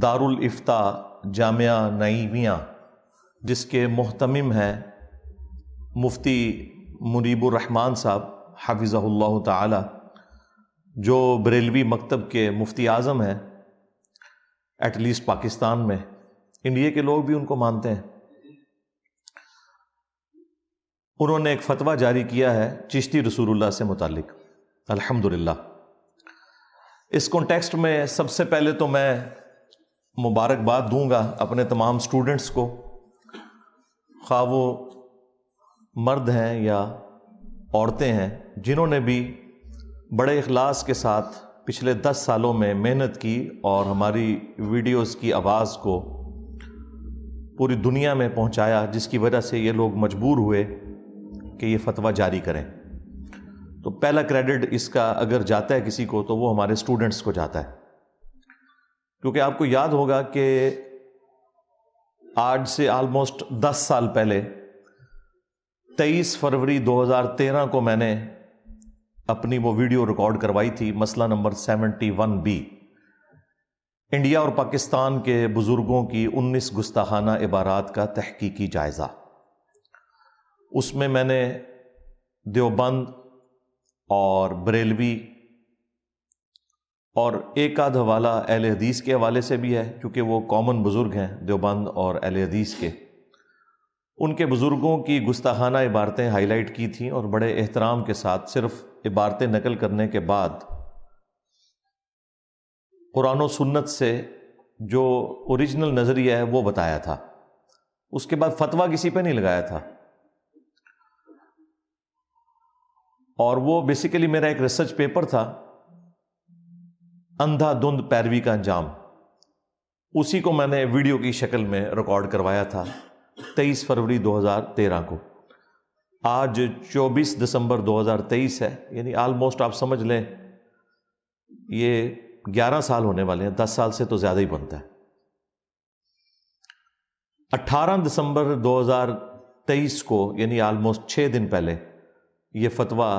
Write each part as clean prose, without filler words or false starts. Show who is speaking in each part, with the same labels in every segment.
Speaker 1: دارالفتاء جامعہ نعیمیہ، جس کے محتمم ہیں مفتی منیب الرحمان صاحب حفظہ اللہ تعالی، جو بریلوی مکتب کے مفتی اعظم ہیں ایٹ لیسٹ پاکستان میں، انڈیا کے لوگ بھی ان کو مانتے ہیں۔ انہوں نے ایک فتویٰ جاری کیا ہے چشتی رسول اللہ سے متعلق، الحمدللہ۔ اس کانٹیکسٹ میں سب سے پہلے تو میں مبارکباد دوں گا اپنے تمام سٹوڈنٹس کو، خواہ وہ مرد ہیں یا عورتیں ہیں، جنہوں نے بھی بڑے اخلاص کے ساتھ پچھلے 10 سالوں میں محنت کی اور ہماری ویڈیوز کی آواز کو پوری دنیا میں پہنچایا، جس کی وجہ سے یہ لوگ مجبور ہوئے کہ یہ فتویٰ جاری کریں۔ تو پہلا کریڈٹ اس کا اگر جاتا ہے کسی کو تو وہ ہمارے سٹوڈنٹس کو جاتا ہے، کیونکہ آپ کو یاد ہوگا کہ آج سے آلموسٹ 10 سال پہلے 23 فروری 2013 کو میں نے اپنی وہ ویڈیو ریکارڈ کروائی تھی، مسئلہ نمبر 71B، انڈیا اور پاکستان کے بزرگوں کی 19 گستاخانہ عبارات کا تحقیقی جائزہ۔ اس میں میں نے دیوبند اور بریلوی اور ایک آدھ حوالہ اہل حدیث کے حوالے سے بھی ہے، کیونکہ وہ کامن بزرگ ہیں دیوبند اور اہل حدیث کے، ان کے بزرگوں کی گستاخانہ عبارتیں ہائی لائٹ کی تھیں، اور بڑے احترام کے ساتھ صرف عبارتیں نقل کرنے کے بعد قرآن و سنت سے جو اوریجنل نظریہ ہے وہ بتایا تھا۔ اس کے بعد فتویٰ کسی پہ نہیں لگایا تھا، اور وہ بیسیکلی میرا ایک ریسرچ پیپر تھا، اندھا دھند پیروی کا انجام۔ اسی کو میں نے ویڈیو کی شکل میں ریکارڈ کروایا تھا 23 فروری 2013 کو۔ آج 24 دسمبر 2023 ہے، یعنی آلموسٹ آپ سمجھ لیں یہ 11 سال ہونے والے ہیں، 10 سال سے تو زیادہ ہی بنتا ہے۔ 18 دسمبر 2023 کو، یعنی آلموسٹ 6 دن پہلے، یہ فتویٰ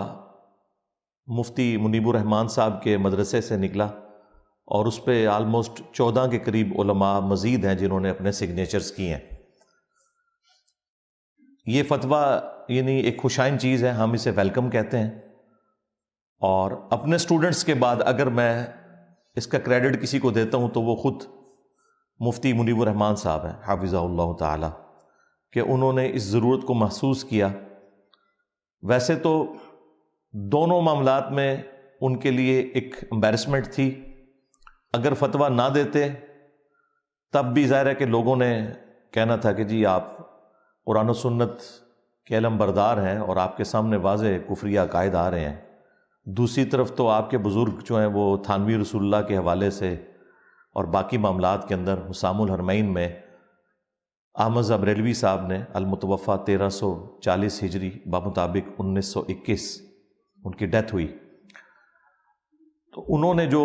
Speaker 1: مفتی منیب الرحمان صاحب کے مدرسے سے نکلا، اور اس پہ آلموسٹ 14 کے قریب علماء مزید ہیں جنہوں نے اپنے سگنیچرز کیے ہیں۔ یہ فتویٰ یعنی ایک خوشائن چیز ہے، ہم اسے ویلکم کہتے ہیں، اور اپنے سٹوڈنٹس کے بعد اگر میں اس کا کریڈٹ کسی کو دیتا ہوں تو وہ خود مفتی منیب الرحمان صاحب ہیں حافظہ اللہ تعالی، کہ انہوں نے اس ضرورت کو محسوس کیا۔ ویسے تو دونوں معاملات میں ان کے لیے ایک امبیرسمنٹ تھی، اگر فتویٰ نہ دیتے تب بھی ظاہر ہے کہ لوگوں نے کہنا تھا کہ جی آپ قرآن و سنت کے علم بردار ہیں اور آپ کے سامنے واضح کفریہ عقائد آ رہے ہیں۔ دوسری طرف تو آپ کے بزرگ جو ہیں وہ تھانوی رسول اللہ کے حوالے سے اور باقی معاملات کے اندر حسام الحرمین میں احمد بریلوی صاحب نے المتوفیٰ 1340 ہجری بمطابق 1921 ان کی ڈیتھ ہوئی، تو انہوں نے جو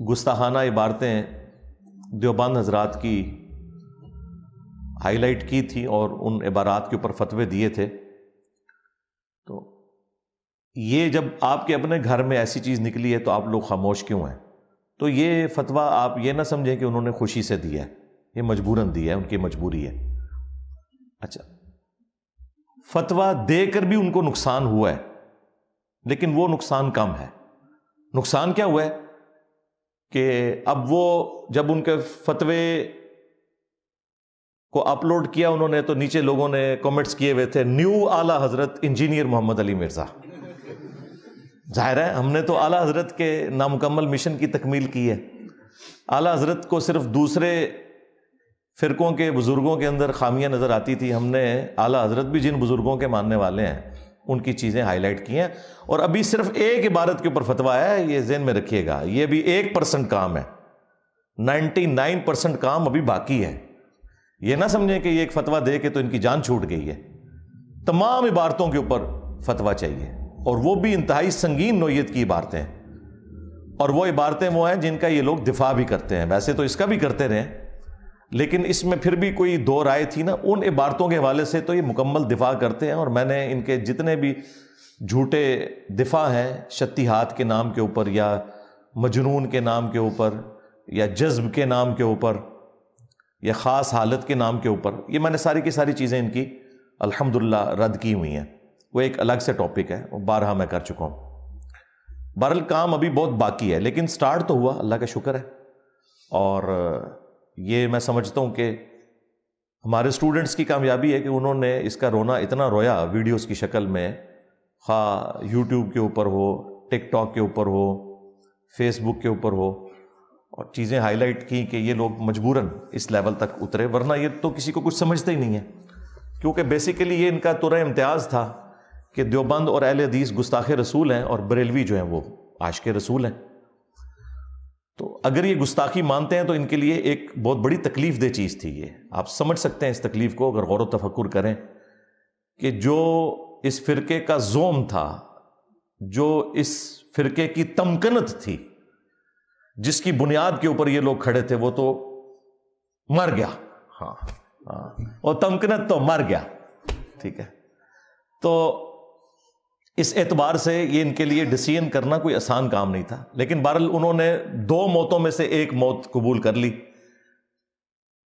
Speaker 1: گستاخانہ عبارتیں دیوبند حضرات کی ہائی لائٹ کی تھی اور ان عبارات کے اوپر فتوے دیے تھے، تو یہ جب آپ کے اپنے گھر میں ایسی چیز نکلی ہے تو آپ لوگ خاموش کیوں ہیں؟ تو یہ فتویٰ آپ یہ نہ سمجھیں کہ انہوں نے خوشی سے دیا ہے، یہ مجبوراً دیا ہے، ان کی مجبوری ہے۔ اچھا، فتویٰ دے کر بھی ان کو نقصان ہوا ہے، لیکن وہ نقصان کم ہے۔ نقصان کیا ہوا ہے کہ اب وہ جب ان کے فتوے کو اپلوڈ کیا انہوں نے تو نیچے لوگوں نے کمنٹس کیے ہوئے تھے نیو اعلیٰ حضرت انجینئر محمد علی مرزا۔ ظاہر ہے ہم نے تو اعلیٰ حضرت کے نامکمل مشن کی تکمیل کی ہے۔ اعلیٰ حضرت کو صرف دوسرے فرقوں کے بزرگوں کے اندر خامیاں نظر آتی تھی، ہم نے اعلیٰ حضرت بھی جن بزرگوں کے ماننے والے ہیں ان کی چیزیں ہائی لائٹ کی ہیں، اور ابھی صرف ایک عبارت کے اوپر فتویٰ ہے، یہ ذہن میں رکھیے گا، یہ بھی 1% کام ہے، 99% کام ابھی باقی ہے۔ یہ نہ سمجھیں کہ یہ ایک فتویٰ دے کے تو ان کی جان چھوٹ گئی ہے، تمام عبارتوں کے اوپر فتویٰ چاہیے، اور وہ بھی انتہائی سنگین نوعیت کی عبارتیں ہیں، اور وہ عبارتیں وہ ہیں جن کا یہ لوگ دفاع بھی کرتے ہیں، ویسے تو اس کا بھی کرتے رہے، لیکن اس میں پھر بھی کوئی دو رائے تھی نا، ان عبارتوں کے حوالے سے تو یہ مکمل دفاع کرتے ہیں، اور میں نے ان کے جتنے بھی جھوٹے دفاع ہیں شتیہات کے نام کے اوپر یا مجنون کے نام کے اوپر یا جذب کے نام کے اوپر یا خاص حالت کے نام کے اوپر، یہ میں نے ساری کی ساری چیزیں ان کی الحمدللہ رد کی ہوئی ہیں، وہ ایک الگ سے ٹاپک ہے، وہ بارہا میں کر چکا ہوں۔ بہرحال کام ابھی بہت باقی ہے، لیکن سٹارٹ تو ہوا، اللہ کا شکر ہے۔ اور یہ میں سمجھتا ہوں کہ ہمارے اسٹوڈنٹس کی کامیابی ہے کہ انہوں نے اس کا رونا اتنا رویا ویڈیوز کی شکل میں، خواہ یوٹیوب کے اوپر ہو، ٹک ٹاک کے اوپر ہو، فیس بک کے اوپر ہو، اور چیزیں ہائی لائٹ کی کہ یہ لوگ مجبوراً اس لیول تک اترے، ورنہ یہ تو کسی کو کچھ سمجھتے ہی نہیں ہے، کیونکہ بیسیکلی یہ ان کا ترہ امتیاز تھا کہ دیوبند اور اہل حدیث گستاخ رسول ہیں اور بریلوی جو ہیں وہ عاشق رسول ہیں۔ تو اگر یہ گستاخی مانتے ہیں تو ان کے لیے ایک بہت بڑی تکلیف دہ چیز تھی یہ، آپ سمجھ سکتے ہیں اس تکلیف کو اگر غور و تفکر کریں، کہ جو اس فرقے کا زوم تھا، جو اس فرقے کی تمکنت تھی، جس کی بنیاد کے اوپر یہ لوگ کھڑے تھے، وہ تو مر گیا، ہاں اور تمکنت تو مر گیا، ٹھیک ہے۔ تو اس اعتبار سے یہ ان کے لیے ڈیسیژن کرنا کوئی آسان کام نہیں تھا، لیکن بہرحال انہوں نے 2 موتوں میں سے ایک موت قبول کر لی،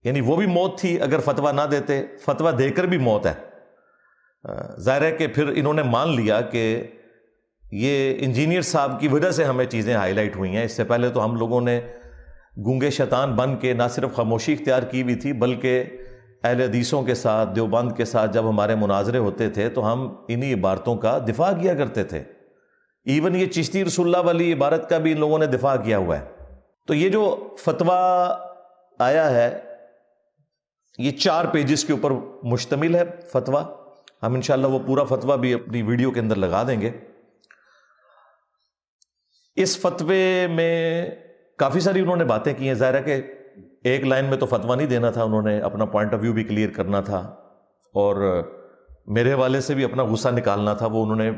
Speaker 1: یعنی وہ بھی موت تھی اگر فتویٰ نہ دیتے، فتویٰ دے کر بھی موت ہے۔ ظاہر ہے کہ پھر انہوں نے مان لیا کہ یہ انجینئر صاحب کی وجہ سے ہمیں چیزیں ہائی لائٹ ہوئی ہیں، اس سے پہلے تو ہم لوگوں نے گونگے شیطان بن کے نہ صرف خاموشی اختیار کی ہوئی تھی، بلکہ اہل حدیثوں کے ساتھ، دیوبند کے ساتھ جب ہمارے مناظرے ہوتے تھے تو ہم انہی عبارتوں کا دفاع کیا کرتے تھے، ایون یہ چشتی رسول اللہ والی عبارت کا بھی ان لوگوں نے دفاع کیا ہوا ہے۔ تو یہ جو فتویٰ آیا ہے یہ 4 پیجز کے اوپر مشتمل ہے فتویٰ، ہم انشاءاللہ وہ پورا فتویٰ بھی اپنی ویڈیو کے اندر لگا دیں گے۔ اس فتوے میں کافی ساری انہوں نے باتیں کی ہیں، ظاہر ہے کہ ایک لائن میں تو فتویٰ نہیں دینا تھا، انہوں نے اپنا پوائنٹ آف ویو بھی کلیئر کرنا تھا، اور میرے حوالے سے بھی اپنا غصہ نکالنا تھا، وہ انہوں نے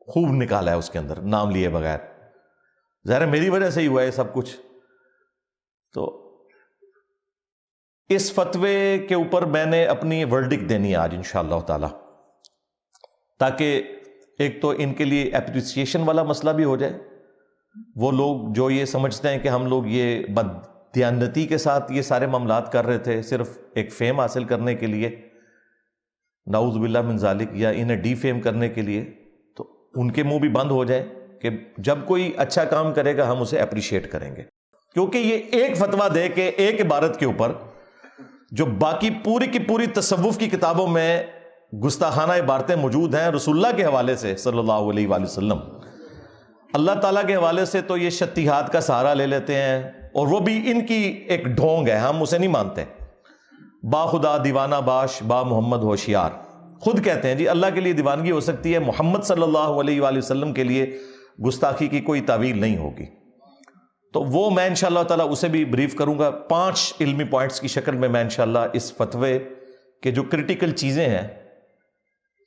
Speaker 1: خوب نکالا ہے اس کے اندر نام لیے بغیر، ظاہر ہے میری وجہ سے ہی ہوا ہے سب کچھ۔ تو اس فتوے کے اوپر میں نے اپنی ورڈکٹ دینی ہے آج انشاءاللہ تعالی، تاکہ ایک تو ان کے لیے اپریسیشن والا مسئلہ بھی ہو جائے، وہ لوگ جو یہ سمجھتے ہیں کہ ہم لوگ یہ بددیانتی کے ساتھ یہ سارے معاملات کر رہے تھے صرف ایک فیم حاصل کرنے کے لیے، نعوذ باللہ من ذالک، یا انہیں ڈی فیم کرنے کے لیے، تو ان کے منہ بھی بند ہو جائے کہ جب کوئی اچھا کام کرے گا ہم اسے اپریشیٹ کریں گے، کیونکہ یہ ایک فتویٰ دے کے ایک عبارت کے اوپر جو باقی پوری کی پوری تصوف کی کتابوں میں گستاخانہ عبارتیں موجود ہیں رسول اللہ کے حوالے سے صلی اللہ علیہ وآلہ وسلم، اللہ تعالیٰ کے حوالے سے تو یہ شتیہات کا سہارا لے لیتے ہیں، اور وہ بھی ان کی ایک ڈھونگ ہے، ہم اسے نہیں مانتے۔ با خدا دیوانہ باش با محمد ہوشیار، خود کہتے ہیں جی اللہ کے لیے دیوانگی ہو سکتی ہے، محمد صلی اللہ علیہ وآلہ وسلم کے لیے گستاخی کی کوئی تعویل نہیں ہوگی۔ تو وہ میں انشاءاللہ تعالیٰ اسے بھی بریف کروں گا، 5 علمی پوائنٹس کی شکل میں انشاءاللہ اس فتوے کے جو کرٹیکل چیزیں ہیں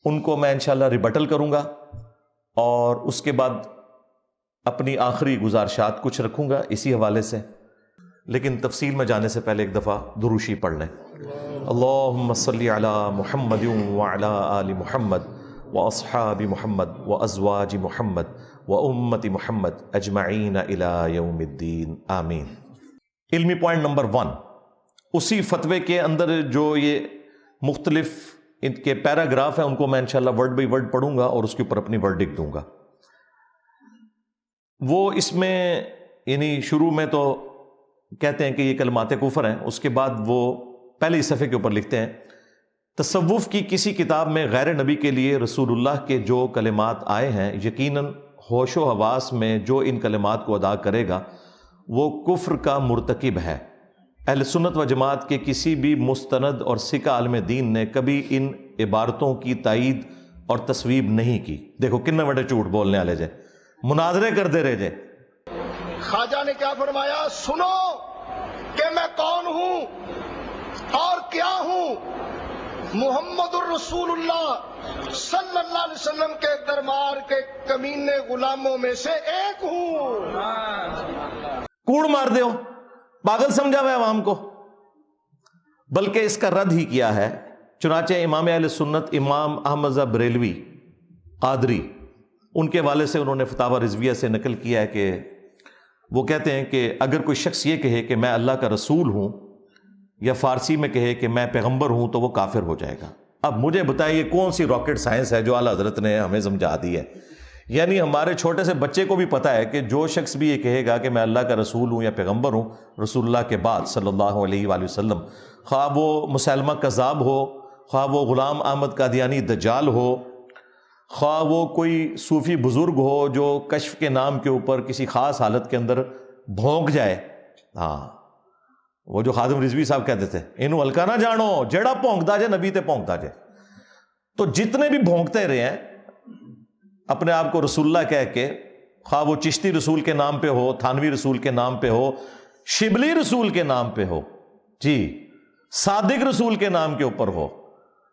Speaker 1: ان کو میں انشاءاللہ ریبٹل کروں گا، اور اس کے بعد اپنی آخری گزارشات کچھ رکھوں گا اسی حوالے سے۔ لیکن تفصیل میں جانے سے پہلے ایک دفعہ دروشی پڑھ لیں۔ اللہم صلی علی محمد وعلی آل محمد واصحاب محمد وازواج محمد وامت محمد اجمعین الی یوم الدین، آمین۔ علمی پوائنٹ نمبر 1، اسی فتوے کے اندر جو یہ مختلف ان کے پیراگراف ہیں ان کو میں انشاءاللہ ورڈ بائی ورڈ پڑھوں گا اور اس کے اوپر اپنی ورڈکٹ دوں گا۔ وہ اس میں یعنی شروع میں تو کہتے ہیں کہ یہ کلمات کفر ہیں، اس کے بعد وہ پہلے اس صفحے کے اوپر لکھتے ہیں تصوف کی کسی کتاب میں غیر نبی کے لیے رسول اللہ کے جو کلمات آئے ہیں، یقیناً ہوش و حواس میں جو ان کلمات کو ادا کرے گا وہ کفر کا مرتکب ہے۔ اہل سنت و جماعت کے کسی بھی مستند اور سکہ عالم دین نے کبھی ان عبارتوں کی تائید اور تصویب نہیں کی۔ دیکھو کتنے بڑے جھوٹ بولنے والے جے، مناظرے کر دے رہے جے۔
Speaker 2: خواجہ نے کیا فرمایا؟ سنو کہ میں کون ہوں اور کیا ہوں، محمد الرسول اللہ صلی اللہ علیہ وسلم کے دربار کے کمینے غلاموں میں سے ایک ہوں۔
Speaker 1: کوڑ مار دے ہو، پاگل سمجھا ہوا ہے عوام کو، بلکہ اس کا رد ہی کیا ہے۔ چنانچہ امام اہل سنت امام احمد رضا بریلوی قادری، ان کے والے سے انہوں نے فتاوی رضویہ سے نقل کیا ہے کہ وہ کہتے ہیں کہ اگر کوئی شخص یہ کہے کہ میں اللہ کا رسول ہوں یا فارسی میں کہے کہ میں پیغمبر ہوں تو وہ کافر ہو جائے گا۔ اب مجھے بتائیے کون سی راکٹ سائنس ہے جو اعلیٰ حضرت نے ہمیں سمجھا دی ہے؟ یعنی ہمارے چھوٹے سے بچے کو بھی پتا ہے کہ جو شخص بھی یہ کہے گا کہ میں اللہ کا رسول ہوں یا پیغمبر ہوں رسول اللہ کے بعد صلی اللہ علیہ وآلہ وسلم، خواہ وہ مسلمہ کذاب ہو، خواہ وہ غلام احمد قادیانی دجال ہو، خواہ وہ کوئی صوفی بزرگ ہو جو کشف کے نام کے اوپر کسی خاص حالت کے اندر بھونک جائے، ہاں وہ جو خادم رضوی صاحب کہتے تھے انہوں ہلکا نہ جانو جیڑا بھونکتا جائے نبی تے بھونکتا جائے، تو جتنے بھی بھونکتے رہے ہیں اپنے آپ کو رسول اللہ کہہ کے، خواہ وہ چشتی رسول کے نام پہ ہو، تھانوی رسول کے نام پہ ہو، شبلی رسول کے نام پہ ہو، جی صادق رسول کے نام کے اوپر ہو،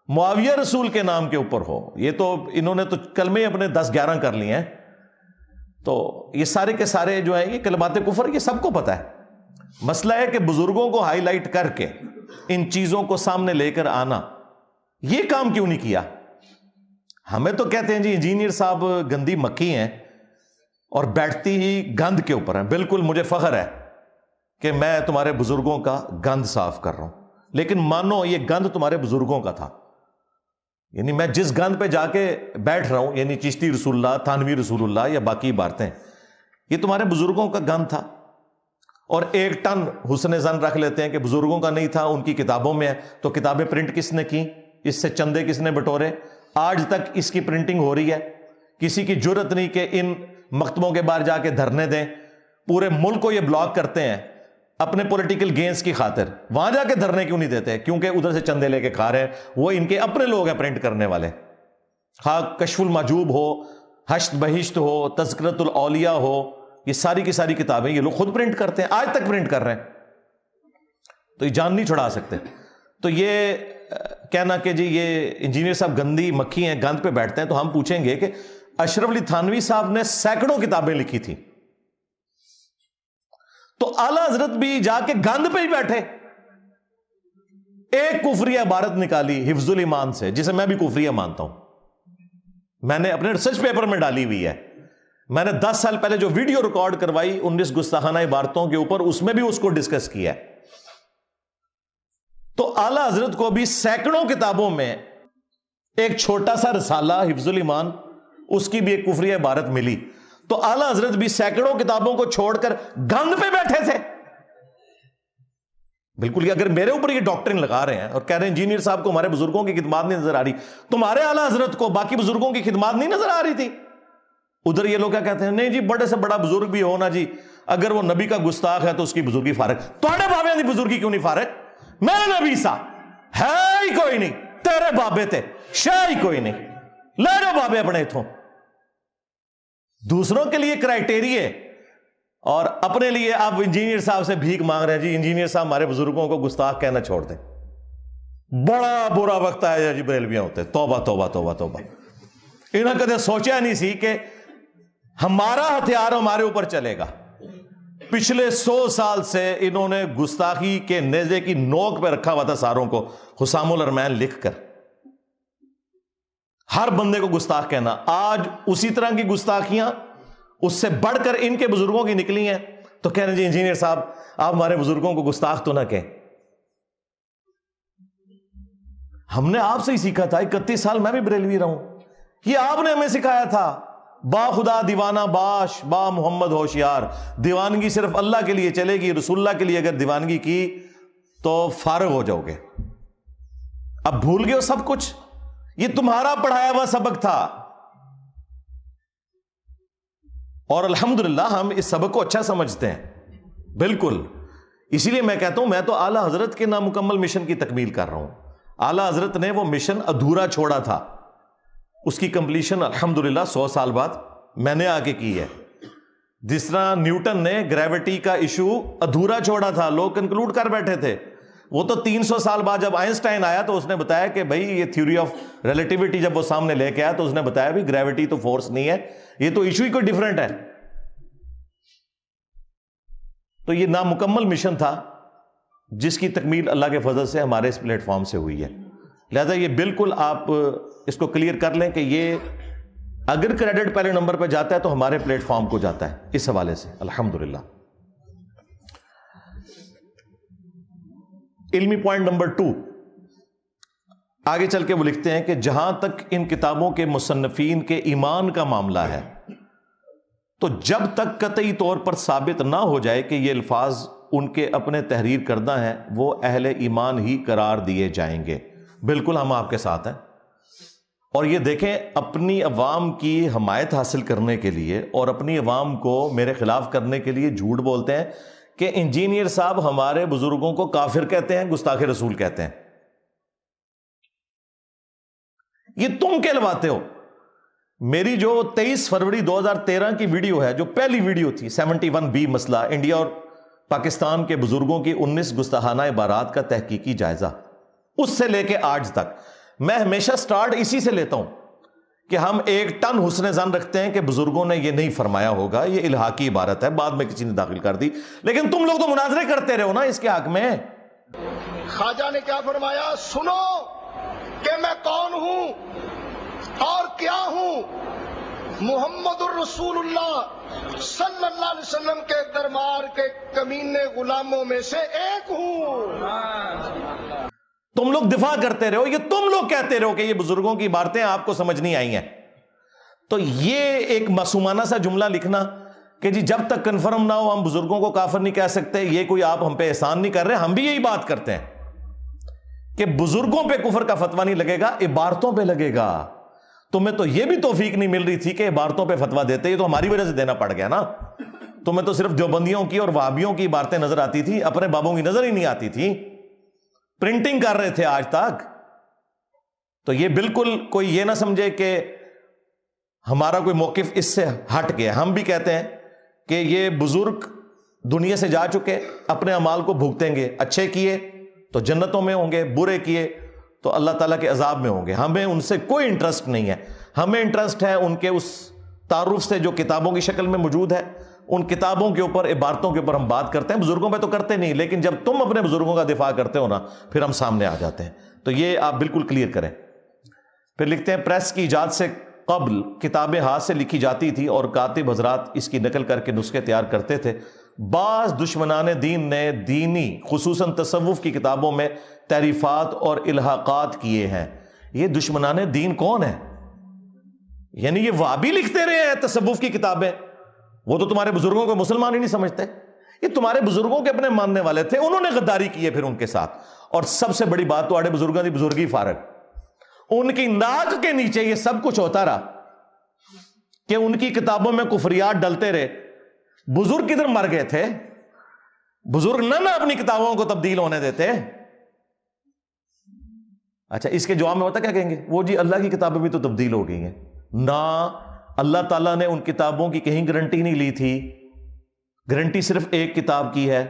Speaker 1: معاویہ رسول کے نام کے اوپر ہو، یہ تو انہوں نے تو کلمے اپنے 10-11 کر لیے ہیں، تو یہ سارے کے سارے جو ہیں یہ کلمات کفر یہ سب کو پتہ ہے۔ مسئلہ ہے کہ بزرگوں کو ہائی لائٹ کر کے ان چیزوں کو سامنے لے کر آنا، یہ کام کیوں نہیں کیا؟ ہمیں تو کہتے ہیں جی انجینئر صاحب گندی مکھی ہیں اور بیٹھتی ہی گند کے اوپر ہیں، بالکل مجھے فخر ہے کہ میں تمہارے بزرگوں کا گند صاف کر رہا ہوں، لیکن مانو یہ گند تمہارے بزرگوں کا تھا، یعنی میں جس گند پہ جا کے بیٹھ رہا ہوں یعنی چشتی رسول اللہ، تھانوی رسول اللہ یا باقی عبارتیں، یہ تمہارے بزرگوں کا گند تھا، اور 1 ٹن حسن ظن رکھ لیتے ہیں کہ بزرگوں کا نہیں تھا، ان کی کتابوں میں ہے، تو کتابیں پرنٹ کس نے کی؟ اس سے چندے کس نے بٹورے؟ آج تک اس کی پرنٹنگ ہو رہی ہے، کسی کی جرت نہیں کہ ان مکتبوں کے باہر جا کے دھرنے دیں، پورے ملک کو یہ بلاک کرتے ہیں اپنے پولیٹیکل گینز کی خاطر، وہاں جا کے دھرنے کیوں نہیں دیتے؟ کیونکہ ادھر سے چندے لے کے کھا رہے ہیں، وہ ان کے اپنے لوگ ہیں پرنٹ کرنے والے، خواہ کشف المحجوب ہو، حشت بہشت ہو، تذکرۃ الاولیاء ہو، یہ ساری کی ساری کتابیں یہ لوگ خود پرنٹ کرتے ہیں، آج تک پرنٹ کر رہے ہیں، تو یہ جان نہیں چھڑا سکتے۔ تو یہ کہنا کہ جی یہ انجینئر صاحب گندی مکھی ہیں، گند پہ بیٹھتے ہیں، تو ہم پوچھیں گے کہ اشرف علی تھانوی صاحب نے سینکڑوں کتابیں لکھی تھی، تو اعلیٰ حضرت بھی جا کے گند پہ ہی بیٹھے، ایک کفری عبارت نکالی حفظ الایمان سے، جسے میں بھی کفریہ مانتا ہوں، میں نے اپنے ریسرچ پیپر میں ڈالی ہوئی ہے، میں نے 10 سال پہلے جو ویڈیو ریکارڈ کروائی 19 گستاخانہ عبارتوں کے اوپر، اس میں بھی اس کو ڈسکس کیا ہے۔ تو اعلیٰ حضرت کو بھی سینکڑوں کتابوں میں ایک چھوٹا سا رسالہ حفظ الایمان، اس کی بھی ایک کفری عبارت ملی، تو اعلیٰ حضرت بھی سینکڑوں کتابوں کو چھوڑ کر گند پہ بیٹھے تھے۔ بالکل، اگر میرے اوپر یہ ڈاکٹرن لگا رہے ہیں اور کہہ رہے ہیں انجینئر صاحب کو ہمارے بزرگوں کی خدمات نہیں نظر آ رہی، تمہارے اعلیٰ حضرت کو باقی بزرگوں کی خدمات نہیں نظر آ رہی تھی؟ ادھر یہ لوگ کیا کہتے ہیں، نہیں جی بڑے سے بڑا بزرگ بھی ہونا جی، اگر وہ نبی کا گستاخ ہے تو اس کی بزرگی فارغ۔ تھوڑے بابے دی بزرگی کیوں نہیں فارغ؟ میرے نبی سا ہے ہی کوئی نہیں، تیرے بابے تے شاہ ہی کوئی نہیں، لے جاؤ بابے اپنے اتھوں۔ دوسروں کے لیے کرائٹیریے اور اپنے لیے آپ انجینئر صاحب سے بھیک مانگ رہے ہیں، جی انجینئر صاحب ہمارے بزرگوں کو گستاخ کہنا چھوڑ دیں۔ بڑا برا وقت آیا جی بریلویاں ہوتے، توبہ توبہ توبہ توبہ۔ انہوں نے کدے سوچا نہیں سی کہ ہمارا ہتھیار ہمارے اوپر چلے گا۔ پچھلے 100 سال سے انہوں نے گستاخی کے نیزے کی نوک پہ رکھا ہوا تھا ساروں کو، حسام الارمین لکھ کر، ہر بندے کو گستاخ کہنا۔ آج اسی طرح کی گستاخیاں اس سے بڑھ کر ان کے بزرگوں کی نکلی ہیں، تو کہہ رہے جی انجینئر صاحب آپ ہمارے بزرگوں کو گستاخ تو نہ کہیں۔ ہم نے آپ سے ہی سیکھا تھا، 31 سال میں بھی بریلوی رہا ہوں، یہ آپ نے ہمیں سکھایا تھا، با خدا دیوانہ باش با محمد ہوشیار، دیوانگی صرف اللہ کے لیے چلے گی، رسول اللہ کے لیے اگر دیوانگی کی تو فارغ ہو جاؤ گے۔ اب بھول گئے ہو سب کچھ، یہ تمہارا پڑھایا ہوا سبق تھا، اور الحمدللہ ہم اس سبق کو اچھا سمجھتے ہیں، بالکل۔ اسی لیے میں کہتا ہوں میں تو اعلیٰ حضرت کے نامکمل مشن کی تکمیل کر رہا ہوں۔ اعلیٰ حضرت نے وہ مشن ادھورا چھوڑا تھا، اس کی کمپلیشن الحمدللہ 100 سال بعد میں نے آ کے کی ہے۔ جس طرح نیوٹن نے گریوٹی کا ایشو ادھورا چھوڑا تھا، لوگ کنکلوڈ کر بیٹھے تھے، وہ تو 300 سال بعد جب آئنسٹائن آیا تو اس نے بتایا کہ بھائی یہ تھیوری آف ریلیٹیوٹی جب وہ سامنے لے کے آیا تو اس نے بتایا بھی گریوٹی تو فورس نہیں ہے، یہ تو ایشو ہی کوئی ڈیفرنٹ ہے۔ تو یہ نامکمل مشن تھا جس کی تکمیل اللہ کے فضل سے ہمارے اس پلیٹ فارم سے ہوئی ہے، لہذا یہ بالکل آپ اس کو کلیئر کر لیں کہ یہ اگر کریڈٹ پہلے نمبر پہ جاتا ہے تو ہمارے پلیٹ فارم کو جاتا ہے، اس حوالے سے الحمدللہ۔ علمی پوائنٹ نمبر 2، آگے چل کے وہ لکھتے ہیں کہ جہاں تک ان کتابوں کے مصنفین کے ایمان کا معاملہ ہے تو جب تک قطعی طور پر ثابت نہ ہو جائے کہ یہ الفاظ ان کے اپنے تحریر کردہ ہیں وہ اہل ایمان ہی قرار دیے جائیں گے۔ بالکل ہم آپ کے ساتھ ہیں، اور یہ دیکھیں اپنی عوام کی حمایت حاصل کرنے کے لیے اور اپنی عوام کو میرے خلاف کرنے کے لیے جھوٹ بولتے ہیں کہ انجینئر صاحب ہمارے بزرگوں کو کافر کہتے ہیں، گستاخ رسول کہتے ہیں۔ یہ تم کہلواتے ہو۔ میری جو 23 فروری 2013 کی ویڈیو ہے، جو پہلی ویڈیو تھی 71B مسئلہ، انڈیا اور پاکستان کے بزرگوں کی 19 گستاخانہ عبارات کا تحقیقی جائزہ، اس سے لے کے آج تک میں ہمیشہ سٹارٹ اسی سے لیتا ہوں کہ ہم 1 ٹن حسن ظن رکھتے ہیں کہ بزرگوں نے یہ نہیں فرمایا ہوگا، یہ الہاقی عبارت ہے، بعد میں کسی نے داخل کر دی، لیکن تم لوگ تو مناظرے کرتے رہو نا اس کے حق میں۔
Speaker 2: خواجہ نے کیا فرمایا؟ سنو کہ میں کون ہوں اور کیا ہوں، محمد الرسول اللہ صلی اللہ علیہ وسلم کے دربار کے کمینے غلاموں میں سے ایک ہوں۔
Speaker 1: تم لوگ دفاع کرتے رہو، یہ تم لوگ کہتے رہو کہ یہ بزرگوں کی عبارتیں آپ کو سمجھ نہیں آئی ہیں۔ تو یہ ایک معصومانہ سا جملہ لکھنا کہ جی جب تک کنفرم نہ ہو ہم بزرگوں کو کافر نہیں کہہ سکتے، یہ کوئی آپ ہم پہ احسان نہیں کر رہے۔ ہم بھی یہی بات کرتے ہیں کہ بزرگوں پہ کفر کا فتویٰ نہیں لگے گا، عبارتوں پہ لگے گا۔ تمہیں تو یہ بھی توفیق نہیں مل رہی تھی کہ عبارتوں پہ فتویٰ دیتے، یہ تو ہماری وجہ سے دینا پڑ گیا نا۔ تمہیں تو صرف دیوبندیوں کی اور وہابیوں کی عبارتیں نظر آتی تھی، اپنے بابوں کی نظر ہی نہیں آتی تھی، پرنٹنگ کر رہے تھے آج تک۔ تو یہ بالکل کوئی یہ نہ سمجھے کہ ہمارا کوئی موقف اس سے ہٹ گیا۔ ہم بھی کہتے ہیں کہ یہ بزرگ دنیا سے جا چکے، اپنے اعمال کو بھگتیں گے، اچھے کیے تو جنتوں میں ہوں گے، برے کیے تو اللہ تعالیٰ کے عذاب میں ہوں گے۔ ہمیں ان سے کوئی انٹرسٹ نہیں ہے، ہمیں انٹرسٹ ہے ان کے اس تعارف سے جو کتابوں کی شکل میں موجود ہے، ان کتابوں کے اوپر، عبارتوں کے اوپر ہم بات کرتے ہیں، بزرگوں پہ تو کرتے نہیں، لیکن جب تم اپنے بزرگوں کا دفاع کرتے ہو نا پھر ہم سامنے آ جاتے ہیں۔ تو یہ آپ بالکل کلیئر کریں۔ پھر لکھتے ہیں پریس کی ایجاد سے قبل کتابیں ہاتھ سے لکھی جاتی تھی اور کاتب حضرات اس کی نقل کر کے نسخے تیار کرتے تھے۔ بعض دشمنان دین نے دینی خصوصاً تصوف کی کتابوں میں تعریفات اور الحاقات کیے ہیں۔ یہ دشمنان دین کون ہیں؟ یعنی یہ وہابی لکھتے رہے ہیں تصوف کی کتابیں، وہ تو تمہارے بزرگوں کو مسلمان ہی نہیں سمجھتے۔ یہ تمہارے بزرگوں کے اپنے ماننے والے تھے، انہوں نے غداری کی ہے پھر ان کے ساتھ۔ اور سب سے بڑی بات، تمہارے بزرگوں کی بزرگی فارغ، ان کی ناک کے نیچے یہ سب کچھ ہوتا رہا کہ ان کی کتابوں میں کفریات ڈلتے رہے۔ بزرگ کدھر مر گئے تھے؟ بزرگ نہ اپنی کتابوں کو تبدیل ہونے دیتے۔ اچھا اس کے جواب میں ہوتا کیا کہیں گے؟ وہ جی اللہ کی کتابیں بھی تو تبدیل ہو گئی ہیں۔ نہ، اللہ تعالیٰ نے ان کتابوں کی کہیں گارنٹی نہیں لی تھی، گارنٹی صرف ایک کتاب کی ہے،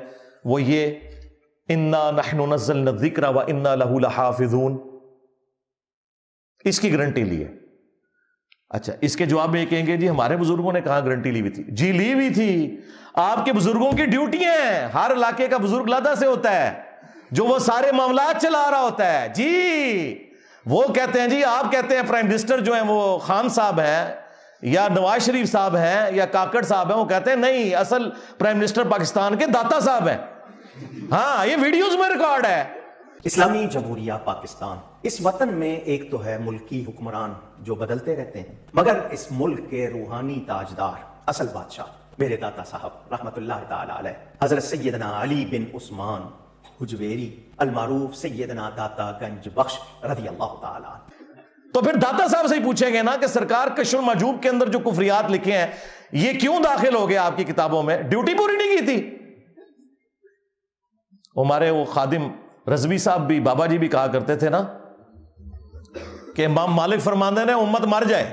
Speaker 1: وہ یہ انا نحن نزلنا الذکر وانا لہ لحافظون، اس کی گارنٹی لی ہے۔ اچھا اس کے جواب میں یہ کہیں گے جی ہمارے بزرگوں نے کہاں گارنٹی لی ہوئی تھی؟ جی لی ہوئی تھی۔ آپ کے بزرگوں کی ڈیوٹی ہے، ہر علاقے کا بزرگ علیحدہ سے ہوتا ہے جو وہ سارے معاملات چلا رہا ہوتا ہے۔ جی وہ کہتے ہیں، جی آپ کہتے ہیں پرائم منسٹر جو ہیں وہ خان صاحب ہیں یا نواز شریف صاحب ہیں یا کاکڑ صاحب ہیں، وہ کہتے ہیں نہیں اصل پرائم منسٹر پاکستان کے داتا صاحب ہیں۔ ہاں یہ ویڈیوز میں ریکارڈ ہے۔
Speaker 3: اسلامی جمہوریہ پاکستان، اس وطن میں ایک تو ہے ملکی حکمران جو بدلتے رہتے ہیں، مگر اس ملک کے روحانی تاجدار، اصل بادشاہ میرے داتا صاحب رحمت اللہ تعالی علیہ حضرت سیدنا علی بن عثمان حجویری المعروف سیدنا داتا گنج بخش رضی اللہ تعالی عنہ۔
Speaker 1: تو پھر داتا صاحب سے ہی پوچھیں گے نا کہ سرکار کشف المحجوب کے اندر جو کفریات لکھے ہیں یہ کیوں داخل ہو گئے آپ کی کتابوں میں؟ ڈیوٹی پوری نہیں کی تھی؟ ہمارے وہ خادم رضوی صاحب بھی، بابا جی بھی کہا کرتے تھے نا کہ امام مالک فرماندے نے امت مر جائے۔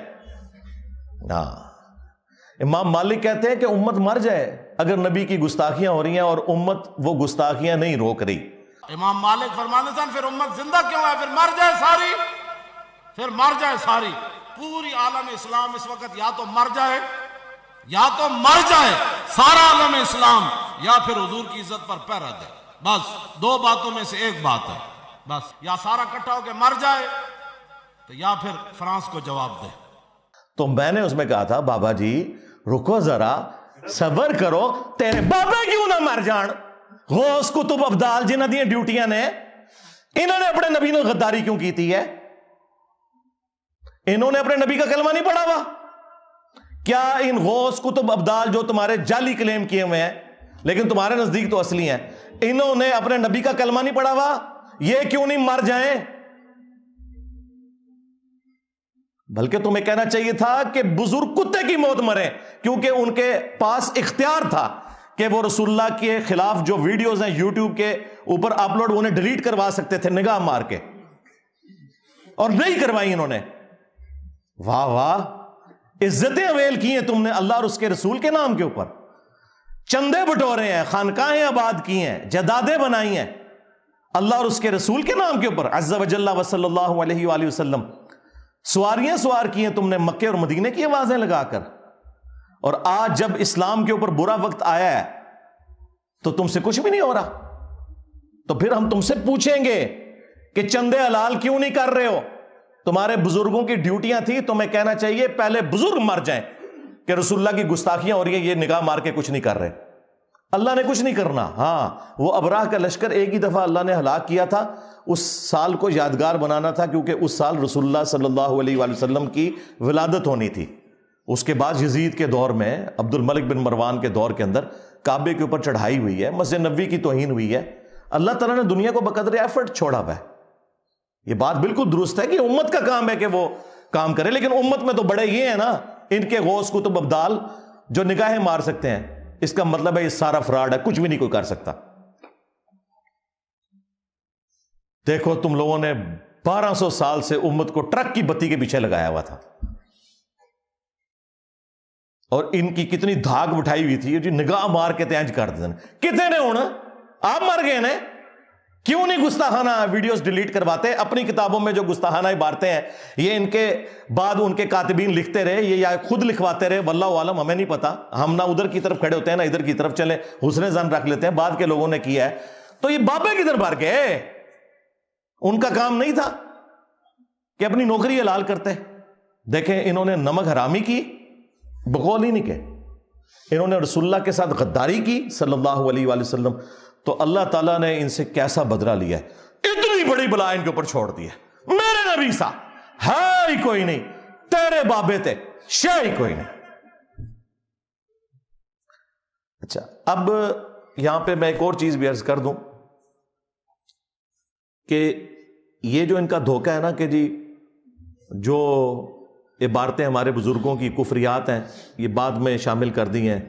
Speaker 1: امام مالک کہتے ہیں کہ امت مر جائے اگر نبی کی گستاخیاں ہو رہی ہیں اور امت وہ گستاخیاں نہیں روک رہی۔
Speaker 4: امام مالک فرمانے تھے پھر امت زندہ کیوں ہے؟ پھر مر جائے ساری، پھر مر جائے ساری۔ پوری عالم اسلام اس وقت یا تو مر جائے، یا تو مر جائے سارا عالم اسلام، یا پھر حضور کی عزت پر پیر رکھ دے۔ بس دو باتوں میں سے ایک بات ہے، بس یا سارا اکٹھا ہو کے مر جائے تو یا پھر فرانس کو جواب دے۔
Speaker 1: تو میں نے اس میں کہا تھا بابا جی رکو ذرا، صبر کرو، تیرے بابا کیوں نہ مر جان، غوث کتب ابدال جنہ دی ڈیوٹیاں نے, انہوں نے اپنے نبی نے غداری کیوں کی تھی ہے؟ انہوں نے اپنے نبی کا کلمہ نہیں پڑھا ہوا؟ کیا ان غوث کتب ابدال جو تمہارے جعلی کلیم کیے ہوئے ہیں لیکن تمہارے نزدیک تو اصلی ہیں, انہوں نے اپنے نبی کا کلمہ نہیں پڑھا ہوا؟ یہ کیوں نہیں مر جائیں؟ بلکہ تمہیں کہنا چاہیے تھا کہ بزرگ کتے کی موت مریں, کیونکہ ان کے پاس اختیار تھا کہ وہ رسول اللہ کے خلاف جو ویڈیوز ہیں یوٹیوب کے اوپر اپلوڈ, انہیں ڈیلیٹ کروا سکتے تھے نگاہ مار کے, اور نہیں کروائی انہوں نے. واہ واہ, عزتیں اویل کی ہیں تم نے اللہ اور اس کے رسول کے نام کے اوپر, چندے بٹورے ہیں, خانقاہیں آباد کی ہیں, جدادیں بنائی ہیں اللہ اور اس کے رسول کے نام کے اوپر عز وجل و صلی اللہ علیہ وآلہ وسلم. سواریاں سوار کی ہیں تم نے مکے اور مدینے کی آوازیں لگا کر, اور آج جب اسلام کے اوپر برا وقت آیا ہے تو تم سے کچھ بھی نہیں ہو رہا. تو پھر ہم تم سے پوچھیں گے کہ چندے حلال کیوں نہیں کر رہے ہو؟ تمہارے بزرگوں کی ڈیوٹیاں تھی, تمہیں کہنا چاہیے پہلے بزرگ مر جائیں کہ رسول اللہ کی گستاخیاں ہو رہی ہیں, یہ نگاہ مار کے کچھ نہیں کر رہے. اللہ نے کچھ نہیں کرنا. ہاں, وہ ابراہ کا لشکر ایک ہی دفعہ اللہ نے ہلاک کیا تھا, اس سال کو یادگار بنانا تھا کیونکہ اس سال رسول اللہ صلی اللہ علیہ وآلہ وسلم کی ولادت ہونی تھی. اس کے بعد یزید کے دور میں, عبد الملک بن مروان کے دور کے اندر کعبے کے اوپر چڑھائی ہوئی ہے, مسجد نبوی کی توہین ہوئی ہے. اللہ تعالیٰ نے دنیا کو بقدر ایفرٹ چھوڑا ہوا ہے. یہ بات بالکل درست ہے کہ امت کا کام ہے کہ وہ کام کرے, لیکن امت میں تو بڑے یہ ہیں نا, ان کے غوث کتب ابدال جو نگاہیں مار سکتے ہیں, اس کا مطلب ہے یہ سارا فراڈ ہے, کچھ بھی نہیں کوئی کر سکتا. دیکھو تم لوگوں نے 1200 سال سے امت کو ٹرک کی بتی کے پیچھے لگایا ہوا تھا, اور ان کی کتنی دھاگ اٹھائی ہوئی تھی, جو نگاہ مار کے تینج کر دیتے. کتنے نے ہونا, آپ مر گئے نا, کیوں نہیں گستاخانہ ویڈیوز ڈیلیٹ کرواتے؟ اپنی کتابوں میں جو گستاخانہ عبارتیں ہیں یہ ان کے بعد ان کے کاتبین لکھتے رہے, یہ یا خود لکھواتے رہے, واللہ عالم, ہمیں نہیں پتا. ہم نہ ادھر کی طرف کھڑے ہوتے ہیں نہ ادھر کی طرف, چلے حسن ظن رکھ لیتے ہیں بعد کے لوگوں نے کیا ہے. تو یہ بابے کدھر بھر گئے؟ ان کا کام نہیں تھا کہ اپنی نوکری حلال کرتے؟ دیکھیں انہوں نے نمک حرامی کی, بقول ہی نہیں کہ انہوں نے رسول اللہ کے ساتھ غداری کی صلی اللہ علیہ وآلہ وسلم, تو اللہ تعالیٰ نے ان سے کیسا بدلہ لیا ہے. اتنی بڑی بلا ان کے اوپر چھوڑ دی ہے. میرے نبی سا ہے ہی کوئی نہیں, تیرے بابے تھے شے ہی کوئی نہیں. اچھا, اب یہاں پہ میں ایک اور چیز بھی عرض کر دوں کہ یہ جو ان کا دھوکہ ہے نا کہ جی جو عبارتیں ہمارے بزرگوں کی کفریات ہیں یہ بعد میں شامل کر دی ہیں,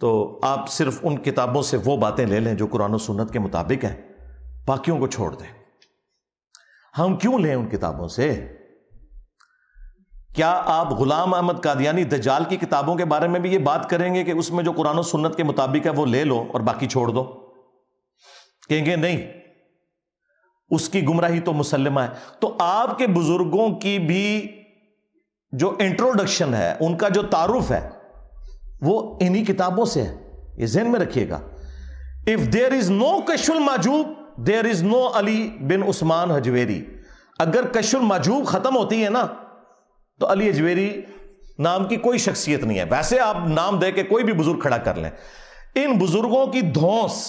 Speaker 1: تو آپ صرف ان کتابوں سے وہ باتیں لے لیں جو قرآن و سنت کے مطابق ہیں, باقیوں کو چھوڑ دیں. ہم کیوں لیں ان کتابوں سے؟ کیا آپ غلام احمد قادیانی دجال کی کتابوں کے بارے میں بھی یہ بات کریں گے کہ اس میں جو قرآن و سنت کے مطابق ہے وہ لے لو اور باقی چھوڑ دو؟ کہیں گے نہیں, اس کی گمراہی تو مسلمہ ہے. تو آپ کے بزرگوں کی بھی جو انٹروڈکشن ہے, ان کا جو تعارف ہے, وہ انہی کتابوں سے ہے. یہ ذہن میں رکھیے گا. If there is no کشف المحجوب, there is no علی بن عثمان حجویری. اگر کشف المحجوب ختم ہوتی ہے نا تو علی حجویری نام کی کوئی شخصیت نہیں ہے. ویسے آپ نام دے کے کوئی بھی بزرگ کھڑا کر لیں, ان بزرگوں کی دھونس,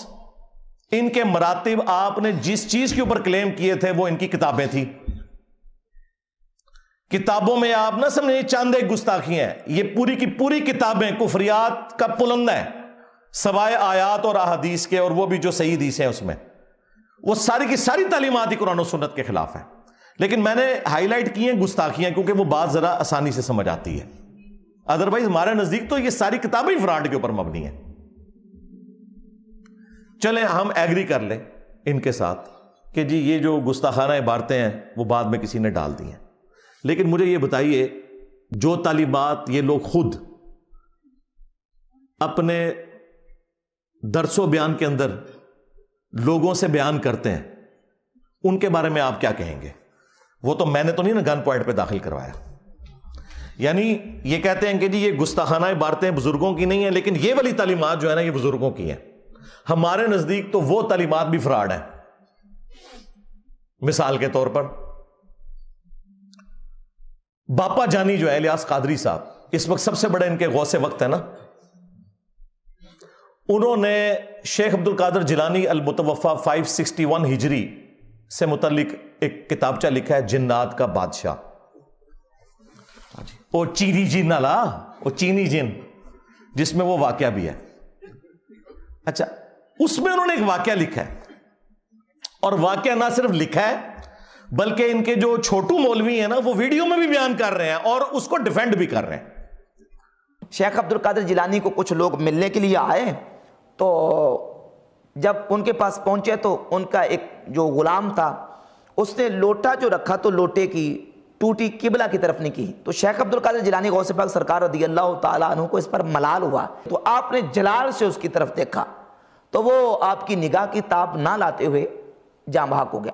Speaker 1: ان کے مراتب, آپ نے جس چیز کے اوپر کلیم کیے تھے وہ ان کی کتابیں تھیں. کتابوں میں آپ نہ سمجھیں چاند ایک گستاخی ہیں, یہ پوری کی پوری کتابیں کفریات کا پلندہ ہے, سوائے آیات اور احادیث کے, اور وہ بھی جو صحیح حدیث ہیں اس میں وہ ساری کی ساری تعلیمات ہی قرآن و سنت کے خلاف ہیں. لیکن میں نے ہائی لائٹ کی ہیں گستاخیاں کیونکہ وہ بات ذرا آسانی سے سمجھ آتی ہے, ادروائز ہمارے نزدیک تو یہ ساری کتابیں فراڈ کے اوپر مبنی ہیں. چلیں ہم ایگری کر لیں ان کے ساتھ کہ جی یہ جو گستاخانہ عبارتیں ہیں وہ بعد میں کسی نے ڈال دی ہیں, لیکن مجھے یہ بتائیے جو تعلیمات یہ لوگ خود اپنے درس و بیان کے اندر لوگوں سے بیان کرتے ہیں, ان کے بارے میں آپ کیا کہیں گے؟ وہ تو میں نے تو نہیں نا گن پوائنٹ پہ داخل کروایا. یعنی یہ کہتے ہیں کہ جی یہ گستاخانہ عبارتیں بزرگوں کی نہیں ہیں, لیکن یہ والی تعلیمات جو ہے نا یہ بزرگوں کی ہیں. ہمارے نزدیک تو وہ تعلیمات بھی فراڈ ہیں. مثال کے طور پر باپا جانی جو ہے الیاس قادری صاحب, اس وقت سب سے بڑے ان کے غوث وقت ہے نا, انہوں نے شیخ عبد القادر جیلانی المتوفا 561 ہجری سے متعلق ایک کتابچہ لکھا ہے، جنات کا بادشاہ. وہ چینی جن والا، وہ چینی جن جس میں وہ واقعہ بھی ہے. اچھا، اس میں انہوں نے ایک واقعہ لکھا ہے، اور واقعہ نہ صرف لکھا ہے بلکہ ان کے جو چھوٹو مولوی ہیں نا وہ ویڈیو میں بھی بیان کر رہے ہیں اور اس کو ڈیفینڈ بھی کر رہے ہیں.
Speaker 5: شیخ عبد القادر جیلانی کو کچھ لوگ ملنے کے لیے آئے، تو جب ان کے پاس پہنچے تو ان کا ایک جو غلام تھا اس نے لوٹا جو رکھا تو لوٹے کی ٹوٹی قبلہ کی طرف نہیں کی. تو شیخ عبد القادر جیلانی غوث پاک سرکار رضی اللہ تعالیٰ عنہ کو اس پر ملال ہوا، تو آپ نے جلال سے اس کی طرف دیکھا تو وہ آپ کی نگاہ کی تاب نہ لاتے ہوئے جاں بحق ہو گیا.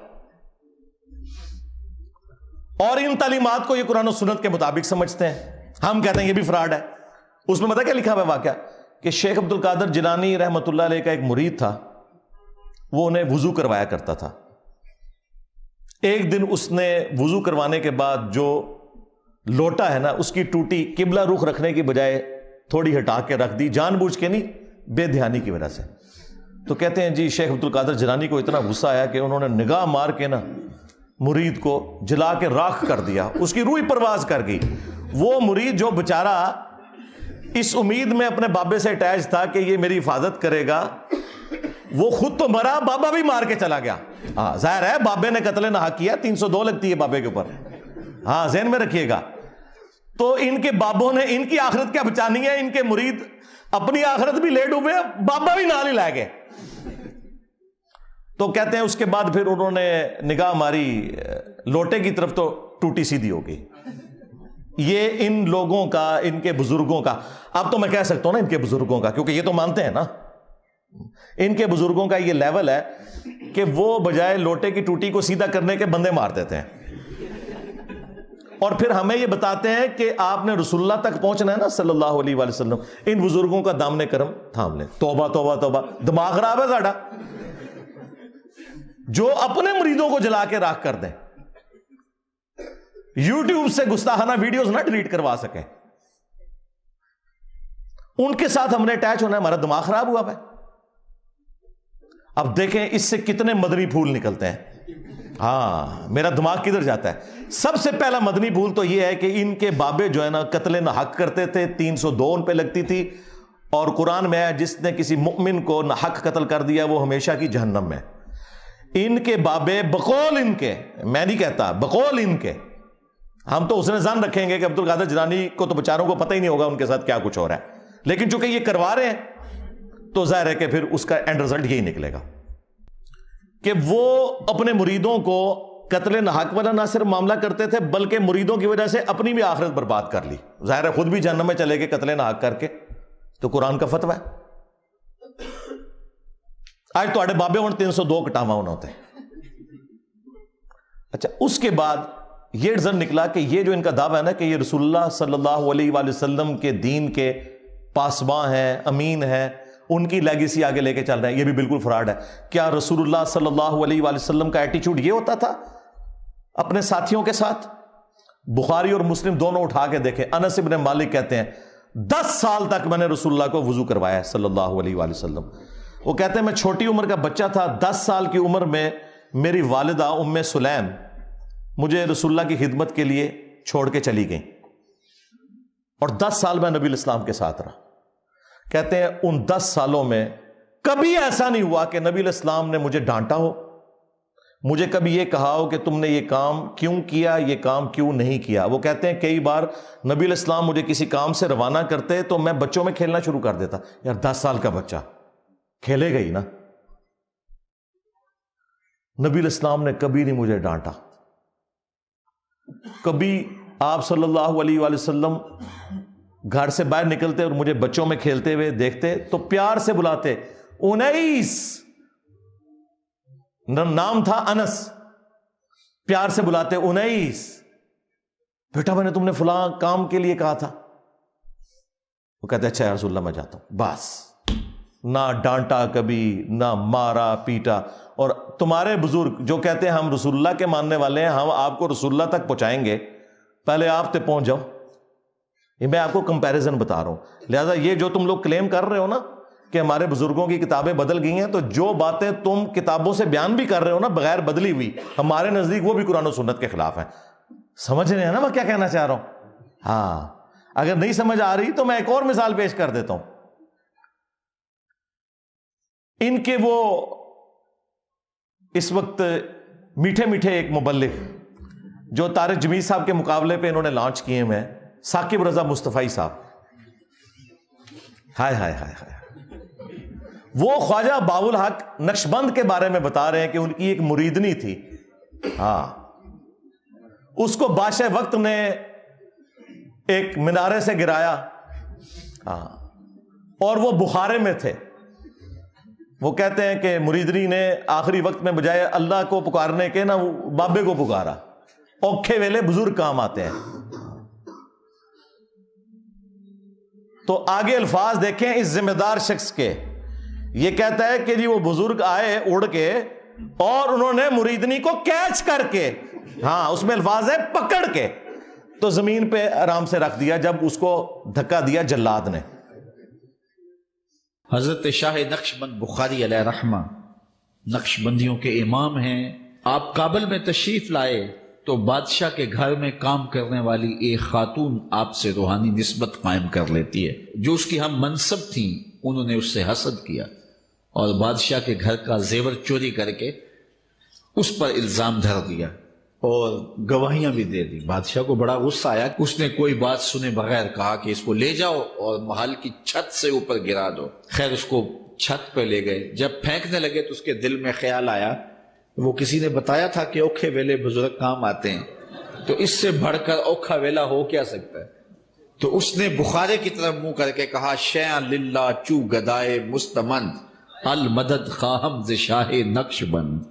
Speaker 1: اور ان تعلیمات کو یہ قرآن و سنت کے مطابق سمجھتے ہیں. ہم کہتے ہیں یہ بھی فراڈ ہے. اس میں پتہ کیا لکھا ہوا ہے واقعہ کہ شیخ عبد القادر جیلانی رحمۃ اللہ علیہ کا ایک مرید تھا، وہ انہیں وضو کروایا کرتا تھا. ایک دن اس نے وضو کروانے کے بعد جو لوٹا ہے نا اس کی ٹوٹی قبلہ رخ رکھنے کی بجائے تھوڑی ہٹا کے رکھ دی، جان بوجھ کے نہیں، بے دھیانی کی وجہ سے. تو کہتے ہیں جی شیخ عبد القادر جیلانی کو اتنا غصہ آیا کہ انہوں نے نگاہ مار کے نا مرید کو جلا کے راکھ کر دیا، اس کی روح پرواز کر گئی. وہ مرید جو بیچارہ اس امید میں اپنے بابے سے اٹیچ تھا کہ یہ میری حفاظت کرے گا، وہ خود تو مرا، بابا بھی مار کے چلا گیا. ہاں ظاہر ہے بابے نے قتل نہ کیا، 302 لگتی ہے بابے کے اوپر، ہاں ذہن میں رکھیے گا. تو ان کے بابوں نے ان کی آخرت کیا بچانی ہے، ان کے مرید اپنی آخرت بھی لے ڈوبے، بابا بھی نال ہی لائے گئے. تو کہتے ہیں اس کے بعد پھر انہوں نے نگاہ ماری لوٹے کی طرف تو ٹوٹی سیدھی ہو گئی. یہ ان لوگوں کا، ان کے بزرگوں کا، اب تو میں کہہ سکتا ہوں نا ان کے بزرگوں کا، کیونکہ یہ تو مانتے ہیں نا، ان کے بزرگوں کا یہ لیول ہے کہ وہ بجائے لوٹے کی ٹوٹی کو سیدھا کرنے کے بندے مار دیتے ہیں، اور پھر ہمیں یہ بتاتے ہیں کہ آپ نے رسول اللہ تک پہنچنا ہے نا صلی اللہ علیہ وآلہ وسلم، ان بزرگوں کا دامن کرم تھام لیں. توبہ توبہ توبہ، دماغ خراب ہے ساڈا جو اپنے مریدوں کو جلا کے راکھ کر دیں، یوٹیوب سے گستاخانہ ویڈیوز نہ ڈیلیٹ کروا سکیں. ان کے ساتھ ہم نے اٹیچ ہونا ہے، ہمارا دماغ خراب ہوا ہے. اب دیکھیں اس سے کتنے مدنی پھول نکلتے ہیں. ہاں میرا دماغ کدھر جاتا ہے. سب سے پہلا مدنی پھول تو یہ ہے کہ ان کے بابے جو ہے نا قتل نہ حق کرتے تھے، 302 ان پہ لگتی تھی، اور قرآن میں ہے جس نے کسی مؤمن کو نہ حق قتل کر دیا وہ ہمیشہ کی جہنم میں. ان کے بابے بقول ان کے، میں نہیں کہتا، بقول ان کے، ہم تو اس نے ظن رکھیں گے کہ عبد القادر جیلانی کو تو بیچاروں کو پتہ ہی نہیں ہوگا ان کے ساتھ کیا کچھ ہو رہا ہے، لیکن چونکہ یہ کروا رہے ہیں تو ظاہر ہے کہ پھر اس کا اینڈ رزلٹ یہی نکلے گا کہ وہ اپنے مریدوں کو قتل نہ حق والا نہ صرف معاملہ کرتے تھے بلکہ مریدوں کی وجہ سے اپنی بھی آخرت برباد کر لی. ظاہر ہے خود بھی جہنم میں چلے گئے قتل نہ حق کر کے. تو قرآن کا فتویٰ ہے. آج تو بابے ہوں 302 کٹاوا ہونا ہوتے ہیں. اچھا اس کے بعد یہ رزلٹ نکلا کہ یہ جو ان کا دعویٰ ہے نا کہ یہ رسول اللہ صلی اللہ علیہ وآلہ وسلم کے دین کے پاسباں ہیں، امین ہیں، ان کی لیگیسی آگے لے کے چل رہے ہیں، یہ بھی بالکل فراڈ ہے. کیا رسول اللہ صلی اللہ علیہ وآلہ وسلم کا ایٹیچیوڈ یہ ہوتا تھا اپنے ساتھیوں کے ساتھ؟ بخاری اور مسلم دونوں اٹھا کے دیکھیں. انس بن مالک کہتے ہیں 10 سال تک میں نے رسول اللہ کو وضو کروایا صلی اللہ علیہ وآلہ وسلم. وہ کہتے ہیں میں چھوٹی عمر کا بچہ تھا، 10 سال کی عمر میں میری والدہ ام سلیم مجھے رسول اللہ کی خدمت کے لیے چھوڑ کے چلی گئیں، اور 10 سال میں نبی الاسلام کے ساتھ رہا. کہتے ہیں ان 10 سالوں میں کبھی ایسا نہیں ہوا کہ نبی الاسلام نے مجھے ڈانٹا ہو، مجھے کبھی یہ کہا ہو کہ تم نے یہ کام کیوں کیا، یہ کام کیوں نہیں کیا. وہ کہتے ہیں کئی بار نبی الاسلام مجھے کسی کام سے روانہ کرتے تو میں بچوں میں کھیلنا شروع کر دیتا. یار 10 سال کا بچہ کھیلے گا ہی نا. نبی الاسلام نے کبھی نہیں مجھے ڈانٹا. کبھی آپ صلی اللہ علیہ وآلہ وسلم گھر سے باہر نکلتے اور مجھے بچوں میں کھیلتے ہوئے دیکھتے تو پیار سے بلاتے، انیس، نام تھا انس، پیار سے بلاتے انیس، بیٹا میں نے تم نے فلاں کام کے لیے کہا تھا. وہ کہتے اچھا یا رسول اللہ میں جاتا ہوں. بس نہ ڈانٹا کبھی، نہ مارا پیٹا. اور تمہارے بزرگ جو کہتے ہیں ہم رسول اللہ کے ماننے والے ہیں، ہم آپ کو رسول اللہ تک پہنچائیں گے، پہلے آپ تک پہنچ جاؤ. یہ میں آپ کو کمپیریزن بتا رہا ہوں. لہذا یہ جو تم لوگ کلیم کر رہے ہو نا کہ ہمارے بزرگوں کی کتابیں بدل گئی ہیں، تو جو باتیں تم کتابوں سے بیان بھی کر رہے ہو نا بغیر بدلی ہوئی، ہمارے نزدیک وہ بھی قرآن و سنت کے خلاف ہیں. سمجھ رہے ہیں نا میں کیا کہنا چاہ رہا ہوں؟ ہاں، اگر نہیں سمجھ آ رہی تو میں ایک اور مثال پیش کر دیتا ہوں. ان کے وہ اس وقت میٹھے میٹھے ایک مبلغ جو طارق جمیل صاحب کے مقابلے پہ انہوں نے لانچ کیے ہوئے ہیں، ثاقب رضا مصطفی صاحب. ہائے ہائے ہائے ہائے، وہ خواجہ باب الحق نقشبند کے بارے میں بتا رہے ہیں کہ ان کی ایک مریدنی تھی. ہاں، اس کو بادشاہ وقت نے ایک مینارے سے گرایا. ہاں، اور وہ بخارے میں تھے. وہ کہتے ہیں کہ مریدنی نے آخری وقت میں بجائے اللہ کو پکارنے کے نا وہ بابے کو پکارا. اوکھے ویلے بزرگ کام آتے ہیں. تو آگے الفاظ دیکھیں اس ذمہ دار شخص کے. یہ کہتا ہے کہ جی وہ بزرگ آئے اڑ کے اور انہوں نے مریدنی کو کیچ کر کے، ہاں اس میں الفاظ ہے پکڑ کے، تو زمین پہ آرام سے رکھ دیا جب اس کو دھکا دیا جلاد نے.
Speaker 6: حضرت شاہ نقشبند بخاری علیہ رحمہ نقشبندیوں کے امام ہیں. آپ کابل میں تشریف لائے تو بادشاہ کے گھر میں کام کرنے والی ایک خاتون آپ سے روحانی نسبت قائم کر لیتی ہے. جو اس کی ہم منصب تھیں انہوں نے اس سے حسد کیا اور بادشاہ کے گھر کا زیور چوری کر کے اس پر الزام دھر دیا اور گواہیاں بھی دے دی. بادشاہ کو بڑا غصہ آیا. اس نے کوئی بات سنے بغیر کہا کہ اس کو لے جاؤ اور محل کی چھت سے اوپر گرا دو. خیر اس کو چھت پہ لے گئے. جب پھینکنے لگے تو اس کے دل میں خیال آیا، وہ کسی نے بتایا تھا کہ اوکھے ویلے بزرگ کام آتے ہیں، تو اس سے بڑھ کر اوکھا ویلا ہو کیا سکتا ہے. تو اس نے بخارے کی طرف منہ کر کے کہا، شیئا للہ چو گدائے مستمند المدد خواہم ز شاہ نقش بند.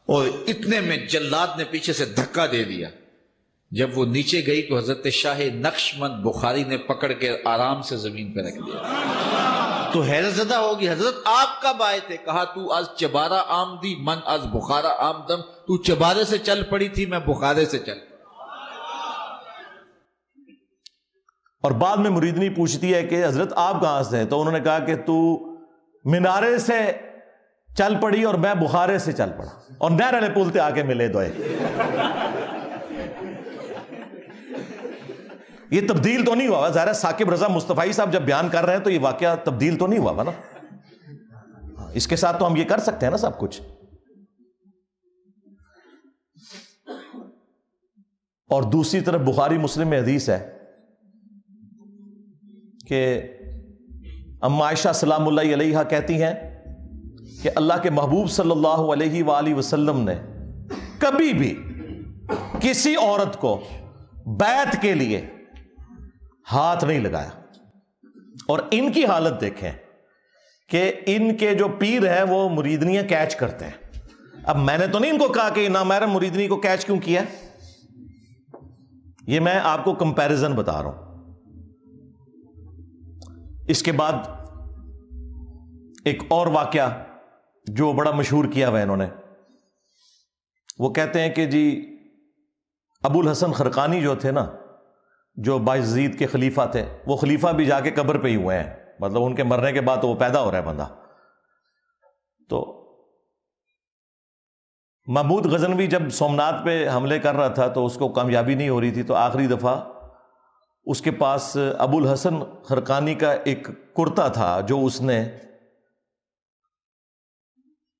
Speaker 6: اور اتنے میں جلاد نے پیچھے سے دھکا دے دیا. جب وہ نیچے گئی تو حضرت شاہ نقشبند بخاری نے پکڑ کے آرام سے زمین پہ رکھ دیا. تو حیرت زدہ ہوگی، حضرت آپ کب آئے تھے؟ کہا تو از چبارہ آمدی من از بخارا آمدم. تو چبارے سے چل پڑی تھی، میں بخارے سے چل.
Speaker 1: اور بعد میں مریدنی پوچھتی ہے کہ حضرت آپ کہاں سے ہیں؟ تو انہوں نے کہا کہ تو مینارے سے چل پڑی اور میں بخارے سے چل پڑا اور نہر والے پل تے آ کے ملے دوئے. یہ تبدیل تو نہیں ہوا ظاہر ہے. ثاقب رضا مصطفی صاحب جب بیان کر رہے ہیں تو یہ واقعہ تبدیل تو نہیں ہوا نا. اس کے ساتھ تو ہم یہ کر سکتے ہیں نا سب کچھ. اور دوسری طرف بخاری مسلم میں حدیث ہے کہ اما عائشہ سلام اللہ علیہا کہتی ہیں کہ اللہ کے محبوب صلی اللہ علیہ وآلہ وسلم نے کبھی بھی کسی عورت کو بیعت کے لیے ہاتھ نہیں لگایا. اور ان کی حالت دیکھیں کہ ان کے جو پیر ہیں وہ مریدنیاں کیچ کرتے ہیں. اب میں نے تو نہیں ان کو کہا کہ نامحرم مریدنی کو کیچ کیوں کیا، یہ میں آپ کو کمپیریزن بتا رہا ہوں. اس کے بعد ایک اور واقعہ جو بڑا مشہور کیا ہوا ہے انہوں نے، وہ کہتے ہیں کہ جی ابو الحسن خرقانی جو تھے نا، جو بایزید کے خلیفہ تھے، وہ خلیفہ بھی جا کے قبر پہ ہی ہوئے ہیں. مطلب ان کے مرنے کے بعد تو وہ پیدا ہو رہا ہے بندہ. تو محمود غزنوی جب سومناتھ پہ حملے کر رہا تھا تو اس کو کامیابی نہیں ہو رہی تھی، تو آخری دفعہ اس کے پاس ابو الحسن خرقانی کا ایک کرتا تھا جو اس نے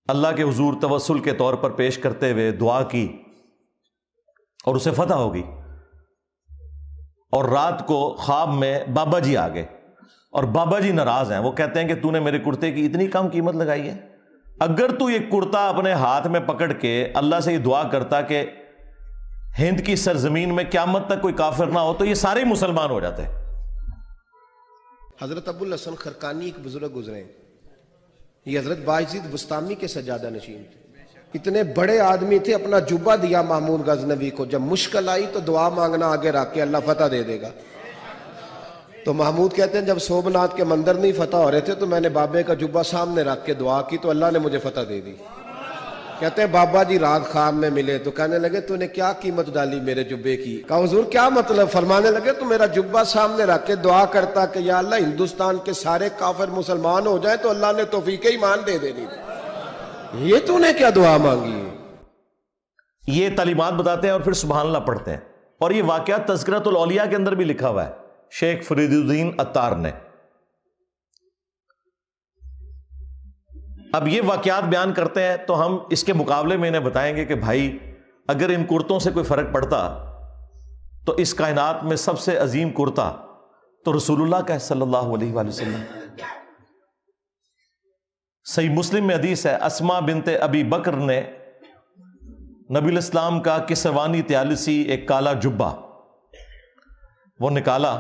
Speaker 1: اللہ کے حضور توسل کے طور پر پیش کرتے ہوئے دعا کی اور اسے فتح ہو گئی. اور رات کو خواب میں بابا جی آ گئے اور بابا جی ناراض ہیں. وہ کہتے ہیں کہ تو نے میرے کرتے کی اتنی کم قیمت لگائی ہے. اگر تو یہ کرتا اپنے ہاتھ میں پکڑ کے اللہ سے یہ دعا کرتا کہ ہند کی سرزمین میں قیامت تک کوئی کافر نہ ہو تو یہ سارے مسلمان ہو جاتے.
Speaker 7: حضرت ابو الحسن خرقانی ایک بزرگ گزرے ہیں. یہ حضرت باعزید بستامی کے سجادہ نشین تھے. اتنے بڑے آدمی تھے، اپنا جبہ دیا محمود غزنوی کو. جب مشکل آئی تو دعا مانگنا آگے رکھ کے اللہ فتح دے دے گا. تو محمود کہتے ہیں جب سومناتھ کے مندر نہیں فتح ہو رہے تھے تو میں نے بابے کا جبہ سامنے رکھ کے دعا کی تو اللہ نے مجھے فتح دے دی. کہتے ہیں بابا جی رات خواب میں ملے تو کہنے لگے تو نے کیا قیمت ڈالی میرے جبے کی؟ کہا حضور کیا مطلب؟ فرمانے لگے تو میرا جبہ سامنے رکھ کے دعا کرتا کہ یا اللہ ہندوستان کے سارے کافر مسلمان ہو جائیں تو اللہ نے توفیق ایمان دے دینی، یہ تو نے کیا دعا مانگی ہے؟
Speaker 1: یہ تعلیمات بتاتے ہیں اور پھر سبحان اللہ پڑھتے ہیں. اور یہ واقعہ تذکرۃ الاولیاء کے اندر بھی لکھا ہوا ہے شیخ فرید الدین عطار نے. اب یہ واقعات بیان کرتے ہیں تو ہم اس کے مقابلے میں انہیں بتائیں گے کہ بھائی اگر ان کرتوں سے کوئی فرق پڑتا تو اس کائنات میں سب سے عظیم کرتا تو رسول اللہ کا ہے صلی اللہ علیہ وآلہ وسلم. صحیح مسلم میں حدیث ہے اسما بنت ابی بکر نے نبی الاسلام کا کسوانی طیالسی ایک کالا جبہ وہ نکالا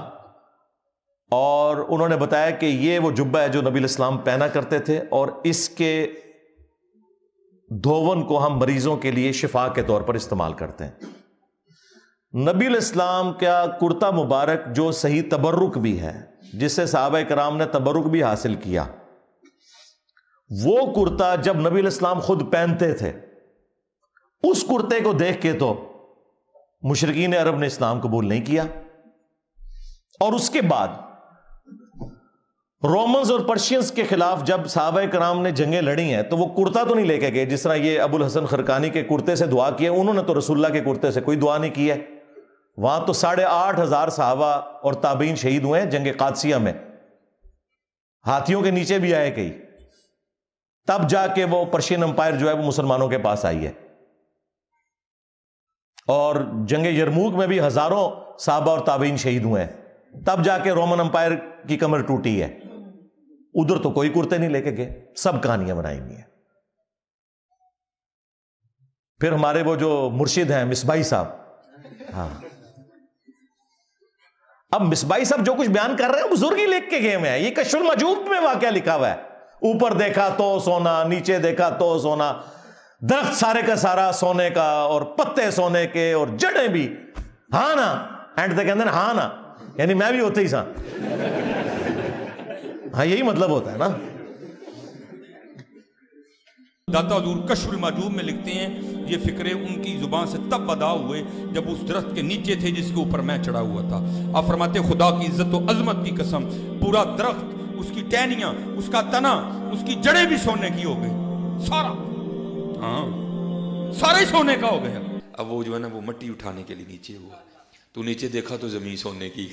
Speaker 1: اور انہوں نے بتایا کہ یہ وہ جبہ ہے جو نبی الاسلام پہنا کرتے تھے اور اس کے دھون کو ہم مریضوں کے لیے شفا کے طور پر استعمال کرتے ہیں. نبی الاسلام کا کرتا مبارک جو صحیح تبرک بھی ہے جس سے صحابہ کرام نے تبرک بھی حاصل کیا، وہ کرتا جب نبی الاسلام خود پہنتے تھے اس کرتے کو دیکھ کے تو مشرکین عرب نے اسلام قبول نہیں کیا. اور اس کے بعد رومنز اور پرشینز کے خلاف جب صحابہ کرام نے جنگیں لڑی ہیں تو وہ کرتا تو نہیں لے کے گئے جس طرح یہ ابو الحسن خرقانی کے کرتے سے دعا کی ہے، انہوں نے تو رسول اللہ کے کرتے سے کوئی دعا نہیں کی ہے. وہاں تو 8,500 صحابہ اور تابعین شہید ہوئے ہیں جنگ قادسیہ میں، ہاتھیوں کے نیچے بھی آئے کئی، تب جا کے وہ پرشین امپائر جو ہے وہ مسلمانوں کے پاس آئی ہے. اور جنگ یرموک میں بھی ہزاروں صحابہ اور تابعین شہید ہوئے ہیں، تب جا کے رومن امپائر کی کمر ٹوٹی ہے. ادھر تو کوئی کرتے نہیں لے کے گئے، سب کہانیاں بنائی ہوئی ہیں. پھر ہمارے وہ جو مرشد ہیں مصباحی صاحب، ہاں اب مصباحی صاحب جو کچھ بیان کر رہے ہیں بزرگ ہی لکھ کے گئے میں ہے. یہ کشف المجوب میں واقعہ لکھا ہوا ہے، اوپر دیکھا تو سونا، نیچے دیکھا تو سونا، درخت سارے کا سارا سونے کا اور پتے سونے کے اور جڑیں بھی، ہاں نا اینڈ تک کہتے ہیں ہاں نا، یعنی میں بھی ہوتے ہی سا، ہاں یہی مطلب ہوتا ہے نا.
Speaker 8: داتا حضور کشف المجوب میں لکھتے ہیں یہ فکرے ان کی زبان سے تب ادا ہوئے جب اس درخت کے نیچے تھے جس کے اوپر میں چڑھا ہوا تھا. آپ فرماتے خدا کی عزت و عظمت کی قسم پورا درخت، اس کی ٹہنیاں، اس کا تنا، اس کی جڑیں بھی سونے کی ہو گئی، سارا، ہاں سارا ہی سونے کا ہو گیا.
Speaker 9: اب وہ جو ہے نا وہ مٹی اٹھانے کے لیے نیچے ہوا، تو نیچے دیکھا تو زمین سونے کی،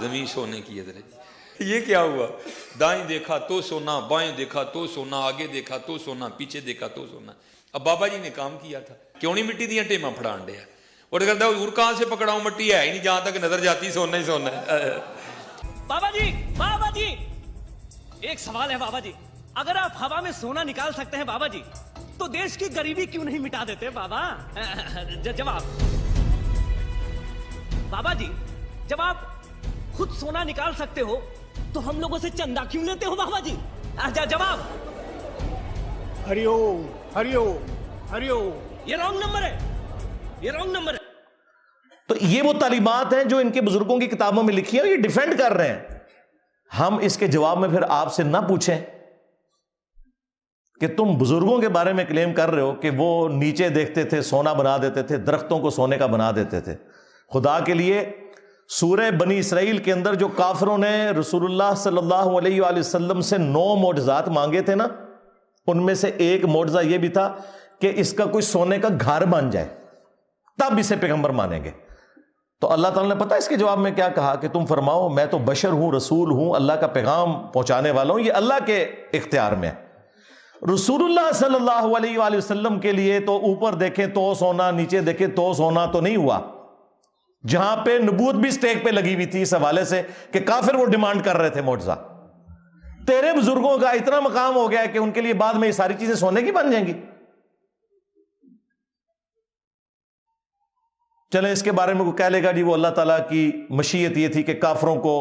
Speaker 9: زمین سونے کی ہے. ذرا یہ کیا ہوا؟ دائیں دیکھا تو سونا، بائیں دیکھا تو سونا، آگے دیکھا تو سونا، پیچھے دیکھا تو سونا. اب بابا جی نے کام کیا تھا، کیوں نہیں مٹی دیا ٹیماں پھڑان دیا، اور کہتا ہے حضور کہاں سے پکڑاؤں، مٹی ہے ہی نہیں، جہاں تک نظر جاتی سونا ہی سونا ہے.
Speaker 10: بابا جی ایک سوال ہے بابا جی، اگر آپ ہوا میں سونا نکال سکتے ہیں بابا جی تو دیش کی غریبی کیوں نہیں مٹا دیتے بابا؟ جواب بابا جی، جب آپ خود سونا نکال سکتے ہو تو ہم لوگوں سے چندہ کیوں لیتے ہو بابا جی؟ جواب
Speaker 2: ہری اوم ہری اوم ہری اوم.
Speaker 10: یہ رانگ نمبر ہے، یہ رانگ نمبر ہے.
Speaker 1: تو یہ وہ تعلیمات ہیں جو ان کے بزرگوں کی کتابوں میں لکھی ہیں اور یہ ڈیفینڈ کر رہے ہیں. ہم اس کے جواب میں پھر آپ سے نہ پوچھیں کہ تم بزرگوں کے بارے میں کلیم کر رہے ہو کہ وہ نیچے دیکھتے تھے سونا بنا دیتے تھے، درختوں کو سونے کا بنا دیتے تھے. خدا کے لیے سورہ بنی اسرائیل کے اندر جو کافروں نے رسول اللہ صلی اللہ علیہ وآلہ وسلم سے 9 معجزات مانگے تھے نا، ان میں سے ایک معجزہ یہ بھی تھا کہ اس کا کوئی سونے کا گھر بن جائے تب اسے پیغمبر مانیں گے. تو اللہ تعالیٰ نے پتہ اس کے جواب میں کیا کہا کہ تم فرماؤ میں تو بشر ہوں، رسول ہوں، اللہ کا پیغام پہنچانے والا ہوں، یہ اللہ کے اختیار میں ہے. رسول اللہ صلی اللہ علیہ وآلہ وسلم کے لیے تو اوپر دیکھیں تو سونا، نیچے دیکھیں تو سونا تو نہیں ہوا. جہاں پہ نبوت بھی سٹیک پہ لگی ہوئی تھی اس حوالے سے کہ کافر وہ ڈیمانڈ کر رہے تھے معجزہ. تیرے بزرگوں کا اتنا مقام ہو گیا ہے کہ ان کے لیے بعد میں یہ ساری چیزیں سونے کی بن جائیں گی. چلیں اس کے بارے میں کوئی کہہ لے گا جی وہ اللہ تعالیٰ کی مشیت یہ تھی کہ کافروں کو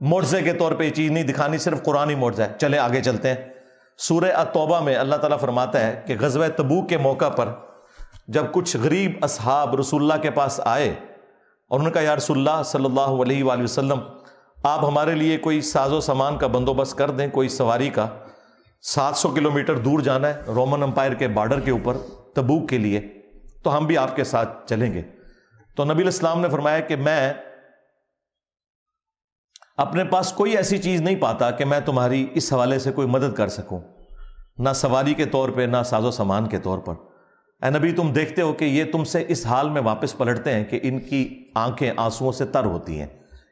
Speaker 1: معجزے کے طور پہ یہ چیز نہیں دکھانی، صرف قرآن ہی معجزہ ہے. چلیں آگے چلتے ہیں. سورہ التوبہ میں اللہ تعالیٰ فرماتا ہے کہ غزوہ تبوک کے موقع پر جب کچھ غریب اصحاب رسول اللہ کے پاس آئے اور انہوں نے کہا یا رسول اللہ صلی اللہ علیہ وآلہ وسلم آپ ہمارے لیے کوئی ساز و سامان کا بندوبست کر دیں، کوئی سواری کا. 700 کلومیٹر دور جانا ہے رومن امپائر کے بارڈر کے اوپر تبوک کے لیے، تو ہم بھی آپ کے ساتھ چلیں گے۔ تو نبی علیہ السلام نے فرمایا کہ میں اپنے پاس کوئی ایسی چیز نہیں پاتا کہ میں تمہاری اس حوالے سے کوئی مدد کر سکوں، نہ سواری کے طور پہ نہ ساز و سامان کے طور پر۔ اے نبی، تم دیکھتے ہو کہ یہ تم سے اس حال میں واپس پلٹتے ہیں کہ ان کی آنکھیں آنسوؤں سے تر ہوتی ہیں،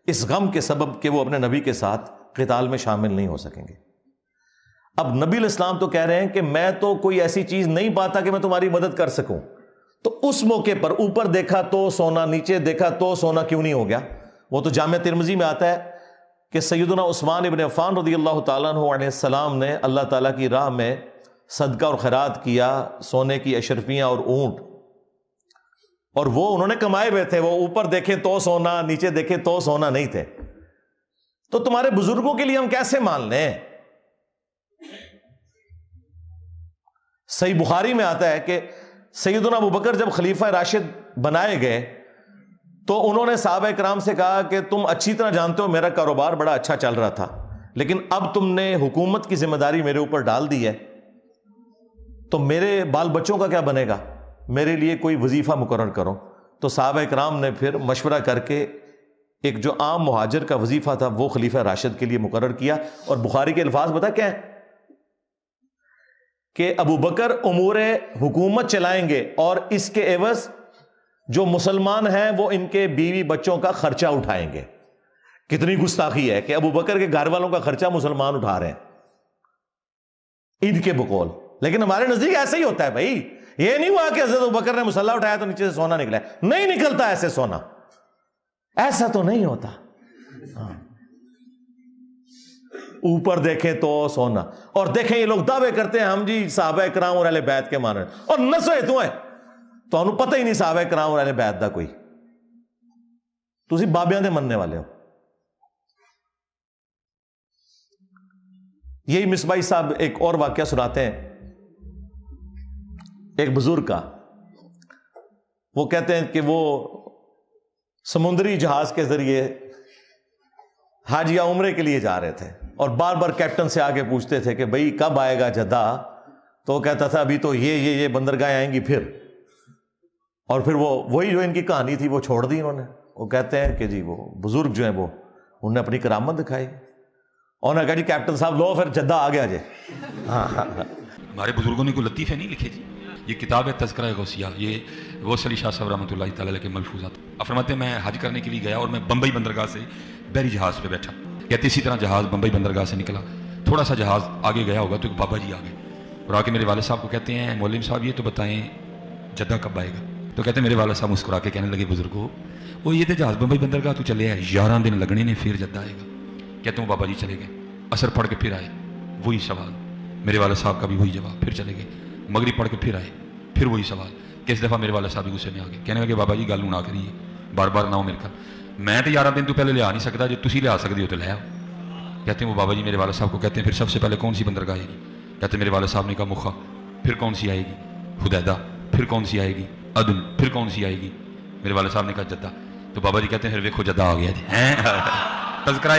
Speaker 1: اس غم کے سبب کہ وہ اپنے نبی کے ساتھ قتال میں شامل نہیں ہو سکیں گے۔ اب نبی علیہ السلام تو کہہ رہے ہیں کہ میں تو کوئی ایسی چیز نہیں پاتا کہ میں تمہاری مدد کر سکوں، تو اس موقع پر اوپر دیکھا تو سونا، نیچے دیکھا تو سونا کیوں نہیں ہو گیا؟ وہ تو جامع ترمذی میں آتا ہے کہ سیدنا عثمان ابن عفان رضی اللہ تعالیٰ عنہ علیہ السلام نے اللہ تعالیٰ کی راہ میں صدقہ اور خیرات کیا، سونے کی اشرفیاں اور اونٹ، اور وہ انہوں نے کمائے ہوئے تھے، وہ اوپر دیکھے تو سونا، نیچے دیکھے تو سونا نہیں تھے۔ تو تمہارے بزرگوں کے لیے ہم کیسے مان لیں؟ صحیح بخاری میں آتا ہے کہ سیدنا ابوبکر جب خلیفہ راشد بنائے گئے تو انہوں نے صحابہ کرام سے کہا کہ تم اچھی طرح جانتے ہو میرا کاروبار بڑا اچھا چل رہا تھا، لیکن اب تم نے حکومت کی ذمہ داری میرے اوپر ڈال دی ہے، تو میرے بال بچوں کا کیا بنے گا؟ میرے لیے کوئی وظیفہ مقرر کرو۔ تو صحابہ کرام نے پھر مشورہ کر کے ایک جو عام مہاجر کا وظیفہ تھا وہ خلیفہ راشد کے لیے مقرر کیا، اور بخاری کے الفاظ بتا کیا ہے کہ ابو بکر امور حکومت چلائیں گے اور اس کے عوض جو مسلمان ہیں وہ ان کے بیوی بچوں کا خرچہ اٹھائیں گے۔ کتنی گستاخی ہے کہ ابو بکر کے گھر والوں کا خرچہ مسلمان اٹھا رہے ہیں ان کے بقول، لیکن ہمارے نزدیک ایسا ہی ہوتا ہے بھائی۔ یہ نہیں ہوا کہ حضرت ابو بکر نے مسلح اٹھایا تو نیچے سے سونا نکلا ہے، نہیں نکلتا ایسے سونا، ایسا تو نہیں ہوتا۔ اوپر دیکھیں تو سونا، اور دیکھیں یہ لوگ دعوے کرتے ہیں ہم جی صحابہ کرام اور اہل بیت کے مانن، اور نسوے تو ہیں تو انہوں پتہ ہی نہیں صحابہ کرام اور اہل بیت دا کوئی، تسی بابیاں دے مننے والے ہو۔ یہی مصباحی صاحب ایک اور واقعہ سناتے ہیں ایک بزرگ کا۔ وہ کہتے ہیں کہ وہ سمندری جہاز کے ذریعے حج یا عمرے کے لیے جا رہے تھے، اور بار بار کیپٹن سے آگے پوچھتے تھے کہ بھئی کب آئے گا جدہ؟ تو وہ کہتا تھا ابھی تو یہ بندرگاہیں آئیں گی پھر، اور پھر وہی جو ان کی کہانی تھی وہ چھوڑ دی انہوں نے۔ وہ کہتے ہیں کہ جی وہ بزرگ جو ہیں وہ انہوں نے اپنی کرامت دکھائی، اور انہوں نے کہا جی کیپٹن صاحب لو پھر جدہ آ گیا جی۔
Speaker 8: ہمارے بزرگوں نے کوئی لطیفے نہیں لکھے جی۔ یہ کتاب ہے تذکرہ غوثیہ، یہ غوث علی شاہ صاحب رحمۃ اللہ تعالیٰ کے ملفوظات۔ آپ فرماتے ہیں میں حج کرنے کے لیے گیا اور میں بمبئی بندرگاہ سے بحری جہاز پہ بیٹھا، کہتے اسی طرح جہاز بمبئی بندرگاہ سے نکلا، تھوڑا سا جہاز آگے گیا ہوگا تو ایک بابا جی آ گئے اور آ کے میرے والد صاحب کو کہتے ہیں مولوی صاحب یہ تو بتائیں جدہ کب آئے گا؟ تو کہتے ہیں میرے والد صاحب مسکرا کے کہنے لگے بزرگو وہ یہ تو جہاز بمبئی بندرگاہ تو چلے ہیں 11 دن لگنے نے پھر جدہ آئے گا۔ کہتے ہیں وہ بابا جی چلے گئے، عصر پڑھ کے پھر آئے، وہی سوال، میرے والد صاحب کا بھی وہی جواب، پھر چلے گئے، مغرب پڑھ کے پھر آئے، پھر وہی سوال۔ کہ اس دفعہ میرے والد صاحب بھی غصے میں آ گئے، کہنے لگے بابا جی گل نہ کریے، بار بار نہ ہو میرے گھر، میں تو 11 دن تو پہلے لیا نہیں سکتا، جو تسی لیا سکتے ہو تو لے آؤ۔ کہتے ہیں وہ بابا جی میرے والد صاحب کو کہتے ہیں پھر سب سے پہلے کون سی بندرگاہ آئے گی؟ کہتے ہیں میرے والد صاحب نے کہا مخا، پھر کون سی آئے گی؟ حدیدہ، پھر کون سی آئے گی؟ عدن، پھر کون سی آئے گی؟ میرے والد صاحب نے کہا جدہ۔ تو بابا جی کہتے ہیں پھر ویکھو جدہ آ گیا جی۔ تذکرہ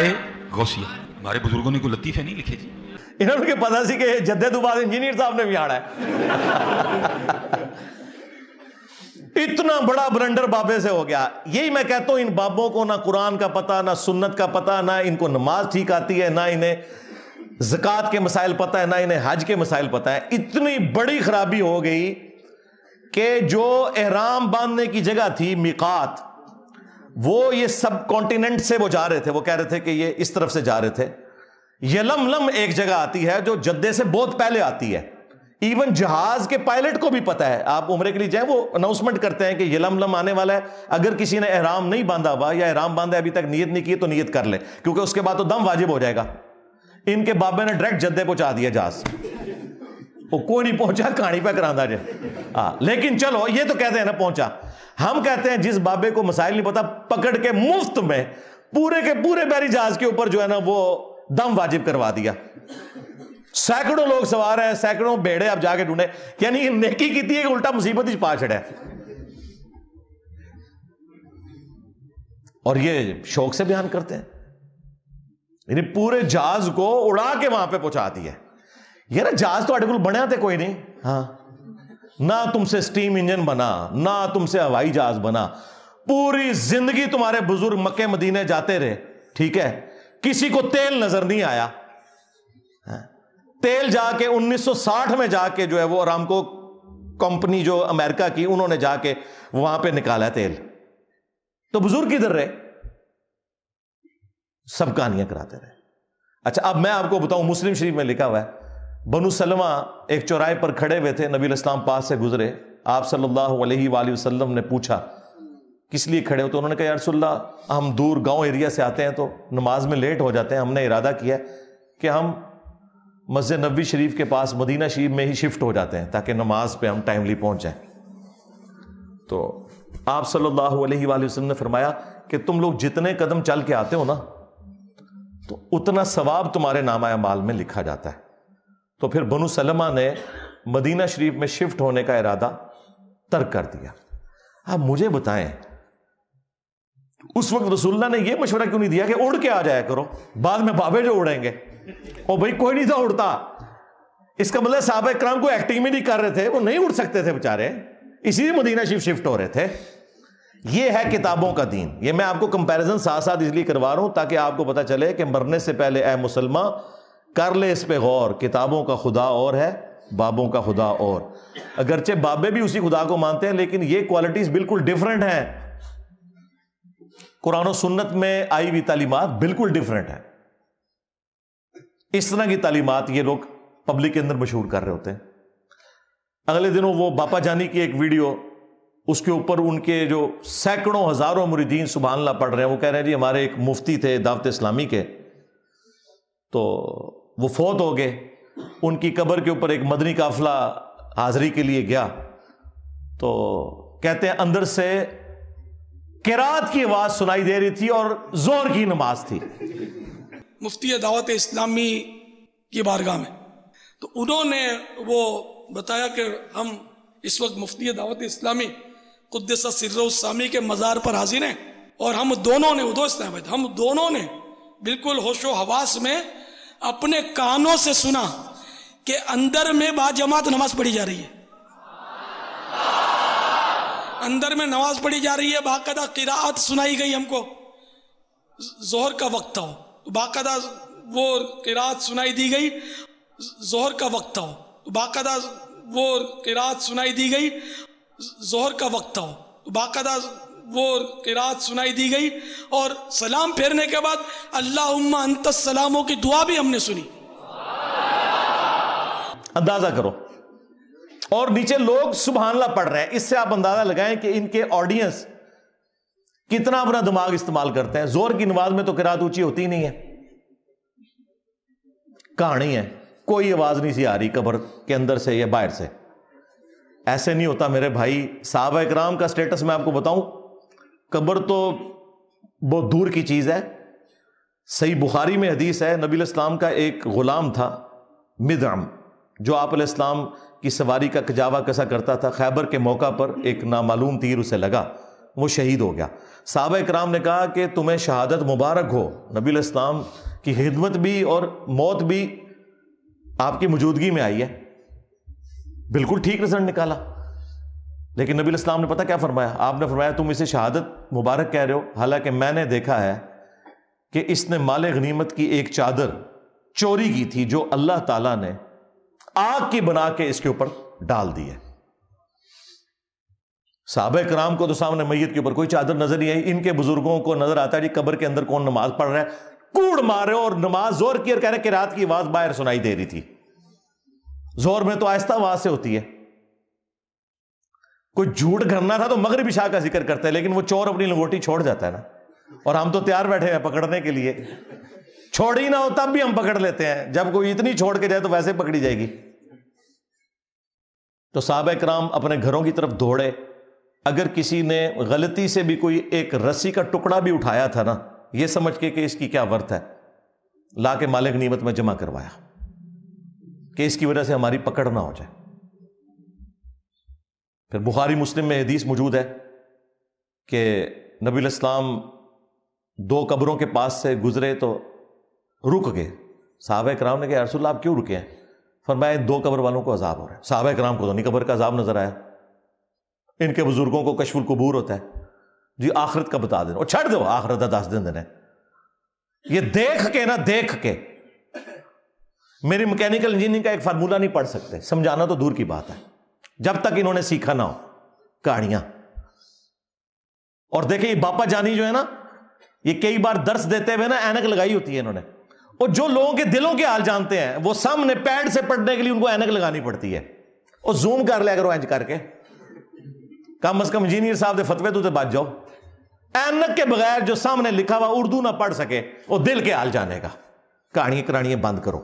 Speaker 8: غوثیہ، ہمارے بزرگوں نے کوئی لطیفے نہیں لکھے جی۔
Speaker 1: انہوں نے پتا سی کہ جدے تو بعد انجینئر صاحب نے بھی آنا ہے۔ اتنا بڑا بلنڈر بابے سے ہو گیا۔ یہی میں کہتا ہوں ان بابوں کو نہ قرآن کا پتہ، نہ سنت کا پتہ، نہ ان کو نماز ٹھیک آتی ہے، نہ انہیں زکوٰۃ کے مسائل پتہ ہے، نہ انہیں حج کے مسائل پتہ ہے۔ اتنی بڑی خرابی ہو گئی کہ جو احرام باندھنے کی جگہ تھی میقات، وہ یہ سب کانٹیننٹ سے وہ جا رہے تھے، وہ کہہ رہے تھے کہ یہ اس طرف سے جا رہے تھے۔ یلملم ایک جگہ آتی ہے جو جدے سے بہت پہلے آتی ہے، ایون جہاز کے پائلٹ کو بھی پتا ہے۔ آپ عمرے کے لیے جائیں وہ اناؤنسمنٹ کرتے ہیں کہ یلملم آنے والا ہے، اگر کسی نے احرام نہیں باندھا ہوا یا احرام باندھا ابھی تک نیت نہیں کی تو نیت کر لے، کیونکہ اس کے بعد تو دم واجب ہو جائے گا۔ ان کے بابے نے ڈائریکٹ جدے پہنچا دیا جہاز، وہ کوئی نہیں پہنچا، کہانی پہ کراندہ جائے۔ لیکن چلو یہ تو کہتے ہیں نا پہنچا۔ ہم کہتے ہیں جس بابے کو مسائل نہیں پتا پکڑ کے مفت میں پورے کے پورے بحری جہاز کے اوپر جو ہے نا وہ دم واجب کروا دیا۔ سینکڑوں لوگ سوار ہیں، سینکڑوں بیڑے آپ جا کے ڈھونڈے، یعنی نیکی کی تھی کہ الٹا مصیبت ہی پا چڑھا۔ اور یہ شوق سے بیان کرتے ہیں، یعنی پورے جہاز کو اڑا کے وہاں پہ پہنچا دیا۔ یار جہاز تو اڈے کول بنیا تے کوئی نہیں, ہاں نہ تم سے سٹیم انجن بنا, نہ تم سے ہوائی جہاز بنا, پوری زندگی تمہارے بزرگ مکے مدینے جاتے رہے, ٹھیک ہے, کسی کو تیل نظر نہیں آیا. تیل جا کے 1960 میں جا کے جو ہے وہ ارامکو کمپنی جو امریکہ کی, انہوں نے جا کے وہاں پہ نکالا تیل. تو بزرگ کدھر رہے؟ سب کہانیاں کراتے رہے. اچھا اب میں آپ کو بتاؤں, مسلم شریف میں لکھا ہوا ہے, بنو سلمہ ایک چوراہے پر کھڑے ہوئے تھے, نبی علیہ السلام پاس سے گزرے, آپ صلی اللہ علیہ وآلہ وسلم نے پوچھا کس لیے کھڑے ہو؟ تو انہوں نے کہا یا رسول اللہ ہم دور گاؤں ایریا سے آتے ہیں تو نماز میں لیٹ ہو جاتے ہیں, ہم نے ارادہ کیا کہ ہم مسجد نبوی شریف کے پاس مدینہ شریف میں ہی شفٹ ہو جاتے ہیں تاکہ نماز پہ ہم ٹائملی پہنچ جائیں. تو آپ صلی اللہ علیہ وآلہ وسلم نے فرمایا کہ تم لوگ جتنے قدم چل کے آتے ہو نا تو اتنا ثواب تمہارے نامہ اعمال میں لکھا جاتا ہے. تو پھر بنو سلمہ نے مدینہ شریف میں شفٹ ہونے کا ارادہ ترک کر دیا. اب مجھے بتائیں اس وقت رسول اللہ نے یہ مشورہ کیوں نہیں دیا کہ اڑ کے آ جایا کرو, بعد میں بابے جو اڑیں گے؟ اور بھائی کوئی نہیں تھا اڑتا, اس کا مطلب صحابہ کرام کو ایکٹنگ میں نہیں کر رہے تھے, وہ نہیں اڑ سکتے تھے بیچارے, اسی لیے مدینہ شریف شفٹ ہو رہے تھے. یہ ہے کتابوں کا دین. یہ میں آپ کو کمپیریزن ساتھ ساتھ اس لیے کروا رہا ہوں تاکہ آپ کو پتہ چلے کہ مرنے سے پہلے اے مسلمان کر لے اس پہ غور, کتابوں کا خدا اور ہے, بابوں کا خدا اور. اگرچہ بابے بھی اسی خدا کو مانتے ہیں لیکن یہ کوالٹیز بالکل ڈیفرنٹ ہیں. قرآن و سنت میں آئی ہوئی تعلیمات بالکل ڈیفرنٹ ہیں. اس طرح کی تعلیمات یہ لوگ پبلک کے اندر مشہور کر رہے ہوتے ہیں. اگلے دنوں وہ باپا جانی کی ایک ویڈیو, اس کے اوپر ان کے جو سینکڑوں ہزاروں مریدین سبحان اللہ پڑھ رہے ہیں, وہ کہہ رہے ہیں جی ہمارے ایک مفتی تھے دعوت اسلامی کے, تو وہ فوت ہو گئے, ان کی قبر کے اوپر ایک مدنی قافلہ حاضری کے لیے گیا, تو کہتے ہیں اندر سے قرات کی آواز سنائی دے رہی تھی اور زور کی نماز تھی.
Speaker 11: مفتی دعوت اسلامی کی بارگاہ میں, تو انہوں نے وہ بتایا کہ ہم اس وقت مفتی دعوت اسلامی قدس سرہ السامی کے مزار پر حاضر ہیں, اور ہم دونوں نے ہم دونوں نے بالکل ہوش و حواس میں اپنے کانوں سے سنا کہ اندر میں با جماعت نماز پڑھی جا رہی ہے, اندر میں نماز پڑھی جا رہی ہے, باقاعدہ قراءت سنائی گئی ہم کو. ظہر کا وقت تھا, باقاعدہ وہ قراءت سنائی دی گئی. ظہر کا وقت تھا, باقاعدہ وہ قراءت سنائی دی گئی. ظہر کا وقت تھا, باقاعدہ وہ قراءت سنائی دی گئی, اور سلام پھیرنے کے بعد اللہم انت السلاموں کی دعا بھی ہم نے سنی.
Speaker 1: اندازہ کرو, اور نیچے لوگ سبحان اللہ پڑھ رہے ہیں. اس سے آپ اندازہ لگائیں کہ ان کے آڈینس کتنا اپنا دماغ استعمال کرتے ہیں. زور کی نماز میں تو قرات اونچی ہوتی ہی نہیں ہے, کہانی ہے, کوئی آواز نہیں سی آ رہی قبر کے اندر سے یا باہر سے. ایسے نہیں ہوتا میرے بھائی. صحابہ اکرام کا سٹیٹس میں آپ کو بتاؤں, قبر تو بہت دور کی چیز ہے. صحیح بخاری میں حدیث ہے, نبی علیہ السلام کا ایک غلام تھا مدعم, جو آپ علیہ السلام کی سواری کا کجاوا کسا کرتا تھا. خیبر کے موقع پر ایک نامعلوم تیر اسے لگا, وہ شہید ہو گیا. صحابہ اکرام نے کہا کہ تمہیں شہادت مبارک ہو. نبی علیہ السلام کی خدمت بھی اور موت بھی آپ کی موجودگی میں آئی ہے, بالکل ٹھیک رزلٹ نکالا. لیکن نبی علیہ السلام نے پتہ کیا فرمایا؟ آپ نے فرمایا تم اسے شہادت مبارک کہہ رہے ہو, حالانکہ میں نے دیکھا ہے کہ اس نے مال غنیمت کی ایک چادر چوری کی تھی جو اللہ تعالیٰ نے آگ کی بنا کے اس کے اوپر ڈال دی ہے. صحابہ کرام کو تو سامنے میت کے اوپر کوئی چادر نظر نہیں آئی. ان کے بزرگوں کو نظر آتا ہے جی قبر کے اندر کون نماز پڑھ رہا ہے, کوڑ مارے اور نماز زور کی اور کہہ رہے کہ رات کی آواز باہر سنائی دے رہی تھی. زور میں تو آہستہ آواز سے ہوتی ہے. کوئی جھوٹ کرنا تھا تو مغرب عشاء کا ذکر کرتا ہے, لیکن وہ چور اپنی لنگوٹی چھوڑ جاتا ہے نا, اور ہم تو تیار بیٹھے ہیں پکڑنے کے لیے. چھوڑی نہ ہو تب بھی ہم پکڑ لیتے ہیں, جب کوئی اتنی چھوڑ کے جائے تو ویسے پکڑی جائے گی. تو صحابہ کرام اپنے گھروں کی طرف دوڑے. اگر کسی نے غلطی سے بھی کوئی ایک رسی کا ٹکڑا بھی اٹھایا تھا نا, یہ سمجھ کے کہ اس کی کیا ورت ہے, لا کے مال غنیمت میں جمع کروایا کہ اس کی وجہ سے ہماری پکڑ نہ ہو جائے. پھر بخاری مسلم میں حدیث موجود ہے کہ نبی علیہ السلام دو قبروں کے پاس سے گزرے تو رک گئے. صحابہ کرام نے کہا یا رسول اللہ آپ کیوں رکے ہیں؟ فرمایا ان 2 قبر والوں کو عذاب ہو رہا ہے. صحابہ کرام کو تو نہیں قبر کا عذاب نظر آیا, ان کے بزرگوں کو کشف القبور ہوتا ہے, جی آخرت کا بتا دینا, اور چھڑ دو آخرت کا 10 دن دینے. یہ دیکھ کے نا, دیکھ کے میری میکینیکل انجینئرنگ کا ایک فارمولہ نہیں پڑھ سکتے, سمجھانا تو دور کی بات ہے جب تک انہوں نے سیکھا نہ ہو کہانیاں. اور دیکھیں یہ باپا جانی جو ہے نا, یہ کئی بار درس دیتے ہوئے نا اینک لگائی ہوتی ہے انہوں نے, اور جو لوگوں کے دلوں کے حال جانتے ہیں وہ سامنے پیڈ سے پڑھنے کے لیے ان کو اینک لگانی پڑتی ہے, اور زوم کر لیا کرو اینج کر کے, کم از کم انجینئر صاحب دے فتوے تو بچ جاؤ. اینک کے بغیر جو سامنے لکھا ہوا اردو نہ پڑھ سکے وہ دل کے حال جانے گا. کہانیاں کرانیاں بند کرو,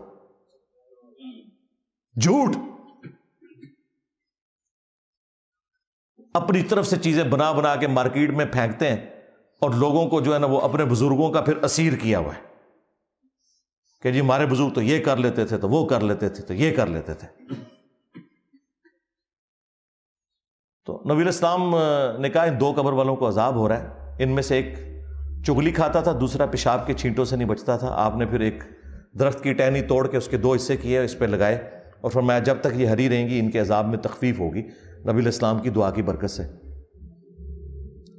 Speaker 1: جھوٹ اپنی طرف سے چیزیں بنا بنا کے مارکیٹ میں پھینکتے ہیں, اور لوگوں کو جو ہے نا وہ اپنے بزرگوں کا پھر اسیر کیا ہوا ہے کہ جی ہمارے بزرگ تو یہ کر لیتے تھے, تو وہ کر لیتے تھے, تو یہ کر لیتے تھے. تو نبی علیہ السلام نے کہا ان 2 قبر والوں کو عذاب ہو رہا ہے. ان میں سے ایک چگلی کھاتا تھا, دوسرا پیشاب کے چھینٹوں سے نہیں بچتا تھا. آپ نے پھر ایک درخت کی ٹہنی توڑ کے اس کے 2 حصے کیے, اس پہ لگائے, اور فرمایا جب تک یہ ہری رہیں گی ان کے عذاب میں تخفیف ہوگی نبی علیہ السلام کی دعا کی برکت سے.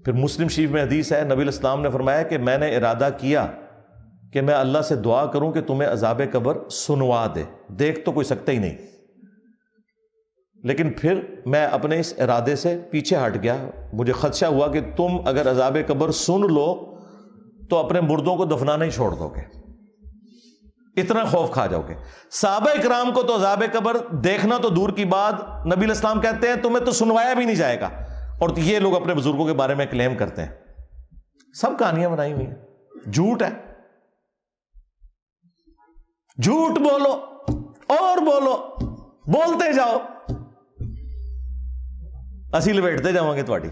Speaker 1: پھر مسلم شریف میں حدیث ہے, نبی علیہ السلام نے فرمایا کہ میں نے ارادہ کیا کہ میں اللہ سے دعا کروں کہ تمہیں عذاب قبر سنوا دے. دیکھ تو کوئی سکتا ہی نہیں, لیکن پھر میں اپنے اس ارادے سے پیچھے ہٹ گیا. مجھے خدشہ ہوا کہ تم اگر عذاب قبر سن لو تو اپنے مردوں کو دفنانا ہی چھوڑ دو گے, اتنا خوف کھا جاؤ گے. صحابہ اکرام کو تو عذاب قبر دیکھنا تو دور کی بات, نبی علیہ السلام کہتے ہیں تمہیں تو سنوایا بھی نہیں جائے گا, اور یہ لوگ اپنے بزرگوں کے بارے میں کلیم کرتے ہیں. سب کہانیاں بنائی ہوئی ہیں, جھوٹ ہے. جھوٹ بولو اور بولو, بولتے جاؤ, اسی لپیٹتے جاؤں گے تھوڑی.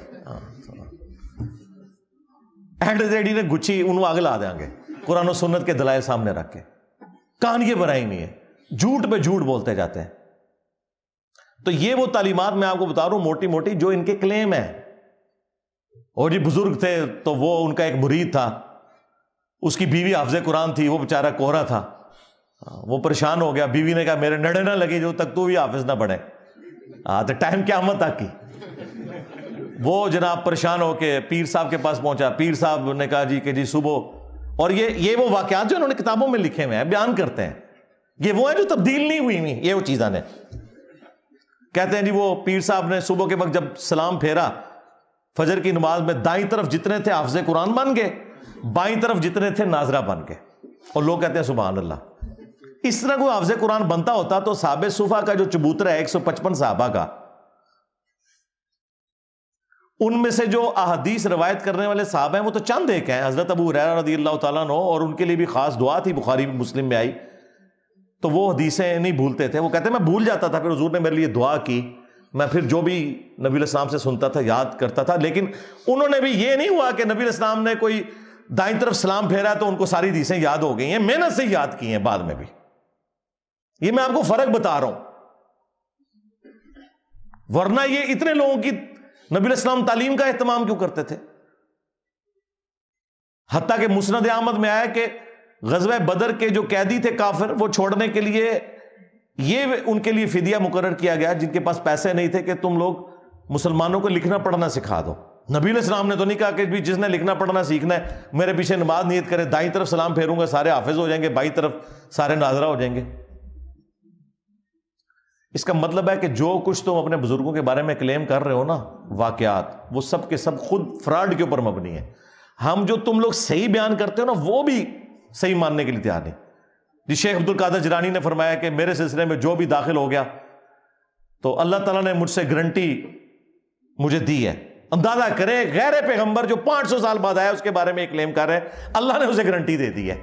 Speaker 1: اینڈ ریڈی نے گچھی انہوں آگ لا دیں گے قرآن و سنت کے دلائل سامنے رکھ کے. کہانیاں بنائی ہوئی ہیں, جھوٹ پہ جھوٹ بولتے جاتے ہیں. تو یہ وہ تعلیمات میں آپ کو بتا رہا ہوں موٹی موٹی جو ان کے کلیم ہیں. اور جی بزرگ تھے تو وہ ان کا ایک مرید تھا, اس کی بیوی حافظ قرآن تھی, وہ بیچارہ کوہرا تھا, وہ پریشان ہو گیا. بیوی نے کہا میرے نڑے نہ لگی جو تک تو بھی حافظ نہ بنے. تو ٹائم قیامت تک کی. وہ جناب پریشان ہو کے پیر صاحب کے پاس پہنچا. پیر صاحب نے کہا جی کہ جی صبح, اور یہ وہ واقعات جو انہوں نے کتابوں میں لکھے ہوئے ہیں, بیان کرتے ہیں, یہ وہ ہیں جو تبدیل نہیں ہوئی ہوئی, یہ وہ چیزیں نے. کہتے ہیں جی وہ پیر صاحب نے صبح کے وقت جب سلام پھیرا فجر کی نماز میں, دائیں طرف جتنے تھے حافظ قرآن بن گئے, بائیں طرف جتنے تھے ناظرہ بن گئے. اور لوگ کہتے ہیں سبحان اللہ. اس طرح کوئی حافظ قرآن بنتا ہوتا تو صحابہ صفا کا جو چبوترا ہے 155 صحابہ کا, ان میں سے جو احادیث روایت کرنے والے صحابہ ہیں وہ تو چند ایک ہیں. حضرت ابو ہریرہ رضی اللہ تعالیٰ عنہ, اور ان کے لیے بھی خاص دعا تھی, بخاری مسلم میں آئی, تو وہ حدیثیں نہیں بھولتے تھے. وہ کہتے ہیں میں بھول جاتا تھا, پھر حضور نے میرے لیے دعا کی, میں پھر جو بھی نبی علیہ السلام سے سنتا تھا یاد کرتا تھا. لیکن انہوں نے بھی یہ نہیں ہوا کہ نبی علیہ السلام نے کوئی دائیں طرف سلام پھیرا تو ان کو ساری حدیثیں یاد ہو گئی ہیں, محنت سے یاد کی ہیں بعد میں بھی. یہ میں آپ کو فرق بتا رہا ہوں, ورنہ یہ اتنے لوگوں کی نبی علیہ السلام تعلیم کا اہتمام کیوں کرتے تھے. حتیٰ کہ مسند احمد میں آیا کہ غزوہ بدر کے جو قیدی تھے کافر, وہ چھوڑنے کے لیے یہ ان کے لیے فدیہ مقرر کیا گیا, جن کے پاس پیسے نہیں تھے, کہ تم لوگ مسلمانوں کو لکھنا پڑھنا سکھا دو. نبی علیہ السلام نے تو نہیں کہا کہ بھی جس نے لکھنا پڑھنا سیکھنا ہے میرے پیچھے نماز نیت کرے, دائیں طرف سلام پھیروں گا سارے حافظ ہو جائیں گے, بائیں طرف سارے ناظرہ ہو جائیں گے. اس کا مطلب ہے کہ جو کچھ تم اپنے بزرگوں کے بارے میں کلیم کر رہے ہو نا, واقعات, وہ سب کے سب خود فراڈ کے اوپر مبنی ہیں. ہم جو تم لوگ صحیح بیان کرتے ہو نا وہ بھی صحیح ماننے کے لیے تیار نہیں. جی شیخ عبد القادر جیلانی نے فرمایا کہ میرے سلسلے میں جو بھی داخل ہو گیا تو اللہ تعالیٰ نے مجھ سے گارنٹی مجھے دی ہے. اندازہ کرے غیر پیغمبر جو 500 سال بعد آیا اس کے بارے میں کلیم کر رہے ہیں, اللہ نے اسے گارنٹی دے دی ہے.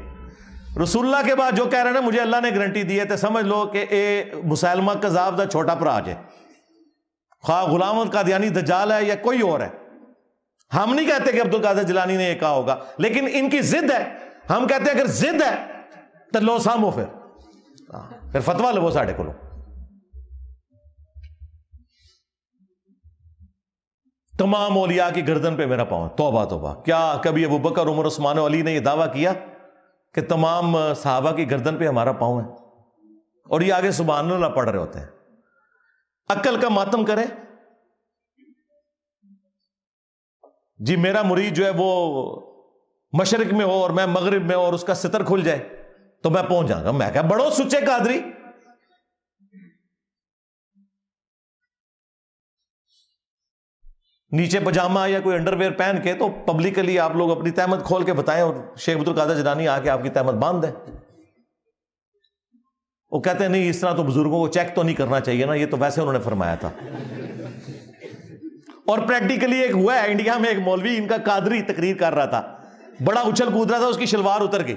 Speaker 1: رسول اللہ کے بعد جو کہہ رہے ہیں مجھے اللہ نے گارنٹی دی ہے, تو سمجھ لو کہ اے مسلمہ کذاب دا چھوٹا پراج ہے, خواہ غلام القادیانی دجال ہے یا کوئی اور ہے. ہم نہیں کہتے کہ عبد القادر جیلانی نے یہ کہا ہوگا, لیکن ان کی ضد ہے. ہم کہتے ہیں اگر ضد ہے تو لو سامو, پھر فتویٰ لو ساڑھے کو. تمام اولیاء کی گردن پہ میرا پاؤں. توبہ توبہ, کیا کبھی ابو بکر عمر عثمان و علی نے یہ دعویٰ کیا کہ تمام صحابہ کی گردن پہ ہمارا پاؤں ہے؟ اور یہ آگے سبحان اللہ پڑھ رہے ہوتے ہیں. عقل کا ماتم کرے. جی میرا مرید جو ہے وہ مشرق میں ہو اور میں مغرب میں ہو اور اس کا ستر کھل جائے تو میں پہنچ جاؤں گا. میں کہا بڑو سچے قادری. نیچے پجامہ یا کوئی انڈر ویئر پہن کے تو پبلکلی آپ لوگ اپنی تہمت کھول کے بتائیں اور شیخ عبد القادر جیلانی آ کے آپ کی تہمت باندھ دیں. وہ کہتے ہیں نہیں اس طرح تو بزرگوں کو چیک تو نہیں کرنا چاہیے نا, یہ تو ویسے انہوں نے فرمایا تھا. اور پریکٹیکلی ایک ہوا ہے انڈیا میں, ایک مولوی ان کا قادری تقریر کر رہا تھا, بڑا اچھل کود رہا تھا, اس کی شلوار اتر گئی.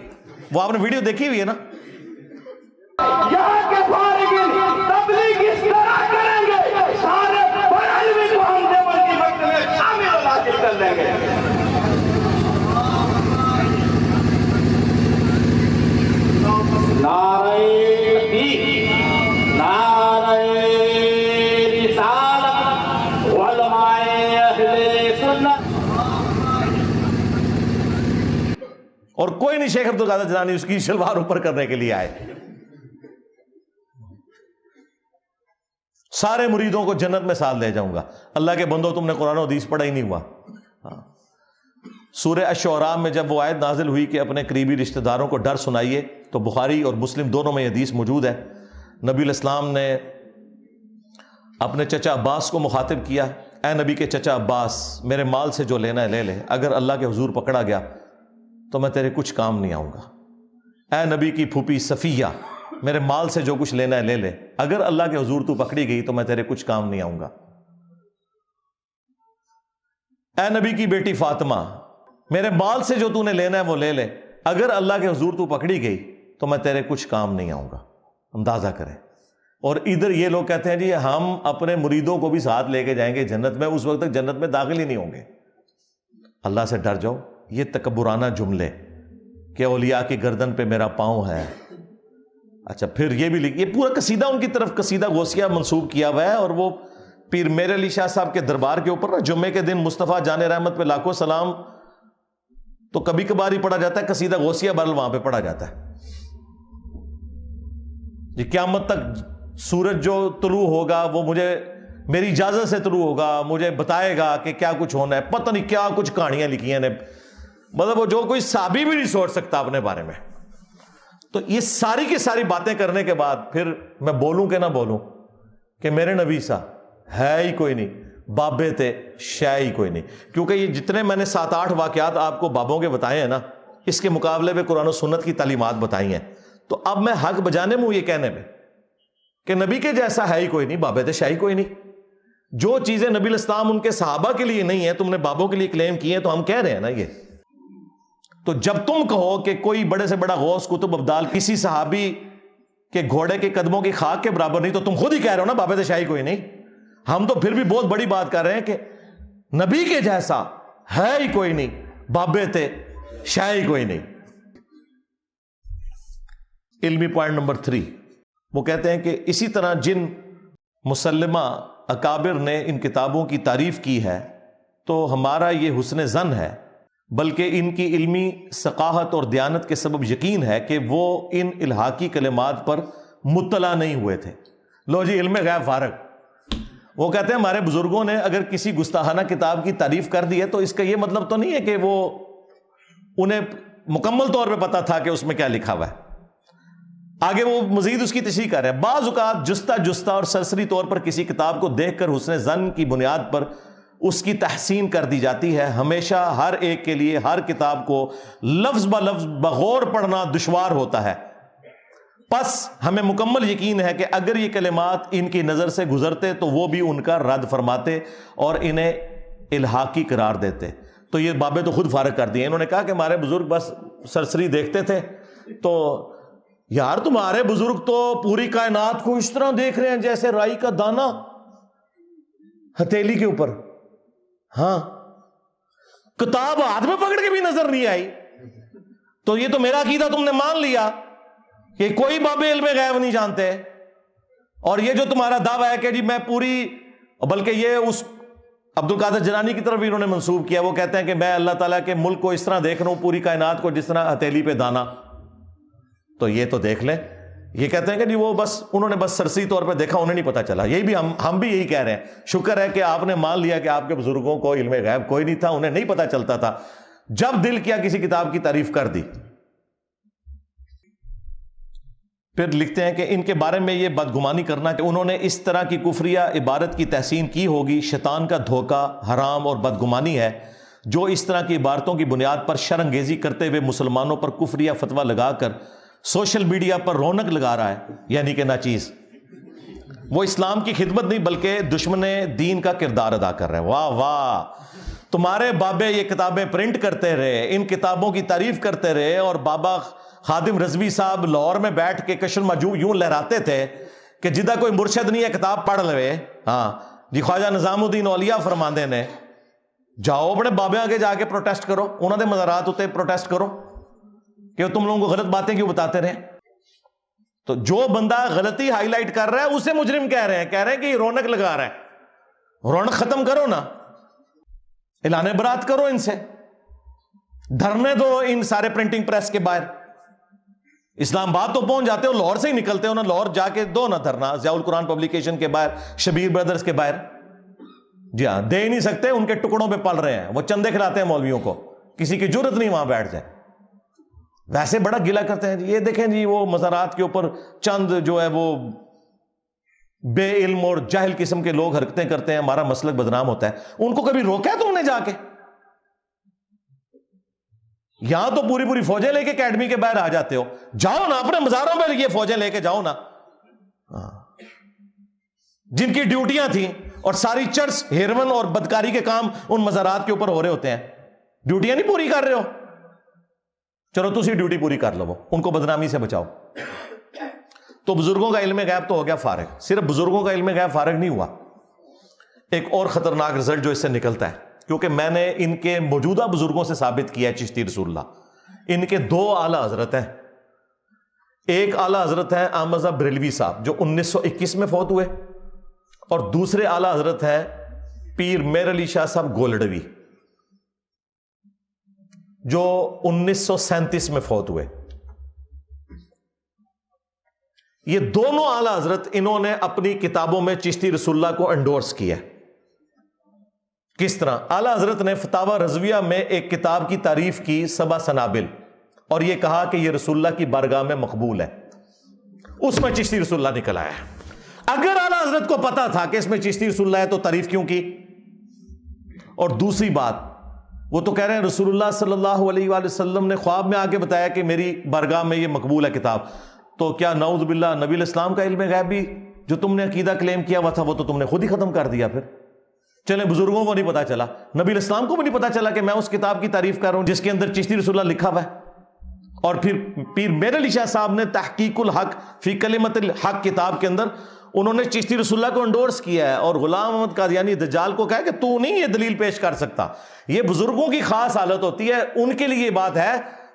Speaker 1: وہ آپ نے ویڈیو دیکھی ہوئی ہے نا.
Speaker 2: یہاں کے فارغین تبلیغ اس طرح کریں گے سارے علمی کو ہم دیوبند کی مکتب میں شامل حاصل کر لیں گے. نعرہ تکبیر, نعرہ رسالت, علماء اہل سنت.
Speaker 1: اور کوئی نہیں شیخ عبد القادر جیلانی اس کی شلوار اوپر کرنے کے لیے آئے. سارے مریدوں کو جنت میں ساتھ لے جاؤں گا. اللہ کے بندو تم نے قرآن و حدیث پڑھا ہی نہیں ہوا. سورہ الشعراء میں جب وہ آیت نازل ہوئی کہ اپنے قریبی رشتہ داروں کو ڈر سنائیے, تو بخاری اور مسلم دونوں میں یہ حدیث موجود ہے. نبی علیہ السلام نے اپنے چچا عباس کو مخاطب کیا, اے نبی کے چچا عباس, میرے مال سے جو لینا ہے لے لے, اگر اللہ کے حضور پکڑا گیا تو میں تیرے کچھ کام نہیں آؤں گا. اے نبی کی پھوپھی صفیہ, میرے مال سے جو کچھ لینا ہے لے لے, اگر اللہ کے حضور تو پکڑی گئی تو میں تیرے کچھ کام نہیں آؤں گا. اے نبی کی بیٹی فاطمہ, میرے مال سے جو تو نے لینا ہے وہ لے لے, اگر اللہ کے حضور تو پکڑی گئی تو میں تیرے کچھ کام نہیں آؤں گا. اندازہ کریں. اور ادھر یہ لوگ کہتے ہیں جی ہم اپنے مریدوں کو بھی ساتھ لے کے جائیں گے جنت میں, اس وقت تک جنت میں داخل ہی نہیں ہوں گے. اللہ سے ڈر جاؤ. یہ تکبرانہ جملے کہ اولیاء کی گردن پہ میرا پاؤں ہے. اچھا پھر یہ بھی یہ پورا قصیدہ ان کی طرف قصیدہ غوثیہ منسوب کیا ہوا ہے. اور وہ پیر میر علی شاہ صاحب کے دربار کے اوپر نا جمعے کے دن مصطفیٰ جان رحمت پہ لاکھوں سلام تو کبھی کبھار ہی پڑھا جاتا ہے, قصیدہ غوثیہ بہرحال وہاں پہ پڑھا جاتا ہے. جی قیامت تک سورج جو طلوع ہوگا وہ مجھے میری اجازت سے طلوع ہوگا, مجھے بتائے گا کہ کیا کچھ ہونا ہے. پتہ نہیں کیا کچھ کہانیاں لکھی ہیں نے, مطلب وہ جو کوئی صحابی بھی نہیں سوچ سکتا اپنے بارے میں. تو یہ ساری کی ساری باتیں کرنے کے بعد پھر میں بولوں کہ نہ بولوں کہ میرے نبی سا ہے ہی کوئی نہیں, بابے تے شے ہی کوئی نہیں. کیونکہ یہ جتنے میں نے 7-8 واقعات آپ کو بابوں کے بتائے ہیں نا, اس کے مقابلے میں قرآن و سنت کی تعلیمات بتائی ہیں. تو اب میں حق بجانے میں ہوں یہ کہنے میں کہ نبی کے جیسا ہے ہی کوئی نہیں, بابے تے شے ہی کوئی نہیں. جو چیزیں نبی علیہ السلام ان کے صحابہ کے لیے نہیں ہیں, تم نے بابوں کے لیے کلیم کی ہیں, تو ہم کہہ رہے ہیں نا یہ. تو جب تم کہو کہ کوئی بڑے سے بڑا غوث قطب ابدال کسی صحابی کے گھوڑے کے قدموں کی خاک کے برابر نہیں, تو تم خود ہی کہہ رہے ہو نا بابے تے شے ہی کوئی نہیں. ہم تو پھر بھی بہت بڑی بات کر رہے ہیں کہ نبی کے جیسا ہے ہی کوئی نہیں, بابے تے شے ہی کوئی نہیں. علمی پوائنٹ نمبر 3, وہ کہتے ہیں کہ اسی طرح جن مسلمہ اکابر نے ان کتابوں کی تعریف کی ہے تو ہمارا یہ حسن ظن ہے, بلکہ ان کی علمی ثقافت اور دیانت کے سبب یقین ہے کہ وہ ان الحاقی کلمات پر مطلع نہیں ہوئے تھے. لو جی علم غیب فارغ. وہ کہتے ہیں ہمارے بزرگوں نے اگر کسی گستاخانہ کتاب کی تعریف کر دی ہے تو اس کا یہ مطلب تو نہیں ہے کہ وہ انہیں مکمل طور پہ پتا تھا کہ اس میں کیا لکھا ہوا ہے. آگے وہ مزید اس کی تشریح کر رہے ہیں. بعض اوقات جستہ اور سرسری طور پر کسی کتاب کو دیکھ کر حسن ظن کی بنیاد پر اس کی تحسین کر دی جاتی ہے. ہمیشہ ہر ایک کے لیے ہر کتاب کو لفظ بہ لفظ بغور پڑھنا دشوار ہوتا ہے. پس ہمیں مکمل یقین ہے کہ اگر یہ کلمات ان کی نظر سے گزرتے تو وہ بھی ان کا رد فرماتے اور انہیں الحاقی قرار دیتے. تو یہ بابے تو خود فارغ کر دیے. انہوں نے کہا کہ ہمارے بزرگ بس سرسری دیکھتے تھے. تو یار تمہارے بزرگ تو پوری کائنات کو اس طرح دیکھ رہے ہیں جیسے رائی کا دانا ہتھیلی کے اوپر. ہاں کتاب ہاتھ میں پکڑ کے بھی نظر نہیں آئی. تو یہ تو میرا عقیدہ تم نے مان لیا کہ کوئی باب علم غیب نہیں جانتے. اور یہ جو تمہارا دعویٰ ہے کہ جی میں پوری, بلکہ یہ اس عبد القادر جیلانی کی طرف بھی انہوں نے منسوب کیا. وہ کہتے ہیں کہ میں اللہ تعالیٰ کے ملک کو اس طرح دیکھ رہا ہوں, پوری کائنات کو جس طرح ہتھیلی پہ دانا. تو یہ تو دیکھ لیں یہ کہتے ہیں کہ جی وہ بس انہوں نے بس سرسری طور پہ دیکھا، انہیں نہیں پتا چلا. یہی بھی ہم بھی یہی کہہ رہے ہیں. شکر ہے کہ آپ نے مان لیا کہ آپ کے بزرگوں کو علم غیب کوئی نہیں تھا، انہیں نہیں پتا چلتا تھا. جب دل کیا کسی کتاب کی تعریف کر دی. پھر لکھتے ہیں کہ ان کے بارے میں یہ بدگمانی کرنا کہ انہوں نے اس طرح کی کفریہ عبارت کی تحسین کی ہوگی، شیطان کا دھوکہ، حرام اور بدگمانی ہے جو اس طرح کی عبارتوں کی بنیاد پر شرانگیزی کرتے ہوئے مسلمانوں پر کفریہ فتویٰ لگا کر سوشل میڈیا پر رونق لگا رہا ہے، یعنی کہ ناچیز. وہ اسلام کی خدمت نہیں بلکہ دشمن دین کا کردار ادا کر رہے ہیں. واہ واہ، تمہارے بابے یہ کتابیں پرنٹ کرتے رہے، ان کتابوں کی تعریف کرتے رہے، اور بابا خادم رضوی صاحب لاہور میں بیٹھ کے کشف المحجوب یوں لہراتے تھے کہ جدہ کوئی مرشد نہیں ہے کتاب پڑھ لوے. ہاں جی، خواجہ نظام الدین اولیاء فرماندے نے جاؤ اپنے بابے آگے جا کے پروٹیسٹ کرو، انہوں نے مزارات ہوتے پروٹیسٹ کرو کہ تم لوگوں کو غلط باتیں کیوں بتاتے رہے. تو جو بندہ غلطی ہائی لائٹ کر رہا ہے اسے مجرم کہہ رہے ہیں کہ یہ رونق لگا رہا ہے. رونق ختم کرو نا، اعلان برات کرو ان سے، دھرنے دو ان سارے پرنٹنگ پریس کے باہر. اسلام آباد تو پہنچ جاتے ہو، لاہور سے ہی نکلتے ہو نا، لاہور جا کے دو نا دھرنا ضیاء القرآن پبلیکیشن کے باہر، شبیر بردرز کے باہر. جی ہاں، دے ہی نہیں سکتے، ان کے ٹکڑوں پہ پل رہے ہیں، وہ چندے کھلاتے ہیں مولویوں کو، کسی کی جرت نہیں وہاں بیٹھ جائے. ویسے بڑا گلا کرتے ہیں. یہ دیکھیں جی، وہ مزارات کے اوپر چند جو ہے وہ بے علم اور جاہل قسم کے لوگ حرکتیں کرتے ہیں، ہمارا مسلک بدنام ہوتا ہے. ان کو کبھی روکا ہے تم نے جا کے؟ یہاں تو پوری پوری فوجیں لے کے اکیڈمی کے باہر آ جاتے ہو. جاؤ نا اپنے مزاروں میں یہ فوجیں لے کے جاؤ نا، جن کی ڈیوٹیاں تھیں، اور ساری چرس، ہیروین اور بدکاری کے کام ان مزارات کے اوپر ہو رہے ہوتے ہیں. ڈیوٹیاں نہیں پوری کر رہے ہو، چلو تسی ڈیوٹی پوری کر لو، ان کو بدنامی سے بچاؤ. تو بزرگوں کا علم غیب تو ہو گیا فارغ. صرف بزرگوں کا علم غیب فارغ نہیں ہوا، ایک اور خطرناک رزلٹ جو اس سے نکلتا ہے، کیونکہ میں نے ان کے موجودہ بزرگوں سے ثابت کیا ہے، چشتی رسول اللہ، ان کے دو اعلیٰ حضرت ہیں. ایک اعلیٰ حضرت ہیں احمد صاحب بریلوی صاحب جو 1921 میں فوت ہوئے، اور دوسرے اعلیٰ حضرت ہیں پیر میر علی شاہ صاحب گولڈوی جو 1937 میں فوت ہوئے. یہ دونوں اعلیٰ حضرت انہوں نے اپنی کتابوں میں چشتی رسول اللہ کو انڈورس کیا. کس طرح؟ اعلیٰ حضرت نے فتاوی رضویہ میں ایک کتاب کی تعریف کی 7 سنابل، اور یہ کہا کہ یہ رسول اللہ کی بارگاہ میں مقبول ہے. اس میں چشتی رسول اللہ نکل آیا. اگر اعلیٰ حضرت کو پتا تھا کہ اس میں چشتی رسول اللہ ہے تو تعریف کیوں کی؟ اور دوسری بات، وہ تو کہہ رہے ہیں رسول اللہ صلی اللہ علیہ وآلہ وسلم نے خواب میں آ کے بتایا کہ میری بارگاہ میں یہ مقبول ہے کتاب. تو کیا نعوذ باللہ نبی الاسلام کا علم غیب بھی جو تم نے عقیدہ کلیم کیا ہوا تھا وہ تو تم نے خود ہی ختم کر دیا؟ پھر چلیں بزرگوں کو نہیں پتا چلا، نبی الاسلام کو بھی نہیں پتا چلا کہ میں اس کتاب کی تعریف کر رہا ہوں جس کے اندر چشتی رسول اللہ لکھا ہوا ہے. اور پھر پیر میر علی شاہ صاحب نے تحقیق الحق فی کلمت الحق کتاب کے اندر انہوں نے چشتی رسول اللہ کو انڈورس کیا ہے، اور غلام احمد قادیانی دجال کو کہا کہ تو نہیں یہ دلیل پیش کر سکتا. یہ بزرگوں کی خاص حالت ہوتی ہے، ان کے لیے یہ بات ہے،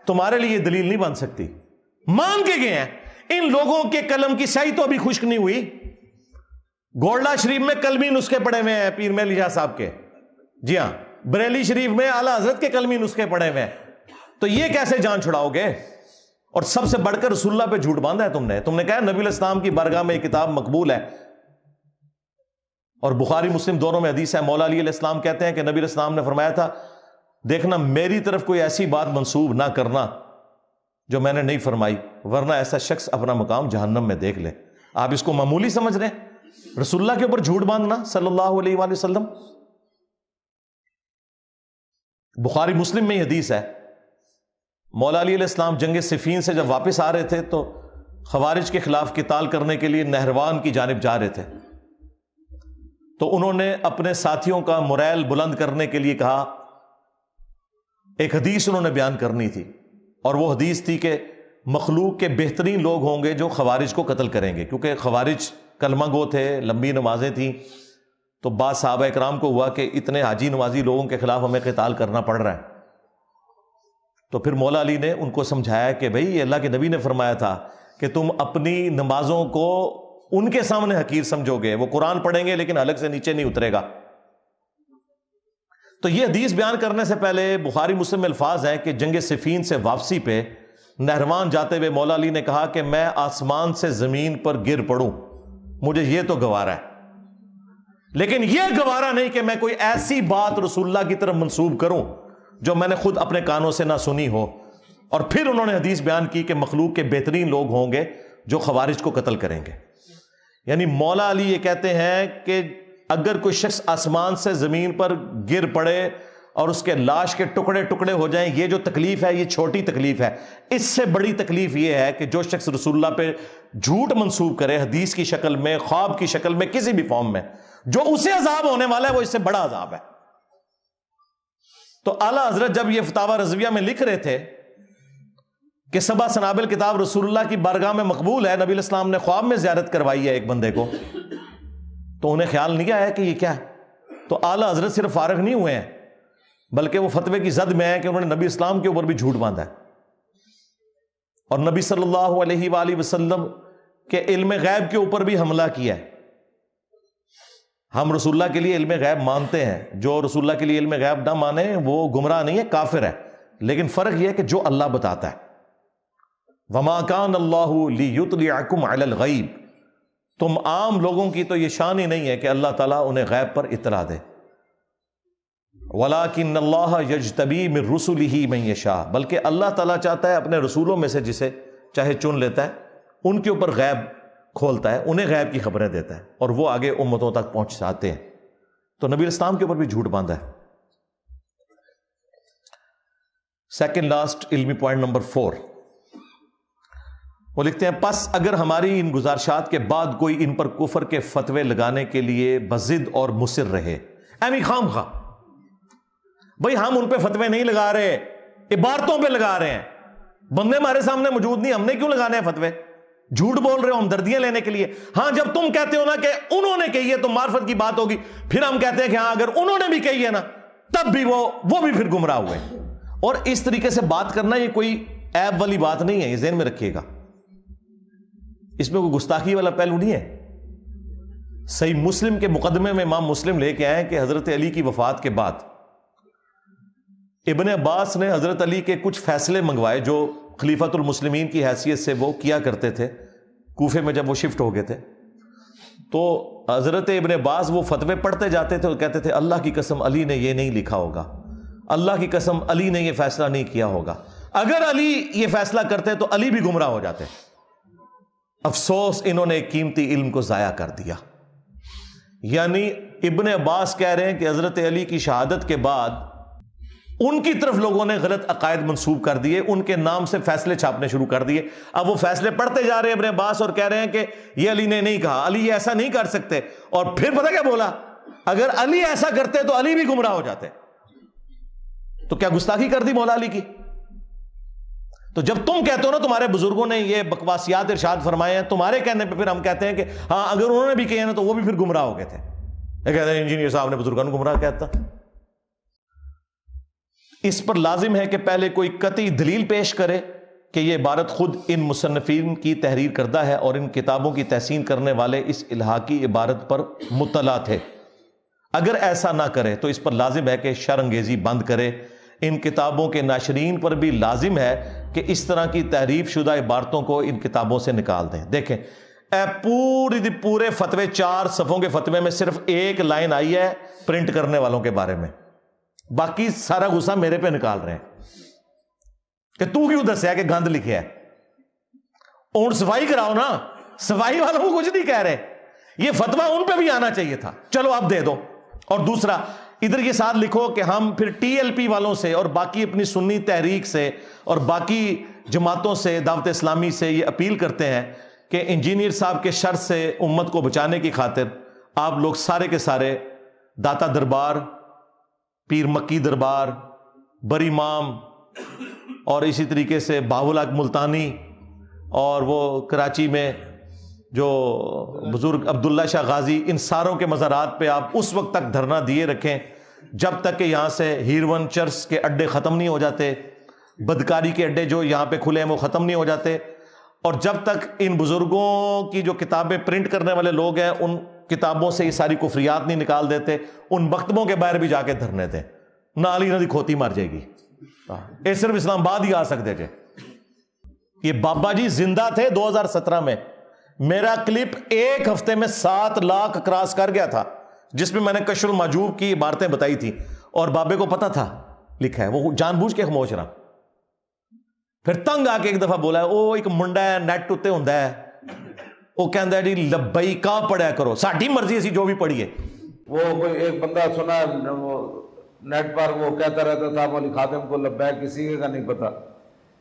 Speaker 1: تمہارے لیے یہ دلیل نہیں بن سکتی. مان کے گئے ہیں. ان لوگوں کے قلم کی سیاہی تو ابھی خشک نہیں ہوئی. گولڈا شریف میں قلمی نسخے پڑے ہوئے ہیں پیر میر علی شاہ صاحب کے. جی ہاں، بریلی شریف میں اعلیٰ حضرت کے قلمی نسخے پڑے ہوئے ہیں. تو یہ کیسے جان چھڑاؤ گے؟ اور سب سے بڑھ کر رسول اللہ پہ جھوٹ باندھا ہے تم نے کہا نبی الاسلام کی بارگاہ میں یہ کتاب مقبول ہے. اور بخاری مسلم دونوں میں حدیث ہے، مولا علی علیہ السلام کہتے ہیں کہ نبی الاسلام نے فرمایا تھا، دیکھنا میری طرف کوئی ایسی بات منسوب نہ کرنا جو میں نے نہیں فرمائی، ورنہ ایسا شخص اپنا مقام جہنم میں دیکھ لے. آپ اس کو معمولی سمجھ رہے ہیں؟ رسول اللہ کے اوپر جھوٹ باندھنا صلی اللہ علیہ وآلہ وسلم. بخاری مسلم میں یہ حدیث ہے، مولا علی علیہ السلام جنگ صفین سے جب واپس آ رہے تھے تو خوارج کے خلاف قتال کرنے کے لیے نہروان کی جانب جا رہے تھے. تو انہوں نے اپنے ساتھیوں کا موریل بلند کرنے کے لیے کہا، ایک حدیث انہوں نے بیان کرنی تھی، اور وہ حدیث تھی کہ مخلوق کے بہترین لوگ ہوں گے جو خوارج کو قتل کریں گے، کیونکہ خوارج کلمہ گو تھے، لمبی نمازیں تھیں. تو بعض صحابہ اکرام کو ہوا کہ اتنے حاجی نمازی لوگوں کے خلاف ہمیں قتال کرنا پڑ رہا ہے. تو پھر مولا علی نے ان کو سمجھایا کہ بھئی یہ اللہ کے نبی نے فرمایا تھا کہ تم اپنی نمازوں کو ان کے سامنے حقیر سمجھو گے، وہ قرآن پڑھیں گے لیکن حلق سے نیچے نہیں اترے گا. تو یہ حدیث بیان کرنے سے پہلے بخاری مسلم میں الفاظ ہیں کہ جنگ صفین سے واپسی پہ نہروان جاتے ہوئے مولا علی نے کہا کہ میں آسمان سے زمین پر گر پڑوں، مجھے یہ تو گوارا ہے، لیکن یہ گوارا نہیں کہ میں کوئی ایسی بات رسول اللہ کی طرف منسوب کروں جو میں نے خود اپنے کانوں سے نہ سنی ہو۔ اور پھر انہوں نے حدیث بیان کی کہ مخلوق کے بہترین لوگ ہوں گے جو خوارج کو قتل کریں گے۔ یعنی مولا علی یہ کہتے ہیں کہ اگر کوئی شخص آسمان سے زمین پر گر پڑے اور اس کے لاش کے ٹکڑے ٹکڑے ہو جائیں، یہ جو تکلیف ہے یہ چھوٹی تکلیف ہے۔ اس سے بڑی تکلیف یہ ہے کہ جو شخص رسول اللہ پہ جھوٹ منسوب کرے، حدیث کی شکل میں، خواب کی شکل میں، کسی بھی فارم میں، جو اسے عذاب ہونے والا ہے وہ اس سے بڑا عذاب ہے۔ تو اعلیٰ حضرت جب یہ فتاوی رضویہ میں لکھ رہے تھے کہ 7 سنابل کتاب رسول اللہ کی بارگاہ میں مقبول ہے، نبی علیہ السلام نے خواب میں زیارت کروائی ہے ایک بندے کو، تو انہیں خیال نہیں آیا کہ یہ کیا ہے۔ تو اعلیٰ حضرت صرف فارغ نہیں ہوئے ہیں، بلکہ وہ فتوے کی زد میں ہے کہ انہوں نے نبی اسلام کے اوپر بھی جھوٹ باندھا ہے، اور نبی صلی اللہ علیہ وآلہ وسلم کے علم غیب کے اوپر بھی حملہ کیا ہے۔ ہم رسول اللہ کے لیے علم غیب مانتے ہیں، جو رسول اللہ کے لیے علم غیب نہ مانے وہ گمراہ نہیں ہے، کافر ہے، لیکن فرق یہ ہے کہ جو اللہ بتاتا ہے۔ وَمَا كَانَ اللَّهُ لِيُطْلِعَكُمْ عَلَى الْغَيْبِ، تم عام لوگوں کی تو یہ شان ہی نہیں ہے کہ اللہ تعالیٰ انہیں غیب پر اطلاع دے۔ وَلَٰكِنَّ اللَّهَ يَجْتَبِي مِن رُّسُلِهِ مَن يَشَاءُ، بلکہ اللہ تعالیٰ چاہتا ہے اپنے رسولوں میں سے جسے چاہے چن لیتا ہے، ان کے اوپر غیب کھولتا ہے، انہیں غیب کی خبریں دیتا ہے، اور وہ آگے امتوں تک پہنچاتے ہیں۔ تو نبی اسلام کے اوپر بھی جھوٹ باندھا ہے۔ سیکنڈ لاسٹ علمی پوائنٹ نمبر 4، وہ لکھتے ہیں پس اگر ہماری ان گزارشات کے بعد کوئی ان پر کفر کے فتوے لگانے کے لیے بضد اور مصر رہے، ایویں خام خواہ، بھئی ہم ان پہ فتوے نہیں لگا رہے، عبارتوں پہ لگا رہے ہیں، بندے ہمارے سامنے موجود نہیں، ہم نے کیوں لگانے ہیں فتوے؟ جھوٹ بول رہے ہو ہم دردیاں لینے کے لیے۔ ہاں جب تم کہتے ہو نا کہ انہوں نے کہی ہے تو معرفت کی بات ہوگی، پھر ہم کہتے ہیں کہ ہاں اگر انہوں نے بھی کہی ہے نا تب بھی وہ بھی پھر گمراہ ہوئے۔ اور اس طریقے سے بات کرنا یہ کوئی عیب والی بات نہیں ہے، یہ ذہن میں رکھیے گا، اس میں کوئی گستاخی والا پہلو نہیں ہے۔ صحیح مسلم کے مقدمے میں امام مسلم لے کے آئے کہ حضرت علی کی وفات کے بعد ابن عباس نے حضرت علی کے کچھ فیصلے منگوائے جو خلیفۃ المسلمین کی حیثیت سے وہ کیا کرتے تھے کوفے میں جب وہ شفٹ ہو گئے تھے۔ تو حضرت ابن عباس وہ فتوے پڑھتے جاتے تھے اور کہتے تھے اللہ کی قسم علی نے یہ نہیں لکھا ہوگا، اللہ کی قسم علی نے یہ فیصلہ نہیں کیا ہوگا، اگر علی یہ فیصلہ کرتے تو علی بھی گمراہ ہو جاتے۔ افسوس انہوں نے ایک قیمتی علم کو ضائع کر دیا۔ یعنی ابن عباس کہہ رہے ہیں کہ حضرت علی کی شہادت کے بعد ان کی طرف لوگوں نے غلط عقائد منسوب کر دیے، ان کے نام سے فیصلے چھاپنے شروع کر دیے۔ اب وہ فیصلے پڑھتے جا رہے ہیں ابن عباس اور کہہ رہے ہیں کہ یہ علی نے نہیں کہا، علی یہ ایسا نہیں کر سکتے، اور پھر پتہ کیا بولا، اگر علی ایسا کرتے تو علی بھی گمراہ ہو جاتے۔ تو کیا گستاخی کر دی مولا علی کی؟ تو جب تم کہتے ہو نا تمہارے بزرگوں نے یہ بکواسیات ارشاد فرمائے ہیں، تمہارے کہنے پہ پھر ہم کہتے ہیں کہ ہاں اگر انہوں نے بھی کہے نا تو وہ بھی پھر گمراہ ہو گئے تھے۔ یہ کہتے ہیں انجینئر صاحب نے بزرگوں کو گمراہ کہتا۔ اس پر لازم ہے کہ پہلے کوئی قطعی دلیل پیش کرے کہ یہ عبارت خود ان مصنفین کی تحریر کردہ ہے اور ان کتابوں کی تحسین کرنے والے اس الحاقی عبارت پر مطلع تھے۔ اگر ایسا نہ کرے تو اس پر لازم ہے کہ شر انگیزی بند کرے۔ ان کتابوں کے ناشرین پر بھی لازم ہے کہ اس طرح کی تحریف شدہ عبارتوں کو ان کتابوں سے نکال دیں۔ دیکھیں پورے فتوے 4 صفحوں کے فتوے میں صرف ایک لائن آئی ہے پرنٹ کرنے والوں کے بارے میں، باقی سارا غصہ میرے پہ نکال رہے ہیں کہ تو کیوں دسیا کہ گند لکھے ہے۔ اونٹ صفائی کراؤ نا، صفائی والوں کو کچھ نہیں کہہ رہے، یہ فتویٰ ان پہ بھی آنا چاہیے تھا، چلو اب دے دو۔ اور دوسرا ادھر یہ ساتھ لکھو کہ ہم پھر ٹی ایل پی والوں سے اور باقی اپنی سنی تحریک سے اور باقی جماعتوں سے، دعوت اسلامی سے یہ اپیل کرتے ہیں کہ انجینئر صاحب کے شر سے امت کو بچانے کی خاطر آپ لوگ سارے کے سارے داتا دربار، پیر مکی دربار، بر امام اور اسی طریقے سے بہاول ملتانی اور وہ کراچی میں جو بزرگ عبداللہ شاہ غازی، ان ساروں کے مزارات پہ آپ اس وقت تک دھرنا دیے رکھیں جب تک کہ یہاں سے ہیروین چرس کے اڈے ختم نہیں ہو جاتے، بدکاری کے اڈے جو یہاں پہ کھلے ہیں وہ ختم نہیں ہو جاتے، اور جب تک ان بزرگوں کی جو کتابیں پرنٹ کرنے والے لوگ ہیں ان کتابوں سے یہ ساری کفریات نہیں نکال دیتے، ان مکتبوں کے باہر بھی جا کے دھرنے دیں، نہ علی نہ دی کھوتی مار جائے گی، یہ صرف اسلام آباد ہی آ سکتے تھے۔ یہ بابا جی زندہ تھے 2017 میں. میرا کلپ ایک ہفتے میں 7 لاکھ کراس کر گیا تھا, جس میں نے کشف المحجوب کی باتیں بتائی تھی, اور بابے کو پتا تھا لکھا ہے, وہ جان بوجھ کے خاموش رہا. پھر تنگ آ کے ایک دفعہ بولا, او ایک منڈا ہے نیٹ اتے ہوندا ہے, وہ کہندا ہے جی لبیکا پڑھیا کرو, ساڈی مرضی اسی جو بھی پڑھیے.
Speaker 12: وہ کوئی ایک بندہ سنا وہ نیٹ پر وہ کہتا رہتا تھا مولوی خادم کو لبیک کسی کا نہیں پتا,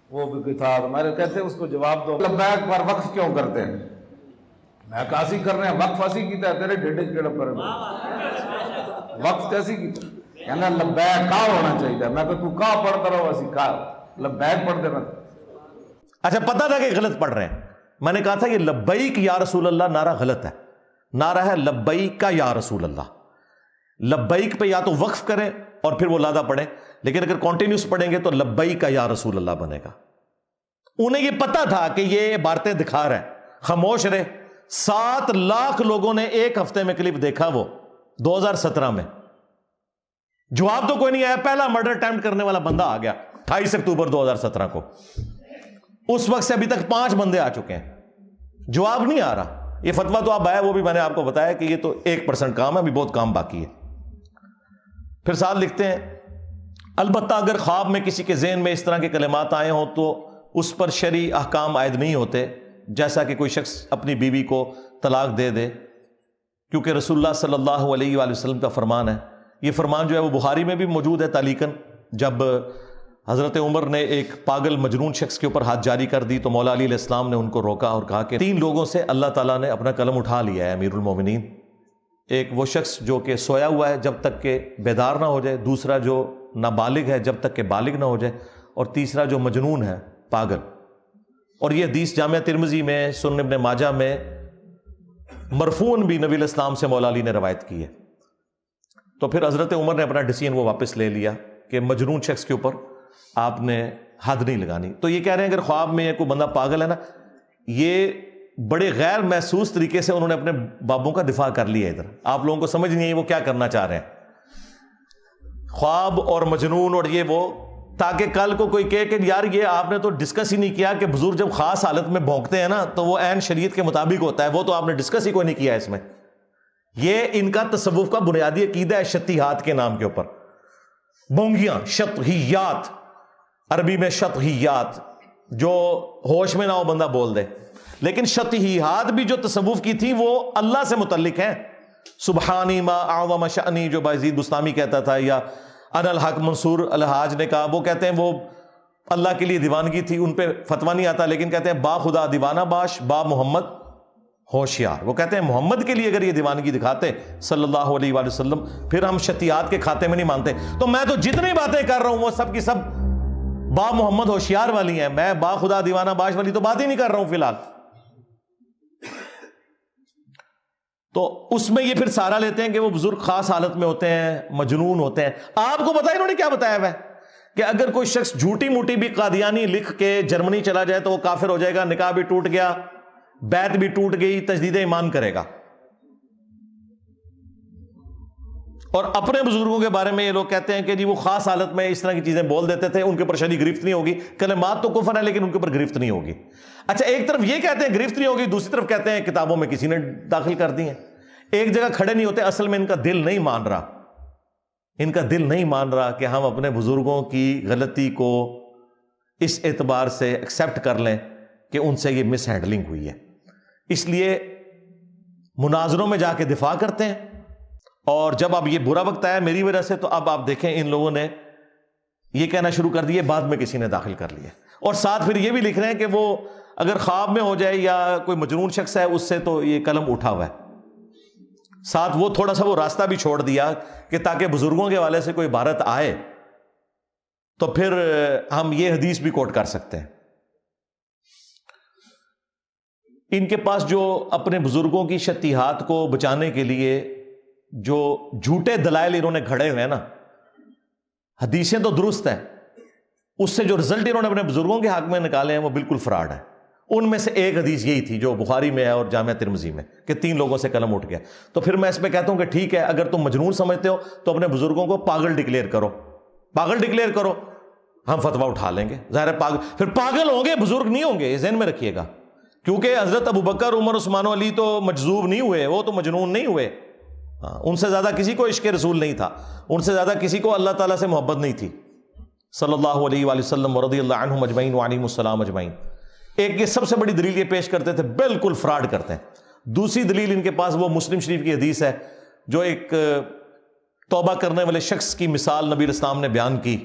Speaker 12: وہ بھی کوئی تھا, تو میں نے کہتے اس کو جواب دو لبیک پر وقف کیوں کرتے ہیں؟ میں کاسی کر رہے ہیں, وقف ایسی کیتا ہے تیرے ڈیڈے کیڑا پر وقف کیسی کیتا, کہنا لبیک کا ہونا چاہیے. میں کہ تو کا پڑھتا رہو اسی کا لبیک پڑھ دینا.
Speaker 1: اچھا پتہ تھا کہ غلط پڑھ رہے ہیں. میں نے کہا تھا یہ لبیک یا رسول اللہ نعرہ غلط ہے, نعرہ ہے لبیک کا یا رسول اللہ. لبیک پہ یا تو وقف کریں اور پھر وہ لادہ پڑھیں, لیکن اگر کنٹینیوس پڑھیں گے تو لبیک کا یا رسول اللہ بنے گا. انہیں یہ پتا تھا کہ یہ عبارتیں دکھا رہا ہے, خاموش رہے. 7 لاکھ لوگوں نے ایک ہفتے میں کلپ دیکھا, وہ 2017 میں. جواب تو کوئی نہیں آیا. پہلا مرڈر اٹیمپٹ کرنے والا بندہ آ گیا 28 اکتوبر 2017 کو. اس وقت سے ابھی تک 5 بندے آ چکے ہیں, جواب نہیں آ رہا. یہ فتویٰ تو اب آیا, وہ بھی میں نے آپ کو بتایا کہ یہ تو 1% کام ہے, ابھی بہت کام باقی ہے. پھر ساتھ لکھتے ہیں, البتہ اگر خواب میں کسی کے ذہن میں اس طرح کے کلمات آئے ہوں تو اس پر شرعی احکام عائد نہیں ہوتے, جیسا کہ کوئی شخص اپنی بیوی کو طلاق دے دے, کیونکہ رسول اللہ صلی اللہ علیہ وآلہ وسلم کا فرمان ہے. یہ فرمان جو ہے وہ بخاری میں بھی موجود ہے تعلیقاً. جب حضرت عمر نے ایک پاگل مجنون شخص کے اوپر ہاتھ جاری کر دی تو مولا علی علیہ السلام نے ان کو روکا اور کہا کہ 3 لوگوں سے اللہ تعالیٰ نے اپنا قلم اٹھا لیا ہے امیر المومنین. ایک وہ شخص جو کہ سویا ہوا ہے جب تک کہ بیدار نہ ہو جائے, دوسرا جو نابالغ ہے جب تک کہ بالغ نہ ہو جائے, اور تیسرا جو مجنون ہے پاگل. اور یہ حدیث جامعہ ترمذی میں, سنن ابن ماجہ میں مرفوعاً بھی نبی علیہ السلام سے مولا علی نے روایت کی ہے. تو پھر حضرت عمر نے اپنا ڈیسیژن وہ واپس لے لیا کہ مجنون شخص کے اوپر آپ نے حد نہیں لگانی. تو یہ کہہ رہے ہیں اگر خواب میں کوئی بندہ پاگل ہے نا, یہ بڑے غیر محسوس طریقے سے انہوں نے اپنے بابوں کا دفاع کر لیا. ادھر آپ لوگوں کو سمجھ نہیں ہے وہ کیا کرنا چاہ رہے ہیں, خواب اور مجنون اور یہ وہ, تاکہ کل کو کوئی کہے کہ یار یہ آپ نے تو ڈسکس ہی نہیں کیا کہ بزرگ جب خاص حالت میں بھونکتے ہیں نا تو وہ عین شریعت کے مطابق ہوتا ہے, وہ تو آپ نے ڈسکس ہی کوئی نہیں کیا اس میں. یہ ان کا تصوف کا بنیادی عقیدہ ہے شتیہات کے نام کے اوپر. بونگیاں, شطحیات, عربی میں شطحیات, جو ہوش میں نہ ہو بندہ بول دے. لیکن شطحیات بھی جو تصوف کی تھی وہ اللہ سے متعلق ہیں. سبحانی ما اعظم شأنی جو بایزید بستامی کہتا تھا, یا انا الحق منصور الحاج نے کہا, وہ کہتے ہیں وہ اللہ کے لیے دیوانگی تھی. ان پہ فتویٰ نہیں آتا لیکن کہتے ہیں با خدا دیوانہ باش, با محمد ہوشیار. وہ کہتے ہیں محمد کے لیے اگر یہ دیوانگی دکھاتے صلی اللہ علیہ وآلہ وسلم, پھر ہم شتیات کے کھاتے میں نہیں مانتے. تو میں تو جتنی باتیں کر رہا ہوں وہ سب کی سب با محمد ہوشیار والی ہیں, میں با خدا دیوانہ باش والی تو بات ہی نہیں کر رہا ہوں فی الحال. تو اس میں یہ پھر سہارا لیتے ہیں کہ وہ بزرگ خاص حالت میں ہوتے ہیں, مجنون ہوتے ہیں. آپ کو پتا انہوں نے کیا بتایا ہوا ہے کہ اگر کوئی شخص جھوٹی موٹی بھی قادیانی لکھ کے جرمنی چلا جائے تو وہ کافر ہو جائے گا, نکاح بھی ٹوٹ گیا, بیعت بھی ٹوٹ گئی, تجدید ایمان کرے گا. اور اپنے بزرگوں کے بارے میں یہ لوگ کہتے ہیں کہ جی وہ خاص حالت میں اس طرح کی چیزیں بول دیتے تھے, ان کے اوپر شرعی گرفت نہیں ہوگی. کلمات تو کفر ہے لیکن ان کے اوپر گرفت نہیں ہوگی. اچھا ایک طرف یہ کہتے ہیں گرفت نہیں ہوگی, دوسری طرف کہتے ہیں کتابوں میں کسی نے داخل کر دی ہیں. ایک جگہ کھڑے نہیں ہوتے. اصل میں ان کا دل نہیں مان رہا, ان کا دل نہیں مان رہا کہ ہم اپنے بزرگوں کی غلطی کو اس اعتبار سے ایکسیپٹ کر لیں کہ ان سے یہ مس ہینڈلنگ ہوئی ہے. اس لیے مناظروں میں جا کے دفاع کرتے ہیں, اور جب اب یہ برا وقت آیا میری وجہ سے تو اب آپ دیکھیں ان لوگوں نے یہ کہنا شروع کر دیے, بعد میں کسی نے داخل کر لیا. اور ساتھ پھر یہ بھی لکھ رہے ہیں کہ وہ اگر خواب میں ہو جائے یا کوئی مجنون شخص ہے اس سے تو یہ قلم اٹھا ہوا ہے. ساتھ وہ تھوڑا سا وہ راستہ بھی چھوڑ دیا کہ تاکہ بزرگوں کے حوالے سے کوئی عبارت آئے تو پھر ہم یہ حدیث بھی کوٹ کر سکتے ہیں. ان کے پاس جو اپنے بزرگوں کی شتیہات کو بچانے کے لیے جو جھوٹے دلائل انہوں نے گھڑے ہوئے ہیں نا, حدیثیں تو درست ہیں, اس سے جو رزلٹ انہوں نے اپنے بزرگوں کے حق میں نکالے ہیں وہ بالکل فراڈ ہے. ان میں سے ایک حدیث یہی تھی جو بخاری میں ہے اور جامعہ ترمذی میں کہ 3 لوگوں سے قلم اٹھ گیا. تو پھر میں اس پہ کہتا ہوں کہ ٹھیک ہے, اگر تم مجنون سمجھتے ہو تو اپنے بزرگوں کو پاگل ڈکلیئر کرو, پاگل ڈکلیئر کرو. ہم فتویٰ اٹھا لیں گے. ظاہر ہے پھر پاگل ہوں گے، بزرگ نہیں ہوں گے، یہ ذہن میں رکھیے گا. کیونکہ حضرت ابوبکر، عمر، عثمان و علی تو مجذوب نہیں ہوئے، وہ تو مجنون نہیں ہوئے. ان سے زیادہ کسی کو عشق رسول نہیں تھا، ان سے زیادہ کسی کو اللہ تعالیٰ سے محبت نہیں تھی صلی اللہ علیہ وآلہ وسلم ورضی اللہ عنہم اجمعین وعلیہم السلام اجمعین. ایک یہ سب سے بڑی دلیل یہ پیش کرتے تھے، بالکل فراڈ کرتے ہیں. دوسری دلیل ان کے پاس وہ مسلم شریف کی حدیث ہے جو ایک توبہ کرنے والے شخص کی مثال نبی علیہ السلام نے بیان کی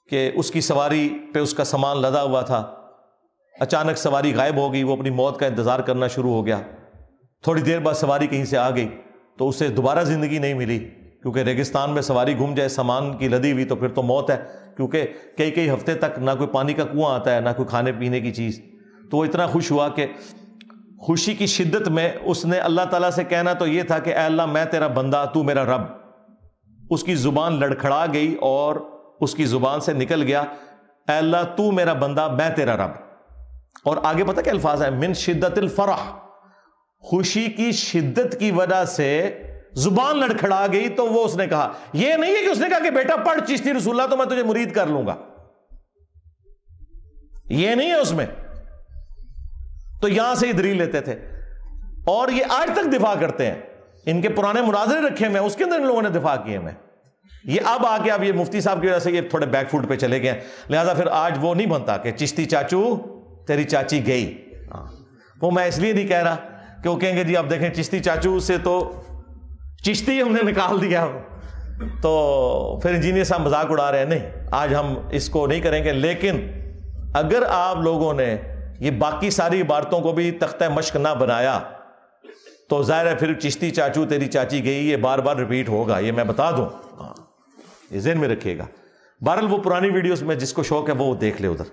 Speaker 1: کہ اس کی سواری پہ اس کا سامان لدا ہوا تھا، اچانک سواری غائب ہو گئی، وہ اپنی موت کا انتظار کرنا شروع ہو گیا. تھوڑی دیر بعد سواری کہیں سے آ گئی تو اسے دوبارہ زندگی نہیں ملی، کیونکہ ریگستان میں سواری گم جائے سامان کی لدی ہوئی تو پھر تو موت ہے، کیونکہ کئی ہفتے تک نہ کوئی پانی کا کنواں آتا ہے نہ کوئی کھانے پینے کی چیز. تو وہ اتنا خوش ہوا کہ خوشی کی شدت میں اس نے اللہ تعالیٰ سے کہنا تو یہ تھا کہ اے اللہ میں تیرا بندہ، تو میرا رب. اس کی زبان لڑکھڑا گئی اور اس کی زبان سے نکل گیا اے اللہ تو میرا بندہ، میں تیرا رب. اور آگے پتہ کیا الفاظ ہے؟ من شدت الفرح، خوشی کی شدت کی وجہ سے زبان لڑکھڑا گئی. تو وہ اس نے کہا، یہ نہیں ہے کہ اس نے کہا کہ بیٹا پڑھ چشتی رسول اللہ تو میں تجھے مرید کر لوں گا، یہ نہیں ہے اس میں. تو یہاں سے ہی دلیل لیتے تھے اور یہ آج تک دفاع کرتے ہیں. ان کے پرانے مناظرے رکھے ہوئے ہیں، اس کے اندر ان لوگوں نے دفاع کیے ہوئے. یہ اب آ کے اب یہ مفتی صاحب کی وجہ سے یہ تھوڑے بیک فوٹ پہ چلے گئے ہیں، لہذا پھر آج وہ نہیں بنتا کہ چشتی چاچو تیری چاچی گئی. وہ میں اس لیے نہیں کہہ رہا کہ وہ کہیں گے جی اب دیکھیں چشتی چاچو سے تو چشتی ہم نے نکال دیا تو پھر انجینئر صاحب مذاق اڑا رہے ہیں. نہیں، آج ہم اس کو نہیں کریں گے. لیکن اگر آپ لوگوں نے یہ باقی ساری عبارتوں کو بھی تختہ مشق نہ بنایا تو ظاہر ہے پھر چشتی چاچو تیری چاچی گئی یہ بار بار ریپیٹ ہوگا، یہ میں بتا دوں، یہ ذہن میں رکھیے گا. بہرحال وہ پرانی ویڈیوز میں جس کو شوق ہے وہ دیکھ لے ادھر.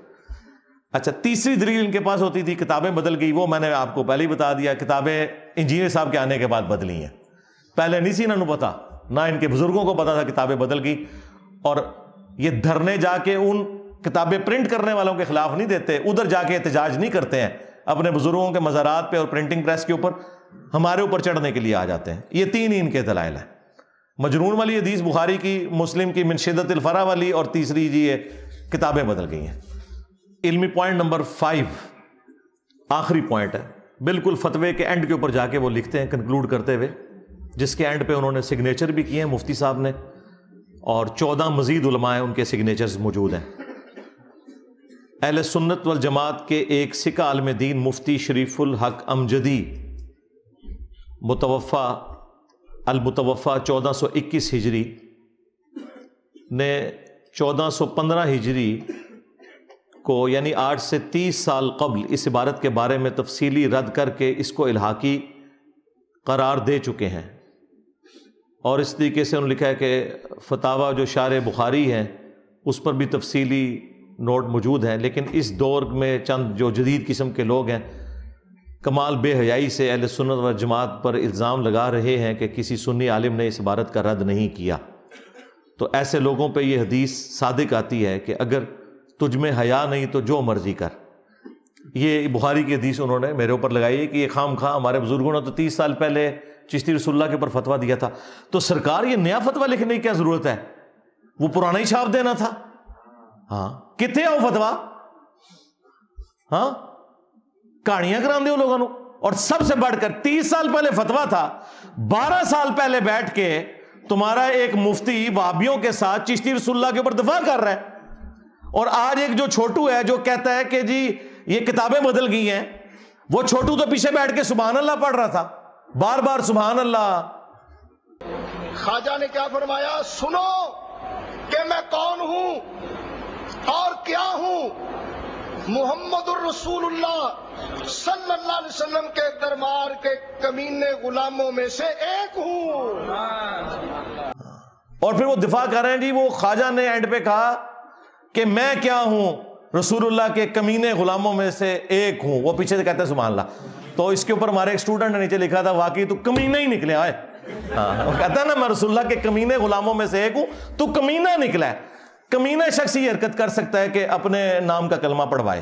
Speaker 1: اچھا، تیسری دلیل ان کے پاس ہوتی تھی کتابیں بدل گئی. وہ میں نے آپ کو پہلے ہی بتا دیا، کتابیں انجینئر صاحب کے آنے کے بعد بدلی ہیں. پہلے نہیں سی انہوں پتا، نہ ان کے بزرگوں کو پتا تھا کتابیں بدل گئی. اور یہ دھرنے جا کے ان کتابیں پرنٹ کرنے والوں کے خلاف نہیں دیتے، ادھر جا کے احتجاج نہیں کرتے ہیں اپنے بزرگوں کے مزارات پہ اور پرنٹنگ پریس کے اوپر، ہمارے اوپر چڑھنے کے لیے آ جاتے ہیں. یہ تین ہی ان کے دلائل ہیں. مجنون والی حدیث بخاری کی، مسلم کی من شدت الفرح والی، اور تیسری جی یہ کتابیں بدل گئی ہیں. علمی پوائنٹ نمبر 5 آخری پوائنٹ ہے، بالکل فتوے کے اینڈ کے اوپر جا کے وہ لکھتے ہیں کنکلوڈ کرتے ہوئے، جس کے اینڈ پہ انہوں نے سگنیچر بھی کیے ہیں مفتی صاحب نے، اور 14 مزید علماء ہیں ان کے سگنیچرز موجود ہیں. اہل سنت والجماعت کے ایک سکھ عالم دین مفتی شریف الحق امجدی المتوفا 1421 ہجری نے 1415 ہجری کو یعنی آج سے 30 سال قبل اس عبارت کے بارے میں تفصیلی رد کر کے اس کو الحاقی قرار دے چکے ہیں. اور اس طریقے سے انہوں نے لکھا ہے کہ فتاوی جو شارح بخاری ہیں اس پر بھی تفصیلی نوٹ موجود ہیں. لیکن اس دور میں چند جو جدید قسم کے لوگ ہیں کمال بے حیائی سے اہل سنت و جماعت پر الزام لگا رہے ہیں کہ کسی سنی عالم نے اس عبارت کا رد نہیں کیا. تو ایسے لوگوں پہ یہ حدیث صادق آتی ہے کہ اگر تجھ میں حیا نہیں تو جو مرضی کر. یہ بخاری کی حدیث انہوں نے میرے اوپر لگائی ہے کہ یہ خام خواہ ہمارے بزرگوں نے تو 30 سال پہلے چشتی رسول اللہ کے اوپر فتویٰ دیا تھا، تو سرکار یہ نیا فتویٰ لکھنے کی کیا ضرورت ہے؟ وہ پرانا ہی چھاپ دینا تھا. ہاں کتنے آؤ فتویٰ، ہاں کہانیاں کران دے لوگوں. اور سب سے بڑھ کر 30 سال پہلے فتویٰ تھا، 12 سال پہلے بیٹھ کے تمہارا ایک مفتی وہابیوں کے ساتھ چشتی رسول اللہ کے اوپر دفاع کر رہا ہے. اور آج ایک جو چھوٹو ہے جو کہتا ہے کہ جی یہ کتابیں بدل گئی ہیں، وہ چھوٹو تو پیچھے بیٹھ کے سبحان اللہ پڑھ رہا تھا، بار بار سبحان اللہ.
Speaker 2: خواجہ نے کیا فرمایا؟ سنو کہ میں کون ہوں اور کیا ہوں. محمد الرسول اللہ صلی اللہ علیہ وسلم کے دربار کے کمینے غلاموں میں سے ایک ہوں.
Speaker 1: اور پھر وہ دفاع کر رہے ہیں جی وہ خواجہ نے اینڈ پہ کہا کہ میں کیا ہوں، رسول اللہ کے کمینے غلاموں میں سے ایک ہوں. وہ پیچھے سے کہتے ہیں سبحان اللہ. تو اس کے اوپر ہمارے ایک اسٹوڈنٹ نے نیچے لکھا تھا واقعی تو کمینہ ہی نکلے آئے. وہ کہتا ہے نا میں رسول اللہ کے کمینے غلاموں میں سے ایک ہوں، تو کمینہ نکلا ہے. کمینہ شخص یہ حرکت کر سکتا ہے کہ اپنے نام کا کلمہ پڑھوائے.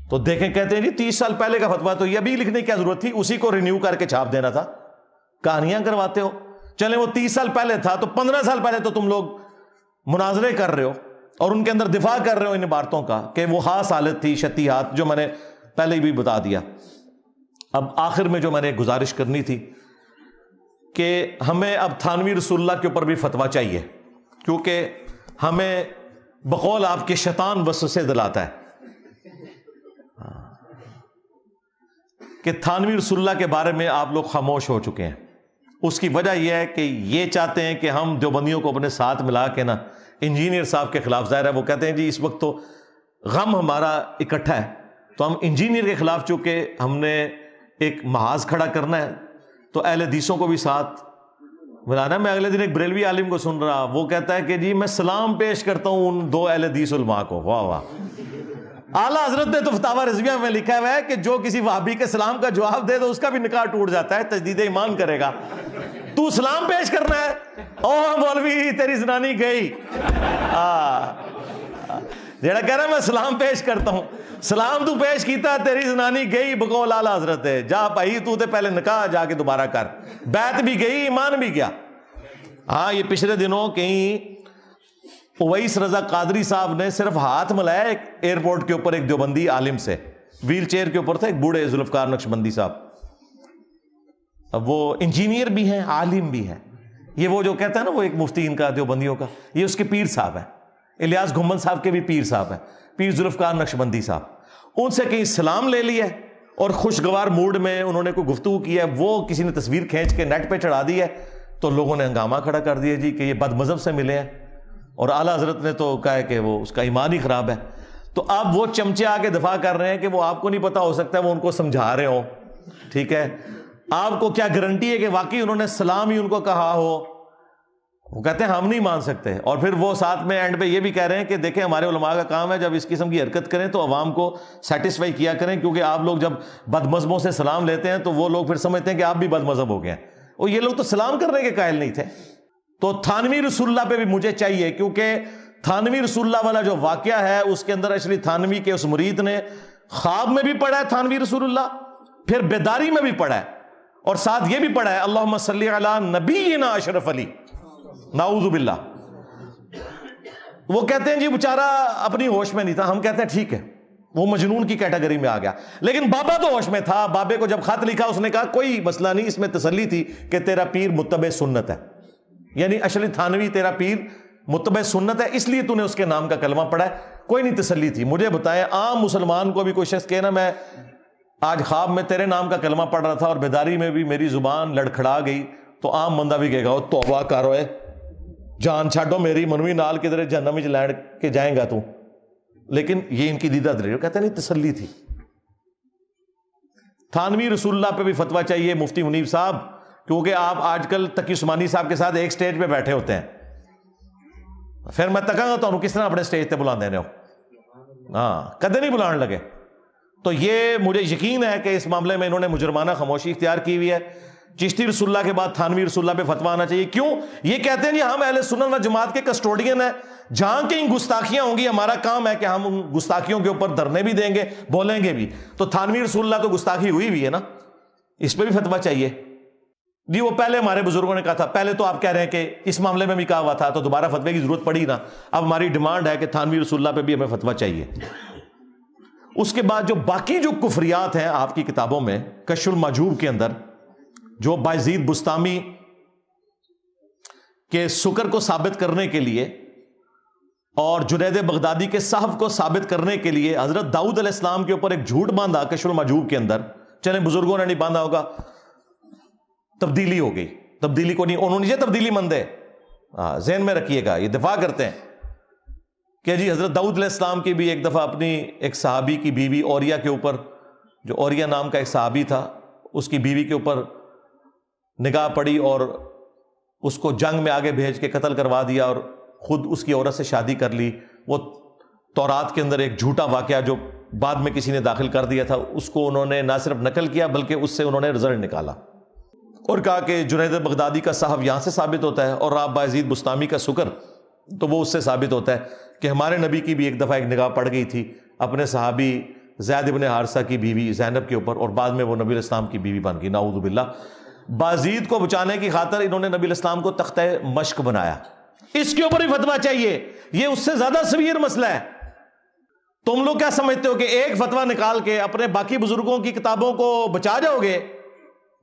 Speaker 1: تو دیکھیں کہتے ہیں جی 30 سال پہلے کا فتویٰ تو یہ ابھی لکھنے کی کیا ضرورت تھی، اسی کو رینیو کر کے چھاپ دینا تھا. کہانیاں کرواتے ہو. چلیں وہ 30 سال پہلے تھا تو 15 سال پہلے تو تم لوگ مناظرے کر رہے ہو اور ان کے اندر دفاع کر رہے ہو ان عبارتوں کا کہ وہ خاص حالت تھی شتیہات، جو میں نے پہلے بھی بتا دیا. اب آخر میں جو میں نے گزارش کرنی تھی کہ ہمیں اب تھانوی رسول اللہ کے اوپر بھی فتویٰ چاہیے، کیونکہ ہمیں بقول آپ کے شیطان وسوسے دلاتا ہے کہ تھانوی رسول اللہ کے بارے میں آپ لوگ خاموش ہو چکے ہیں. اس کی وجہ یہ ہے کہ یہ چاہتے ہیں کہ ہم دیوبندیوں کو اپنے ساتھ ملا کے نا انجینئر صاحب کے خلاف، ظاہر ہے وہ کہتے ہیں جی اس وقت تو غم ہمارا اکٹھا ہے، تو ہم انجینئر کے خلاف چونکہ ہم نے ایک محاذ کھڑا کرنا ہے تو اہل حدیثوں کو بھی ساتھ ملانا. میں اگلے دن ایک بریلوی عالم کو سن رہا، وہ کہتا ہے کہ جی میں سلام پیش کرتا ہوں ان 2 اہل حدیث علماء کو. واہ واہ. اعلیٰ حضرت نے تو فتاوی رضویہ میں لکھا ہوا ہے کہ جو کسی وہابی کے سلام کا جواب دے تو اس کا بھی نکاح ٹوٹ جاتا ہے، تجدید ایمان کرے گا. تو سلام پیش کرنا ہے، او مولوی تیری زنانی گئی. جڑا کہہ رہا میں سلام پیش کرتا ہوں، سلام تو پیش کیتا تیری زنانی گئی بقول اعلیٰ حضرت ہے. جا بھائی تو تے پہلے نکاح جا کے دوبارہ کر. بیعت بھی گئی، ایمان بھی گیا. ہاں یہ پچھلے دنوں کہیں اویس رضا قادری صاحب نے صرف ہاتھ ملایا ایک ایئرپورٹ کے اوپر ایک دیوبندی عالم سے، ویل چیئر کے اوپر تھا ایک بوڑھے ذوالفقار نقشبندی صاحب. اب وہ انجینئر بھی ہیں، عالم بھی ہیں. یہ وہ جو کہتا ہے نا وہ ایک مفتی ان کا دیوبندیوں کا، یہ اس کے پیر صاحب ہیں. الیاس گھمن صاحب کے بھی پیر صاحب ہیں، پیر ذوالفقار نقشبندی صاحب. ان سے کہیں سلام لے لیا اور خوشگوار موڈ میں انہوں نے کوئی گفتگو کی ہے، وہ کسی نے تصویر کھینچ کے نیٹ پہ چڑھا دی ہے تو لوگوں نے ہنگامہ کھڑا کر دیا جی کہ یہ بد مذہب سے ملے ہیں، اور اعلیٰ حضرت نے تو کہا ہے کہ وہ اس کا ایمان ہی خراب ہے. تو اب وہ چمچے آ کے دفاع کر رہے ہیں کہ وہ آپ کو نہیں پتا، ہو سکتا ہے وہ ان کو سمجھا رہے ہوں. ٹھیک ہے، آپ کو کیا گارنٹی ہے کہ واقعی انہوں نے سلام ہی ان کو کہا ہو؟ وہ کہتے ہیں ہم نہیں مان سکتے. اور پھر وہ ساتھ میں اینڈ پہ یہ بھی کہہ رہے ہیں کہ دیکھیں ہمارے علماء کا کام ہے جب اس قسم کی حرکت کریں تو عوام کو سیٹسفائی کیا کریں، کیونکہ آپ لوگ جب بد مذہبوں سے سلام لیتے ہیں تو وہ لوگ پھر سمجھتے ہیں کہ آپ بھی بد مذہب ہو گئے ہیں. اور یہ لوگ تو سلام کرنے کے قائل نہیں تھے. تو تھانوی رسول اللہ پہ بھی مجھے چاہیے، کیونکہ تھانوی رسول اللہ والا جو واقعہ ہے اس کے اندر ایکچولی تھانوی کے اس مرید نے خواب میں بھی پڑھا ہے تھانوی رسول اللہ، پھر بیداری میں بھی پڑھا ہے، اور ساتھ یہ بھی پڑھا ہے اللہم صلی علی نبینا اشرف علی، نعوذ باللہ. وہ کہتے ہیں جی بیچارہ اپنی ہوش میں نہیں تھا. ہم کہتے ہیں ٹھیک ہے وہ مجنون کی کیٹیگری میں آ گیا، لیکن بابا تو ہوش میں تھا. بابے کو جب خط لکھا اس نے کہا کوئی مسئلہ نہیں، اس میں تسلی تھی کہ تیرا پیر متبع سنت ہے، یعنی اشلی تھانوی تیرا پیر متبع سنت ہے، اس لیے تو نے اس کے نام کا کلمہ پڑھا ہے. کوئی نہیں تسلی تھی. مجھے بتائیں عام مسلمان کو بھی کوئی شخص کہنا میں آج خواب میں تیرے نام کا کلمہ پڑھ رہا تھا اور بیداری میں بھی میری زبان لڑکھڑا گئی، تو عام بندہ بھی کہے گا توبہ کر اوئے، جان چھاڑو میری منوی نال کدھر جہنم وچ لینڈ کے جائیں گا تو. لیکن یہ ان کی دیدہ دلیل، کہتے ہیں نہیں تسلی تھی. تھانوی رسول اللہ پہ بھی فتویٰ چاہیے مفتی منیب صاحب، کیونکہ آپ آج کل تقی عثمانی صاحب کے ساتھ ایک سٹیج پہ بیٹھے ہوتے ہیں. پھر میں تکاں گا تو کس طرح اپنے سٹیج پہ بلا دینے ہو، ہاں کدے نہیں بلان لگے. تو یہ مجھے یقین ہے کہ اس معاملے میں انہوں نے مجرمانہ خاموشی اختیار کی ہوئی ہے. چشتی رسول اللہ کے بعد تھانوی رسول اللہ پہ فتویٰ آنا چاہیے. کیوں؟ یہ کہتے ہیں جی ہم اہل سنت و جماعت کے کسٹوڈین ہیں، جہاں کہیں گستاخیاں ہوں گی ہمارا کام ہے کہ ہم ان گستاخیوں کے اوپر دھرنے بھی دیں گے، بولیں گے بھی. تو تھانوی رسول اللہ تو گستاخی ہوئی بھی ہے نا، اس پہ بھی فتویٰ چاہیے. جی وہ پہلے ہمارے بزرگوں نے کہا تھا، پہلے تو آپ کہہ رہے ہیں کہ اس معاملے میں بھی کہا ہوا تھا تو دوبارہ فتوے کی ضرورت پڑی نا. اب ہماری ڈیمانڈ ہے کہ تھانوی رسول اللہ پہ بھی ہمیں فتویٰ چاہیے. اس کے بعد جو باقی جو کفریات ہیں آپ کی کتابوں میں، کشف المحجوب کے اندر جو بایزید بستامی کے سکر کو ثابت کرنے کے لیے اور جنید بغدادی کے صحف کو ثابت کرنے کے لیے حضرت داؤد علیہ السلام کے اوپر ایک جھوٹ باندھا کشف المحجوب کے اندر، چلیں بزرگوں نے نہیں باندھا ہوگا، تبدیلی ہو گئی. تبدیلی کو نہیں، انہوں نے یہ تبدیلی مند ہے، ذہن میں رکھیے گا. یہ دفاع کرتے ہیں کہ جی حضرت داؤد علیہ السلام کی بھی ایک دفعہ اپنی ایک صحابی کی بیوی اوریا کے اوپر، جو اوریا نام کا ایک صحابی تھا، اس کی بیوی کے اوپر نگاہ پڑی اور اس کو جنگ میں آگے بھیج کے قتل کروا دیا اور خود اس کی عورت سے شادی کر لی. وہ تورات کے اندر ایک جھوٹا واقعہ جو بعد میں کسی نے داخل کر دیا تھا، اس کو انہوں نے نہ صرف نقل کیا بلکہ اس سے انہوں نے رزلٹ نکالا اور کہا کہ جنید بغدادی کا صحف یہاں سے ثابت ہوتا ہے اور راب بایزید بستامی کا سکر تو وہ اس سے ثابت ہوتا ہے کہ ہمارے نبی کی بھی ایک دفعہ ایک نگاہ پڑ گئی تھی اپنے صحابی زید ابن حارثہ کی بیوی زینب کے اوپر، اور بعد میں وہ نبی علیہ السلام کی بیوی بن گئی، نعوذ باللہ. بازید کو بچانے کی خاطر انہوں نے نبی علیہ السلام کو تختہ مشق بنایا. اس کے اوپر بھی فتویٰ چاہیے. یہ اس سے زیادہ سویر مسئلہ ہے. تم لوگ کیا سمجھتے ہو کہ ایک فتویٰ نکال کے اپنے باقی بزرگوں کی کتابوں کو بچا جاؤ گے؟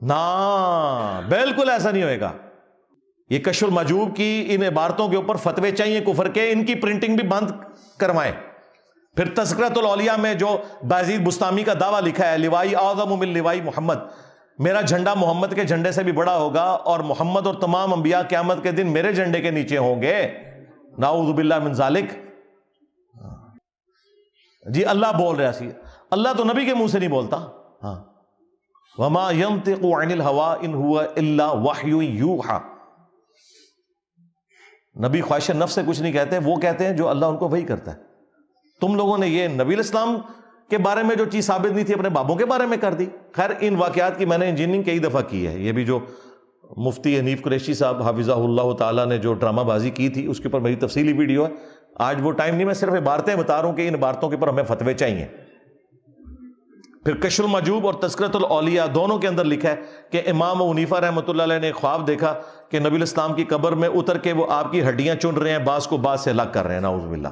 Speaker 1: نا، بالکل ایسا نہیں ہوئے گا. یہ کشف المحجوب کی ان عبارتوں کے اوپر فتوے چاہیے کفر کے، ان کی پرنٹنگ بھی بند کروائیں. پھر تذکرۃ الاولیاء میں جو بایزید بستامی کا دعویٰ لکھا ہے، لوائی اعظم من لوائی محمد، میرا جھنڈا محمد کے جھنڈے سے بھی بڑا ہوگا اور محمد اور تمام انبیاء قیامت کے دن میرے جھنڈے کے نیچے ہوں گے. نعوذ باللہ من ذالک. جی اللہ بول رہا سی، اللہ تو نبی کے منہ سے نہیں بولتا. ہاں، وما ينطق عن الهوى ان هو الا وحی یوحى. نبی خواہش نفس سے کچھ نہیں کہتے، وہ کہتے ہیں جو اللہ ان کو وحی کرتا ہے. تم لوگوں نے یہ نبی الاسلام کے بارے میں جو چیز ثابت نہیں تھی اپنے بابوں کے بارے میں کر دی. خیر، ان واقعات کی میں نے انجینئرنگ کئی دفعہ کی ہے. یہ بھی جو مفتی حنیف قریشی صاحب حافظہ اللہ تعالیٰ نے جو ڈرامہ بازی کی تھی، اس کے اوپر میری تفصیلی ویڈیو ہے. آج وہ ٹائم نہیں، میں صرف عبارتیں بتا رہا ہوں کہ ان عبارتوں کے اوپر ہمیں فتوے چاہیے. پھر کشف المحجوب اور تذکرۃ الاولیاء دونوں کے اندر لکھا ہے کہ امام ابو حنیفہ رحمۃ اللہ علیہ نے ایک خواب دیکھا کہ نبی الاسلام کی قبر میں اتر کے وہ آپ کی ہڈیاں چن رہے ہیں، بعض کو بعض سے الگ کر رہے ہیں. نعوذ باللہ.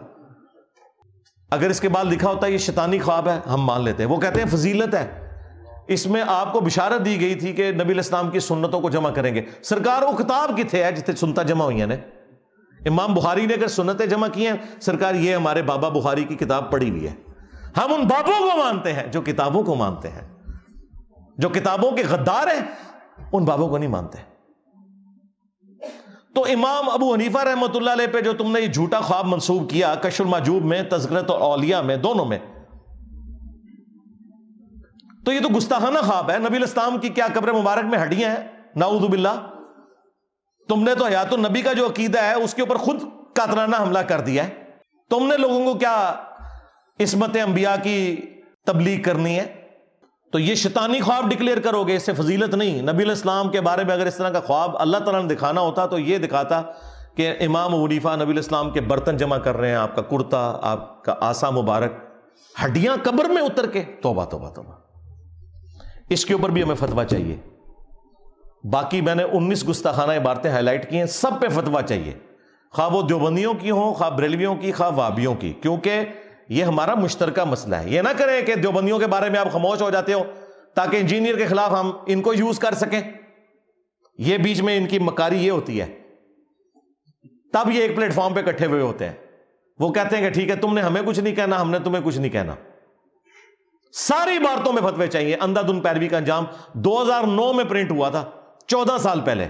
Speaker 1: اگر اس کے بعد لکھا ہوتا ہے یہ شیطانی خواب ہے، ہم مان لیتے ہیں. وہ کہتے ہیں فضیلت ہے، اس میں آپ کو بشارت دی گئی تھی کہ نبی الاسلام کی سنتوں کو جمع کریں گے. سرکار وہ کتاب کتنے ہے جتنے سنتا جمع ہوئی ہیں نے؟ امام بخاری نے اگر سنتیں جمع کی ہیں، سرکار یہ ہمارے بابا بخاری کی کتاب پڑھی ہوئی ہے. ہم ان بابوں کو مانتے ہیں جو کتابوں کو مانتے ہیں. جو کتابوں کے غدار ہیں ان بابوں کو نہیں مانتے. تو امام ابو حنیفہ رحمۃ اللہ علیہ پہ جو تم نے یہ جھوٹا خواب منسوب کیا کشف المحجوب میں، تذکرۃ الاولیاء میں، دونوں میں، تو یہ تو گستاخانہ خواب ہے. نبی الاسلام کی کیا قبر مبارک میں ہڈیاں ہیں؟ نعوذ باللہ. تم نے تو حیات النبی کا جو عقیدہ ہے اس کے اوپر خود قاتلانہ حملہ کر دیا ہے. تم نے لوگوں کو کیا عصمت انبیاء کی تبلیغ کرنی ہے؟ تو یہ شیطانی خواب ڈکلیئر کرو گے، اس سے فضیلت نہیں. نبی علیہ السلام کے بارے میں اگر اس طرح کا خواب اللہ تعالیٰ نے دکھانا ہوتا تو یہ دکھاتا کہ امام ابو حنیفہ نبی علیہ السلام کے برتن جمع کر رہے ہیں، آپ کا کرتا، آپ کا عصا مبارک، ہڈیاں قبر میں اتر کے. توبہ توبہ توبہ. اس کے اوپر بھی ہمیں فتویٰ چاہیے. باقی میں نے 19 گستاخانہ عبارتیں ہائی لائٹ کی ہیں، سب پہ فتویٰ چاہیے، خواہ وہ دیوبندیوں کی ہوں، خواہ بریلویوں کی، خواہ وہابیوں کی، کیونکہ یہ ہمارا مشترکہ مسئلہ ہے. یہ نہ کریں کہ دیوبندیوں کے بارے میں آپ خاموش ہو جاتے ہو تاکہ انجینئر کے خلاف ہم ان کو یوز کر سکیں. یہ بیچ میں ان کی مکاری یہ ہوتی ہے، تب یہ ایک پلیٹ فارم پہ اکٹھے ہوئے ہوتے ہیں. وہ کہتے ہیں کہ ٹھیک ہے تم نے ہمیں کچھ نہیں کہنا، ہم نے تمہیں کچھ نہیں کہنا. ساری عبارتوں میں فتوے چاہیے. اندھا دھند پیروی کا انجام 2009 میں پرنٹ ہوا تھا، 14 سال پہلے،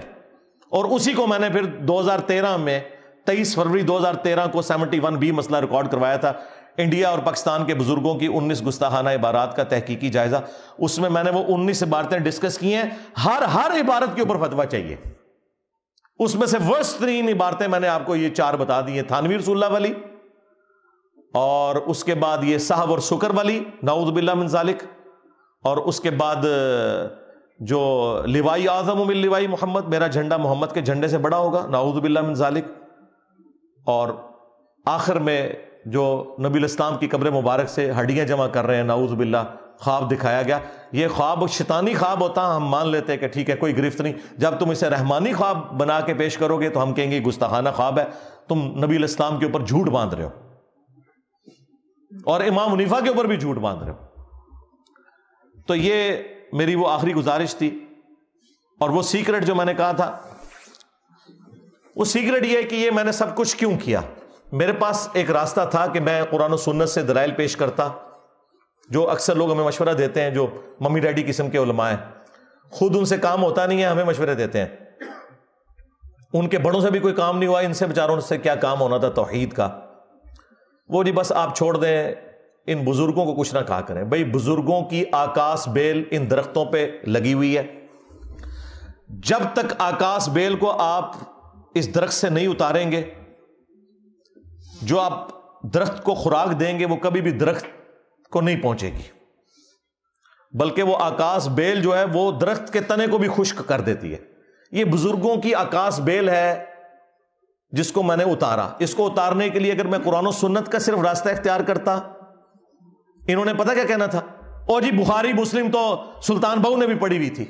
Speaker 1: اور اسی کو میں نے پھر 2013 میں 23 فروری 2013 کو 71B مسئلہ ریکارڈ کروایا تھا. انڈیا اور پاکستان کے بزرگوں کی 19 گستاخانہ عبارات کا تحقیقی جائزہ. اس میں میں نے وہ 19 عبارتیں ڈسکس کی ہیں. ہر عبارت کے اوپر فتویٰ چاہیے. اس میں سے ورسٹ ترین عبارتیں میں نے آپ کو یہ 4 بتا دی ہیں. تھانوی رسول اللہ والی، اور اس کے بعد یہ صحو اور سکر والی، نعوذ باللہ من ذالک، اور اس کے بعد جو لوائی اعظم من لوائی محمد، میرا جھنڈا محمد کے جھنڈے سے بڑا ہوگا، نعوذ باللہ من ذالک. اور آخر میں جو نبی الاسلام کی قبر مبارک سے ہڈیاں جمع کر رہے ہیں، نعوذ باللہ، خواب دکھایا گیا. یہ خواب شیطانی خواب ہوتا، ہم مان لیتے کہ ٹھیک ہے کوئی گرفت نہیں. جب تم اسے رحمانی خواب بنا کے پیش کرو گے تو ہم کہیں گے گستاخانہ خواب ہے، تم نبی الاسلام کے اوپر جھوٹ باندھ رہے ہو اور امام حنیفہ کے اوپر بھی جھوٹ باندھ رہے ہو. تو یہ میری وہ آخری گزارش تھی. اور وہ سیکرٹ جو میں نے کہا تھا، وہ سیکرٹ یہ ہے کہ یہ میں نے سب کچھ کیوں کیا. میرے پاس ایک راستہ تھا کہ میں قرآن و سنت سے دلائل پیش کرتا، جو اکثر لوگ ہمیں مشورہ دیتے ہیں، جو ممی ڈیڈی قسم کے علماء ہیں، خود ان سے کام ہوتا نہیں ہے، ہمیں مشورے دیتے ہیں. ان کے بڑوں سے بھی کوئی کام نہیں ہوا، ان سے بیچاروں سے کیا کام ہونا تھا توحید کا. وہ جی بس آپ چھوڑ دیں، ان بزرگوں کو کچھ نہ کہا کریں. بھائی بزرگوں کی آکاس بیل ان درختوں پہ لگی ہوئی ہے. جب تک آکاس بیل کو آپ اس درخت سے نہیں اتاریں گے، جو آپ درخت کو خوراک دیں گے وہ کبھی بھی درخت کو نہیں پہنچے گی، بلکہ وہ آکاس بیل جو ہے وہ درخت کے تنے کو بھی خشک کر دیتی ہے. یہ بزرگوں کی آکاس بیل ہے جس کو میں نے اتارا. اس کو اتارنے کے لیے اگر میں قرآن و سنت کا صرف راستہ اختیار کرتا، انہوں نے پتہ کیا کہنا تھا، او جی بخاری مسلم تو سلطان بہو نے بھی پڑھی ہوئی تھی،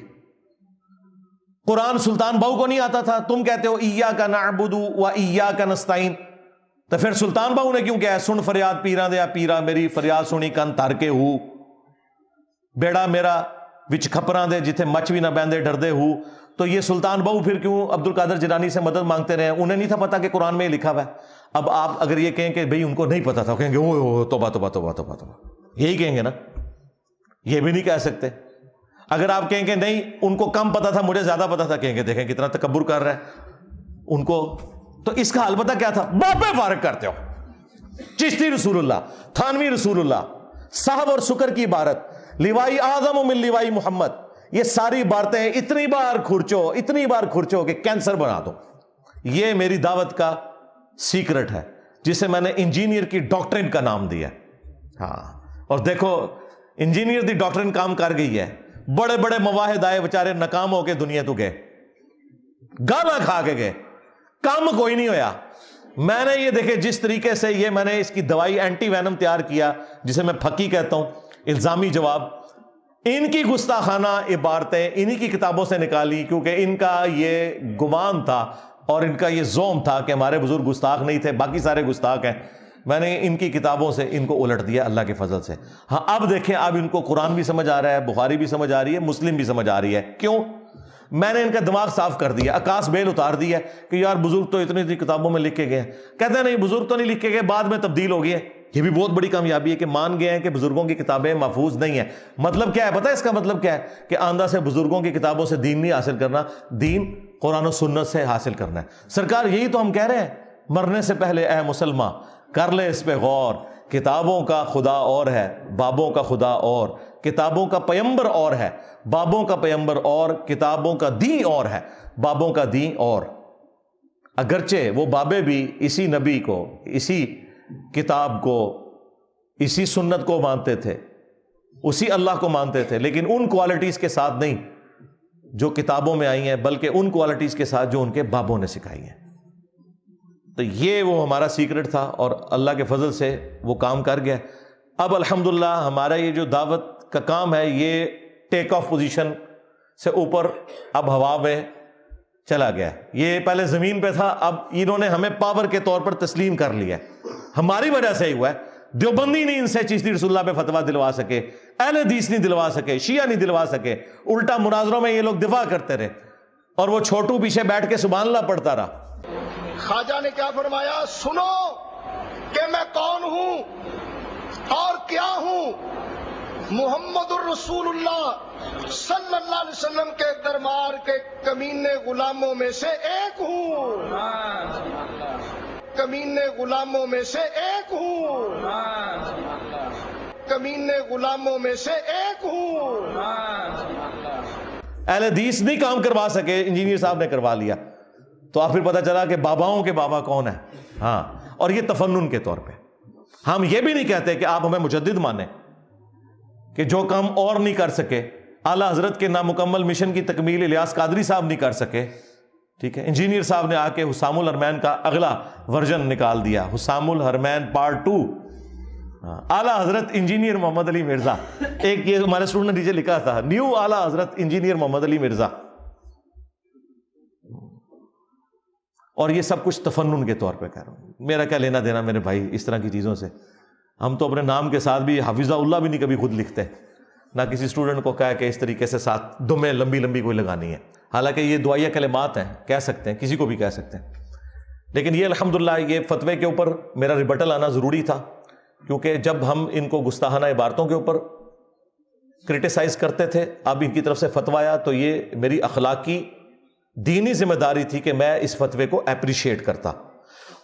Speaker 1: قرآن سلطان بہو کو نہیں آتا تھا، تم کہتے ہو ایاک نعبد و ایاک نستعین، تو پھر سلطان بہو نے کیوں کہا سن فریاد پیراں دیا پیرا میری فریاد سنی کن تر کے ہو، بیڑا میرا وچ کھپراں دے جتھے مچ بھی نہ بیندے ڈردے ہو. تو یہ سلطان بہو پھر کیوں عبد القادر جیلانی سے مدد مانگتے رہے؟ انہیں نہیں تھا پتا کہ قرآن میں یہ لکھا ہوا ہے. اب آپ اگر یہ کہیں کہ بھئی ان کو نہیں پتا تھا، کہیں گے اوہ توبہ توبہ توبہ توبہ توبہ، یہی کہیں گے نا، یہ بھی نہیں کہہ سکتے. اگر آپ کہیں کہ نہیں ان کو کم پتا تھا مجھے زیادہ پتا تھا، کہیں گے دیکھیں کتنا تکبر کر رہا ہے ان کو. تو اس کا حل پتہ کیا تھا؟ باپے فارغ کرتے ہو. چشتی رسول اللہ، تھانوی رسول اللہ، صاحب اور سکر کی عبارت، لیوائی اعظم من لیوائی محمد، یہ ساری باتیں اتنی بار کھرچو کہ کینسر بنا دو. یہ میری دعوت کا سیکرٹ ہے جسے میں نے انجینئر کی ڈاکٹرن کا نام دیا. ہاں، اور دیکھو انجینئر دی ڈاکٹرن کام کر گئی ہے. بڑے بڑے مواحد آئے بچارے ناکام ہو کے دنیا تو گئے، گانا کھا کے گئے، کام کوئی نہیں ہویا. میں نے یہ دیکھے جس طریقے سے یہ میں نے اس کی دوائی اینٹی وینم تیار کیا جسے میں پھکی کہتا ہوں، الزامی جواب، ان کی گستاخانہ عبارتیں انہی کی کتابوں سے نکالی، کیونکہ ان کا یہ گمان تھا اور ان کا یہ زوم تھا کہ ہمارے بزرگ گستاخ نہیں تھے، باقی سارے گستاخ ہیں. میں نے ان کی کتابوں سے ان کو الٹ دیا اللہ کے فضل سے. ہاں اب دیکھیں، اب ان کو قرآن بھی سمجھ آ رہا ہے، بخاری بھی سمجھ آ رہی ہے، مسلم بھی سمجھ آ رہی ہے. کیوں؟ میں نے ان کا دماغ صاف کر دیا، عکاس بیل اتار دیا کہ یار بزرگ تو اتنی کتابوں میں لکھ کے گئے ہیں. کہتے ہیں نہیں بزرگ تو نہیں لکھ کے گئے، بعد میں تبدیل ہو گئی ہے. یہ بھی بہت بڑی کامیابی ہے کہ مان گئے ہیں کہ بزرگوں کی کتابیں محفوظ نہیں ہیں. مطلب کیا ہے پتہ ہے اس کا مطلب کیا ہے؟ کہ آندہ سے بزرگوں کی کتابوں سے دین نہیں حاصل کرنا، دین قرآن و سنت سے حاصل کرنا ہے. سرکار یہی تو ہم کہہ رہے ہیں، مرنے سے پہلے اے مسلمان کر لے اس پہ غور، کتابوں کا خدا اور ہے، بابوں کا خدا اور، کتابوں کا پیمبر اور ہے، بابوں کا پیمبر اور، کتابوں کا دین اور ہے، بابوں کا دین اور. اگرچہ وہ بابے بھی اسی نبی کو، اسی کتاب کو، اسی سنت کو مانتے تھے، اسی اللہ کو مانتے تھے، لیکن ان کوالٹیز کے ساتھ نہیں جو کتابوں میں آئی ہیں، بلکہ ان کوالٹیز کے ساتھ جو ان کے بابوں نے سکھائی ہیں. تو یہ وہ ہمارا سیکرٹ تھا اور اللہ کے فضل سے وہ کام کر گیا. اب الحمدللہ ہمارا یہ جو دعوت کا کام ہے یہ ٹیک آف پوزیشن سے اوپر اب ہوا میں چلا گیا. یہ پہلے زمین پہ تھا، اب انہوں نے ہمیں پاور کے طور پر تسلیم کر لیا. ہماری وجہ سے ہی ہوا ہے. دیوبندی نہیں ان سے چشتی رسول اللہ پہ فتویٰ دلوا سکے، اہل حدیث نہیں دلوا سکے، شیعہ نہیں دلوا سکے. الٹا مناظروں میں یہ لوگ دفاع کرتے رہے اور وہ چھوٹو پیچھے بیٹھ کے سبحان اللہ پڑھتا رہا.
Speaker 2: خواجہ نے کیا فرمایا؟ سنو کہ میں کون ہوں اور کیا ہوں. محمد الرسول اللہ صلی اللہ علیہ وسلم کے دربار کے کمینے غلاموں میں سے ایک ہوں، کمینے غلاموں میں سے ایک ہوں، کمینے غلاموں میں سے ایک ہوں.
Speaker 1: اہل حدیث نہیں کام کروا سکے، انجینئر صاحب نے کروا لیا. تو آپ پھر پتہ چلا کہ باباؤں کے بابا کون ہیں. ہاں، اور یہ تفنن کے طور پہ. ہم یہ بھی نہیں کہتے کہ آپ ہمیں مجدد مانیں کہ جو کام اور نہیں کر سکے، اعلیٰ حضرت کے نامکمل مشن کی تکمیل الیاس قادری صاحب نہیں کر سکے. ٹھیک ہے، انجینئر صاحب نے آ کے حسام الحرمین کا اگلا ورژن نکال دیا، حسام الحرمین پارٹ 2. اعلیٰ حضرت انجینئر محمد علی مرزا. ایک یہ ہمارے اسٹوڈنٹ نے نیچے لکھا تھا، نیو اعلیٰ حضرت انجینئر محمد علی مرزا. اور یہ سب کچھ تفنن کے طور پہ کہہ رہا ہوں. میرا کیا لینا دینا میرے بھائی اس طرح کی چیزوں سے. ہم تو اپنے نام کے ساتھ بھی حافظہ اللہ بھی نہیں کبھی خود لکھتے، نہ کسی اسٹوڈنٹ کو کہا کہ اس طریقے سے ساتھ دمیں لمبی لمبی کوئی لگانی ہے. حالانکہ یہ دعائیہ کلمات ہیں، کہہ سکتے ہیں، کسی کو بھی کہہ سکتے ہیں. لیکن یہ الحمدللہ یہ فتوے کے اوپر میرا ریبٹل آنا ضروری تھا، کیونکہ جب ہم ان کو گستاخانہ عبارتوں کے اوپر کرٹیسائز کرتے تھے، اب ان کی طرف سے فتویٰ آیا، تو یہ میری اخلاقی دینی ذمہ داری تھی کہ میں اس فتوے کو اپریشیٹ کرتا،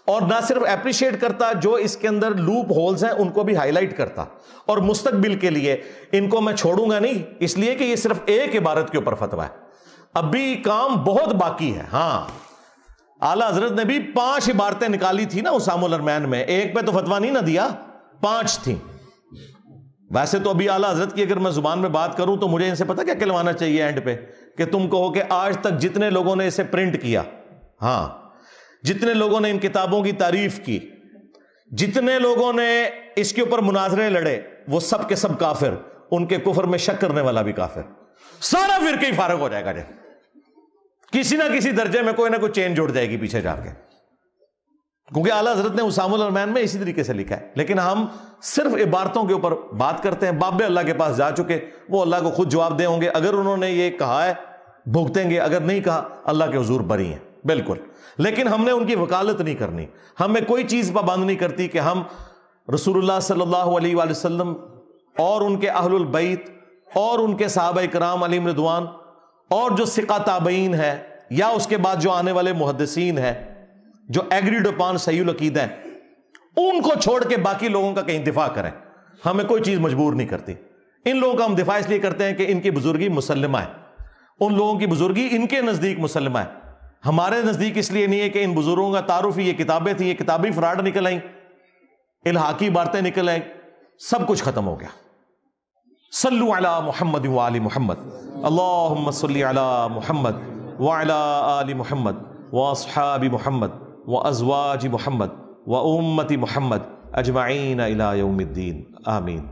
Speaker 1: اور نہ صرف اپریشیٹ کرتا، جو اس کے اندر لوپ ہولز ہیں ان کو بھی ہائی لائٹ کرتا. اور مستقبل کے لیے ان کو میں چھوڑوں گا نہیں، اس لیے کہ یہ صرف ایک عبارت کے اوپر فتویٰ ہے، اب بھی کام بہت باقی ہے. ہاں، اعلیٰ حضرت نے بھی 5 عبارتیں نکالی تھی نا حسام الحرمین میں، ایک پہ تو فتویٰ نہیں نہ دیا، 5 تھیں. ویسے تو ابھی اعلیٰ حضرت کی اگر میں زبان میں بات کروں تو مجھے ان سے پتہ کیا کہلوانا چاہیے اینڈ پہ، کہ تم کہو کہ آج تک جتنے لوگوں نے اسے پرنٹ کیا، ہاں، جتنے لوگوں نے ان کتابوں کی تعریف کی، جتنے لوگوں نے اس کے اوپر مناظرے لڑے، وہ سب کے سب کافر، ان کے کفر میں شک کرنے والا بھی کافر، سارا فرقہ ہی فارغ ہو جائے گا. کسی نہ کسی درجے میں کوئی نہ کوئی چین جڑ جائے گی پیچھے جا کے، کیونکہ اعلیٰ حضرت نے اسام الارمین میں اسی طریقے سے لکھا ہے. لیکن ہم صرف عبارتوں کے اوپر بات کرتے ہیں. باب اللہ کے پاس جا چکے، وہ اللہ کو خود جواب دے ہوں گے. اگر انہوں نے یہ کہا ہے بھگتیں گے، اگر نہیں کہا اللہ کے حضور بری ہیں بالکل. لیکن ہم نے ان کی وکالت نہیں کرنی. ہمیں کوئی چیز پابند نہیں کرتی کہ ہم رسول اللہ صلی اللہ علیہ وآلہ وسلم اور ان کے اہل البیت اور ان کے صحابہ کرام علیہم رضوان اور جو ثقہ تابعین ہے یا اس کے بعد جو آنے والے محدثین ہیں جو ایگریڈ اپان صحیح العقیدہ ہیں، ان کو چھوڑ کے باقی لوگوں کا کہیں دفاع کریں. ہمیں کوئی چیز مجبور نہیں کرتی. ان لوگوں کا ہم دفاع اس لیے کرتے ہیں کہ ان کی بزرگی مسلمہ ہے. ان لوگوں کی بزرگی ان کے نزدیک مسلمہ ہے. ہمارے نزدیک اس لیے نہیں ہے کہ ان بزرگوں کا تعارف ہی یہ کتابیں تھیں، یہ کتابی فراڈ نکل آئیں، الحاقی باتیں نکل آئیں، سب کچھ ختم ہو گیا. صلو علی محمد وآل محمد، اللہم صلی علی محمد وعلی آل محمد واصحاب محمد وازواج محمد وامت محمد اجمعین الی یوم الدین. آمین.